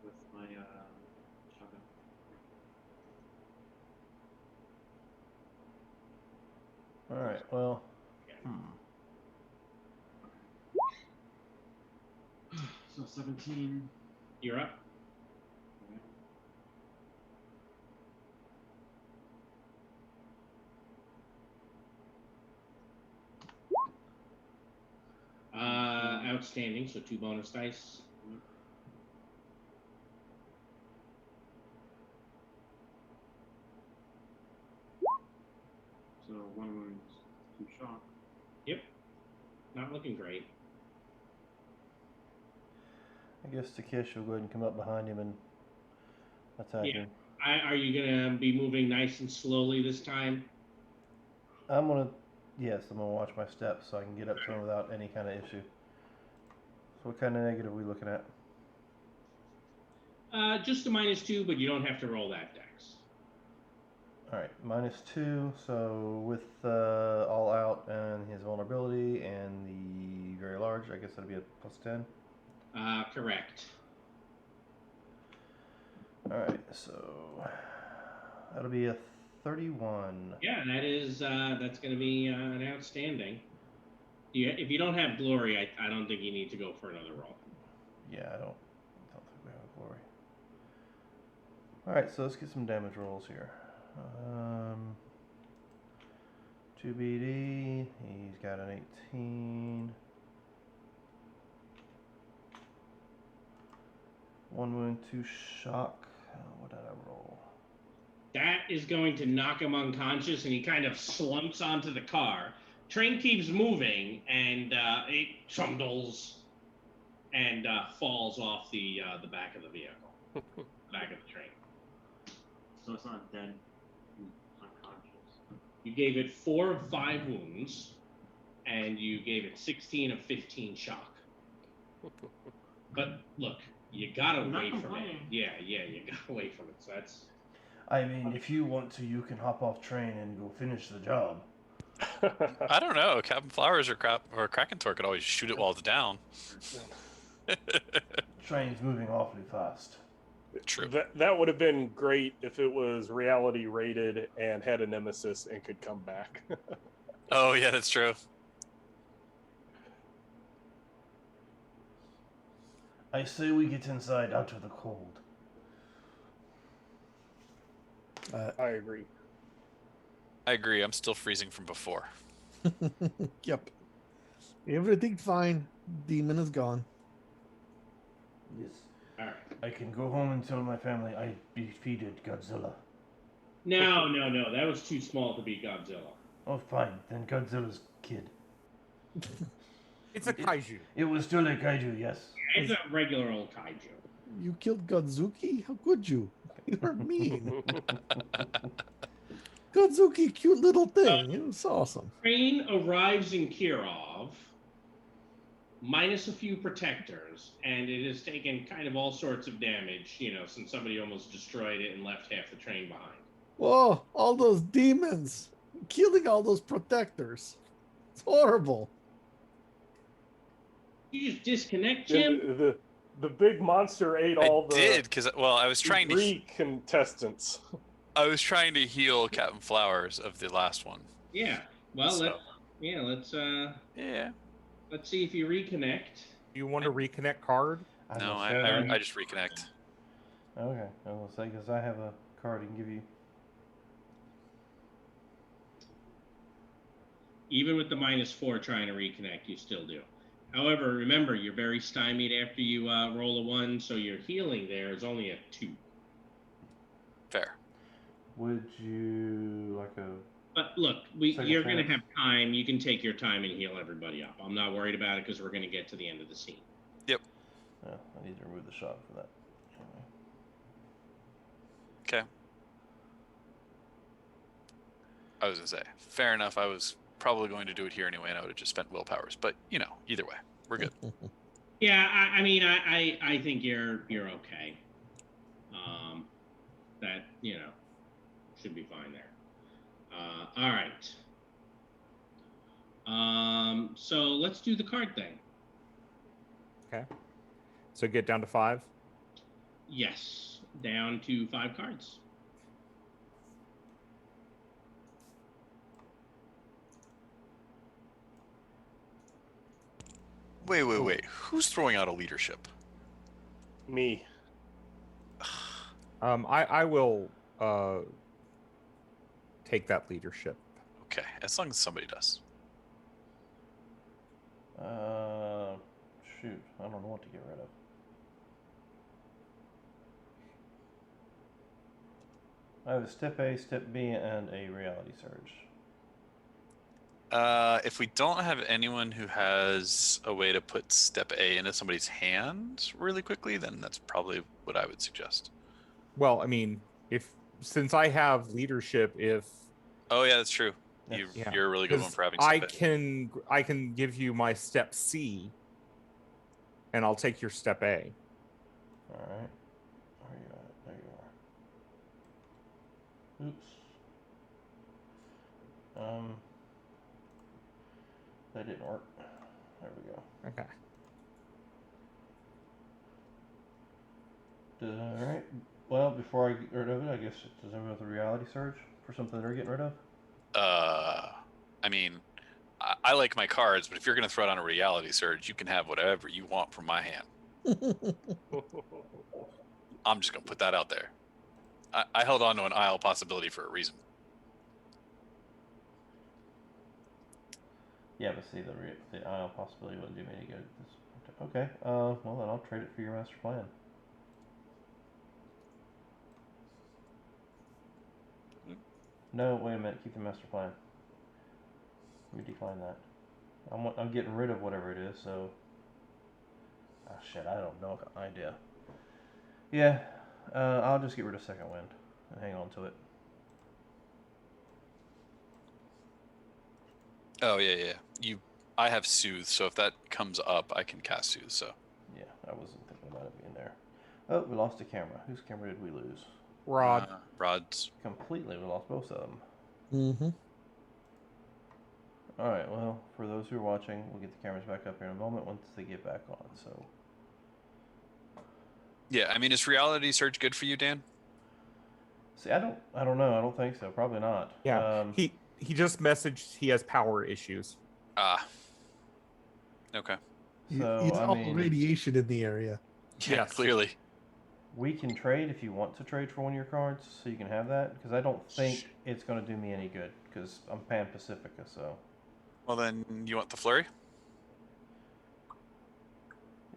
with my shotgun. Alright, well. So 17. You're up. Outstanding. So 2 bonus dice. So 1 wound, 2 shock. Yep. Not looking great. I guess Takeshi will go ahead and come up behind him and attack him. Are you gonna be moving nice and slowly this time? I'm gonna watch my steps so I can get up to him without any kind of issue. So what kind of negative are we looking at? Just a -2, but you don't have to roll that dex. Alright, -2, so with all out and his vulnerability and the very large, I guess that'd be a +10. Correct. Alright, so that'll be a 31. Yeah, that's going to be an outstanding. If you don't have glory, I don't think you need to go for another roll. Yeah, I don't think we have a glory. Alright, so let's get some damage rolls here. 2BD, he's got an 18. 1 wound, 2 shock. What did I roll? That is going to knock him unconscious, and he kind of slumps onto the car. Train keeps moving, and it trundles and falls off the back of the vehicle, back of the train. So it's not dead. Unconscious. You gave it 4 of 5 wounds, and you gave it 16 of 15 shock. But look, you got I'm not away from it. complaining. Yeah, you got away from it. So that's. I mean, if you want to, you can hop off train and go finish the job. I don't know. Captain Flowers or Krakentor could always shoot it while it's down. Train's moving awfully fast. True. That would have been great if it was reality rated and had a nemesis and could come back. Oh yeah, that's true. I say we get inside out of the cold. I agree. I agree. I'm still freezing from before. Yep. Everything fine. Demon is gone. Yes. All right. I can go home and tell my family I defeated Godzilla. No. That was too small to be Godzilla. Oh, fine. Then Godzilla's kid. It's a kaiju. It was still a kaiju, yes. It's a regular old kaiju. You killed Godzuki? How could you? You are mean. Godzuki, cute little thing. It was awesome. Train arrives in Kirov minus a few protectors, and it has taken kind of all sorts of damage, since somebody almost destroyed it and left half the train behind. Whoa, all those demons killing all those protectors. It's horrible. You just disconnect, Jim? And the big monster ate all I did, because, I was trying to... Greek contestants. I was trying to heal Captain Flowers of the last one. Yeah. Well, So. let's see if you reconnect. You want to reconnect card? No, I just reconnect. Okay, I will say, because I have a card I can give you. Even with the -4 trying to reconnect, you still do. However, remember, you're very stymied after you roll a 1, so your healing there is only a 2. Fair. Would you like a... But look, you're going to have time. You can take your time and heal everybody up. I'm not worried about it because we're going to get to the end of the scene. Yep. Yeah, I need to remove the shot for that. Okay. I was going to say, fair enough. I was probably going to do it here anyway, and I would have just spent willpowers. But, either way, we're good. Yeah, I mean, I think you're okay. That, should be fine there. All right. So let's do the card thing. Okay. So get down to 5? Yes, down to 5 cards. Wait. Who's throwing out a leadership? Me. I will take that leadership. Okay, as long as somebody does. Shoot, I don't know what to get rid of. I have a step A, step B, and a reality surge. If we don't have anyone who has a way to put step A into somebody's hand really quickly, then that's probably what I would suggest. Well, I mean, since I have leadership, Oh yeah, that's true. Yes. You're a really good one for having step A. I can give you my step C, and I'll take your step A. All right. Where you at? There you are. Oops. That didn't work. There we go. Okay. All right. Well, before I get rid of it, I guess does anyone have a reality surge for something they're getting rid of? I mean, I like my cards, but if you're going to throw it on a reality surge, you can have whatever you want from my hand. I'm just going to put that out there. I held on to an Isle possibility for a reason. Yeah, but see, the Isle possibility wouldn't do me any good. Okay. Well, then I'll trade it for your master plan. No, wait a minute. Keep the master plan. Let me decline that. I'm getting rid of whatever it is. So. Oh shit! I don't know. Idea. Yeah. I'll just get rid of second wind and hang on to it. Oh yeah. I have soothe, so if that comes up, I can cast soothe. So. Yeah, I wasn't thinking about it being there. Oh, we lost a camera. Whose camera did we lose? Rod. Rod's. Completely. We lost both of them. Mm-hmm. All right. Well, for those who are watching, we'll get the cameras back up here in a moment once they get back on. So. Yeah, I mean, is reality surge good for you, Dan? See, I don't know. I don't think so. Probably not. Yeah. He just messaged he has power issues. Okay. So, He's I all mean, radiation in the area. Yeah, Yes. clearly. we can trade if you want to trade for one of your cards, so you can have that. Because I don't think it's going to do me any good. Because I'm Pan Pacifica, so. Well, then you want the flurry,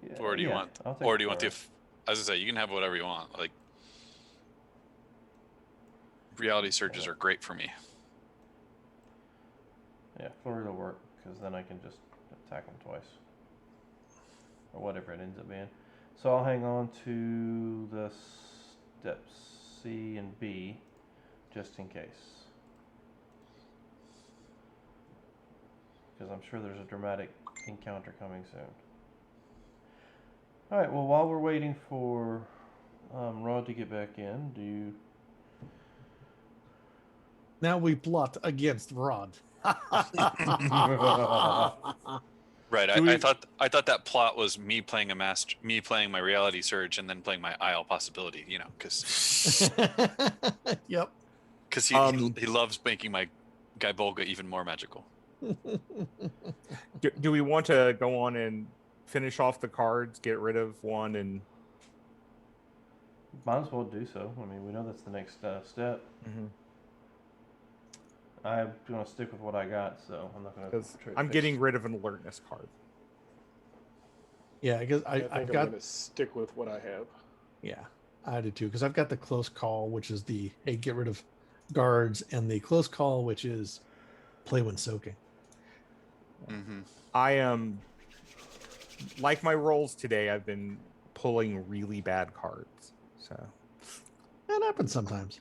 Yeah, or do you want, I'll take or do you want flurry. the? As I say, you can have whatever you want. Like, reality surges are great for me. Yeah, flurry will work because then I can just attack them twice, or whatever it ends up being. So I'll hang on to the steps C and B, just in case, because I'm sure there's a dramatic encounter coming soon. All right. Well, while we're waiting for Rod to get back in, do you? Now we plot against Rod. Right. Do we- I thought that plot was me playing me playing my reality surge, and then playing my Isle possibility. You know, because Yep. he loves making my Guy Bolga even more magical. do we want to go on and finish off the cards, get rid of one, and Might as well do so. I mean, we know that's the next step. I'm gonna stick with what I got, so I'm not gonna. because try to I'm fix- getting rid of an alertness card. Yeah, because I think I've I'm got. going to stick with what I have. Yeah, I do too. Because I've got the close call, which is the hey, get rid of guards, and the close call, which is play when soaking. Mm-hmm. I am like my rolls today. I've been pulling really bad cards, so That happens sometimes.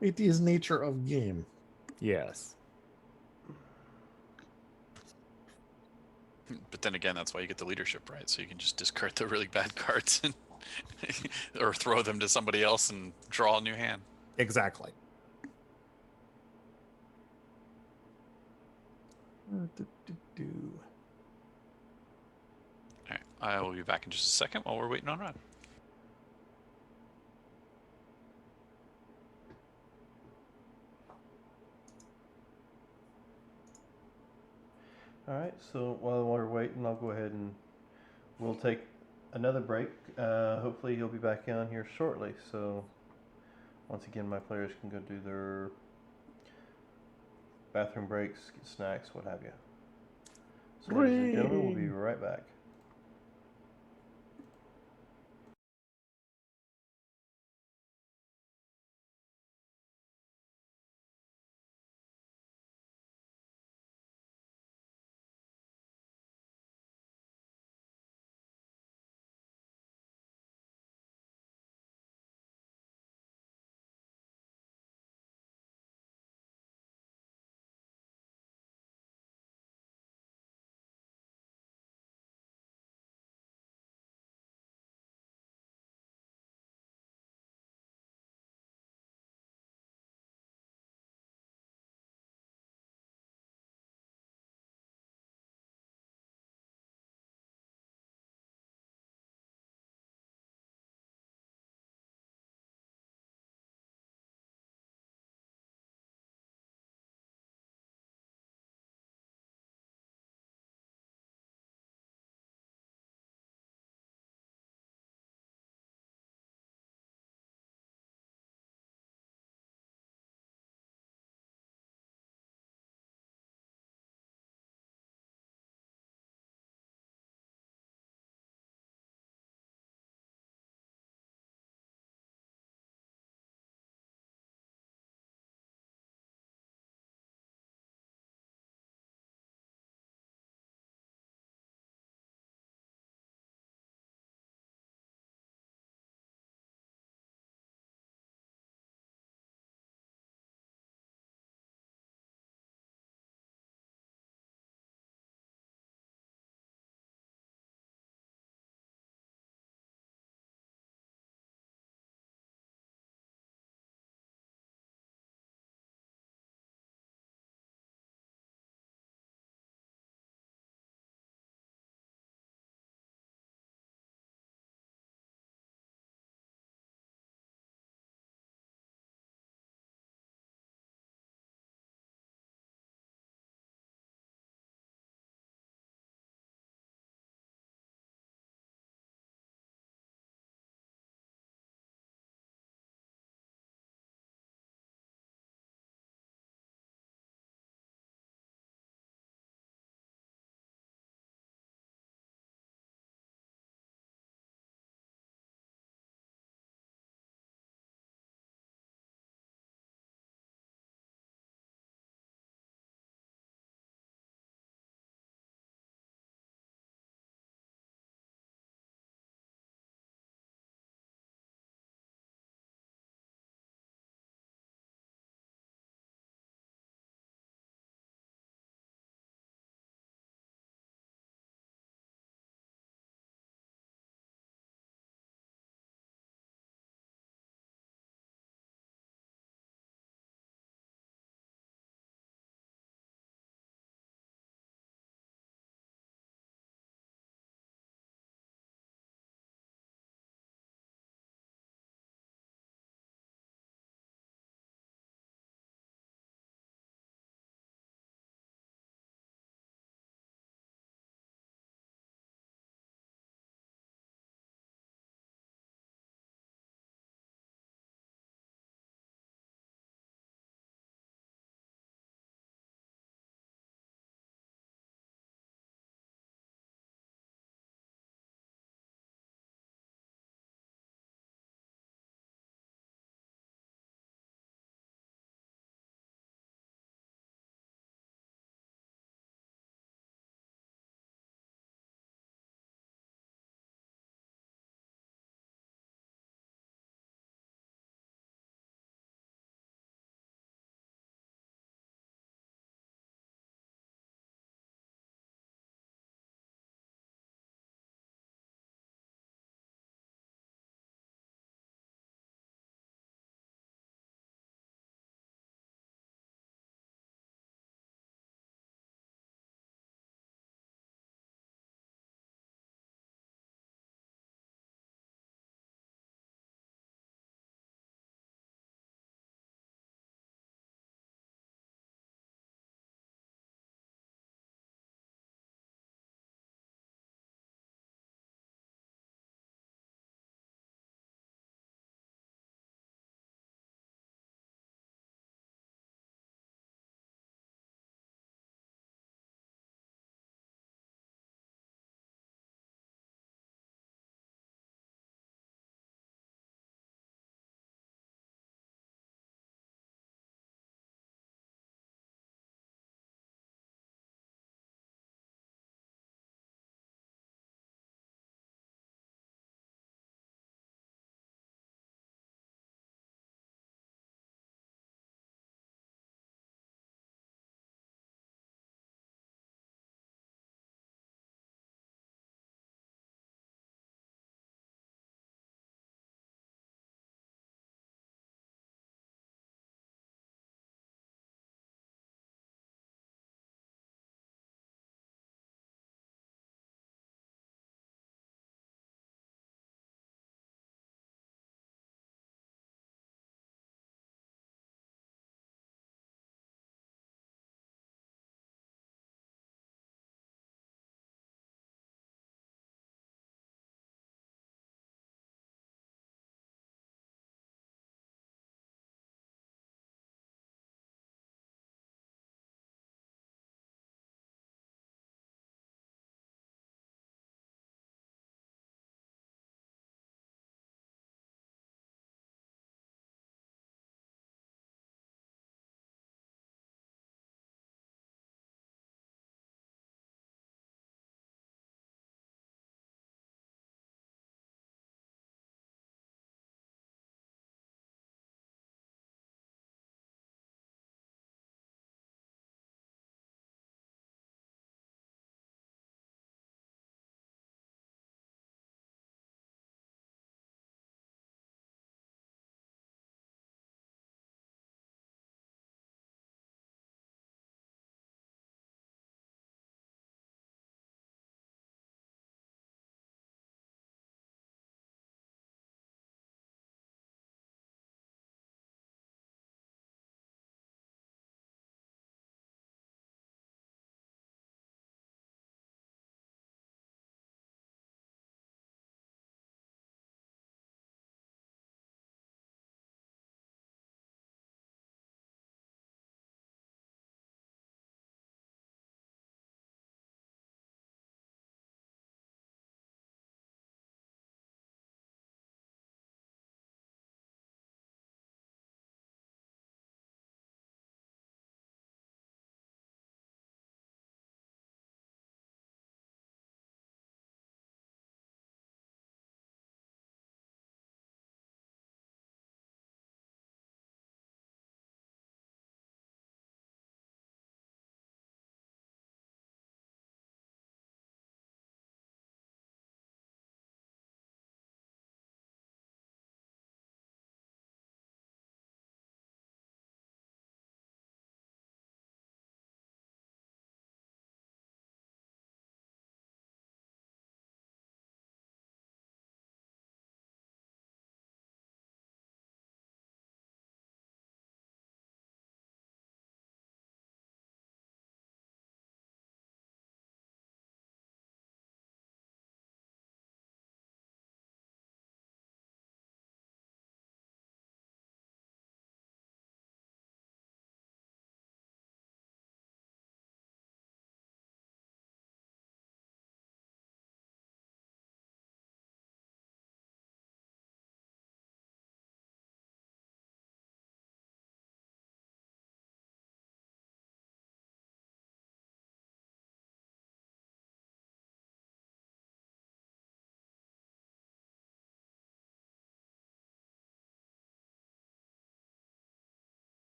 It is nature of game. yes. But then again, that's why you get the leadership, right? So you can just discard the really bad cards and or throw them to somebody else and draw a new hand. Exactly. All right, I will be back in just a second while we're waiting on Rod. All right. So while we're waiting, I'll go ahead and we'll take another break. Hopefully, he'll be back on here shortly. So once again, my players can go do their bathroom breaks, get snacks, what have you. So, ladies and gentlemen, we'll be right back.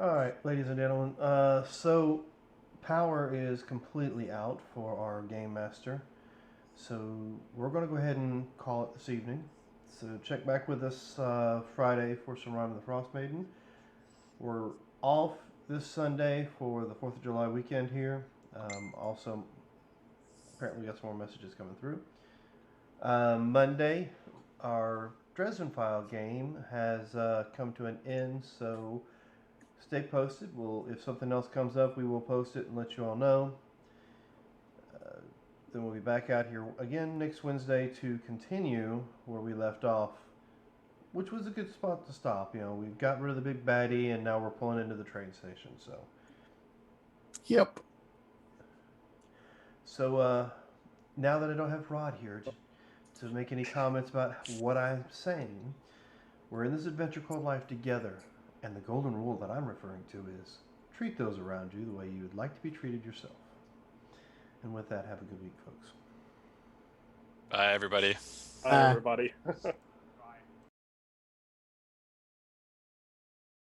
All right, ladies and gentlemen. So power is completely out for our game master. So we're going to go ahead and call it this evening. So check back with us Friday for some Rime of the Frost Maiden. We're off this Sunday for the 4th of July weekend here. Also, apparently we got some more messages coming through. Monday, our Dresden File game has come to an end, so stay posted. If something else comes up, we will post it and let you all know. Then we'll be back out here again next Wednesday to continue where we left off, which was a good spot to stop. You know, we've got rid of the big baddie, and now we're pulling into the train station. Yep. So now that I don't have Rod here to make any comments about what I'm saying, we're in this adventure called life together, and the golden rule that I'm referring to is treat those around you the way you would like to be treated yourself. And with that, have a good week, folks. Bye, everybody. Hi, everybody.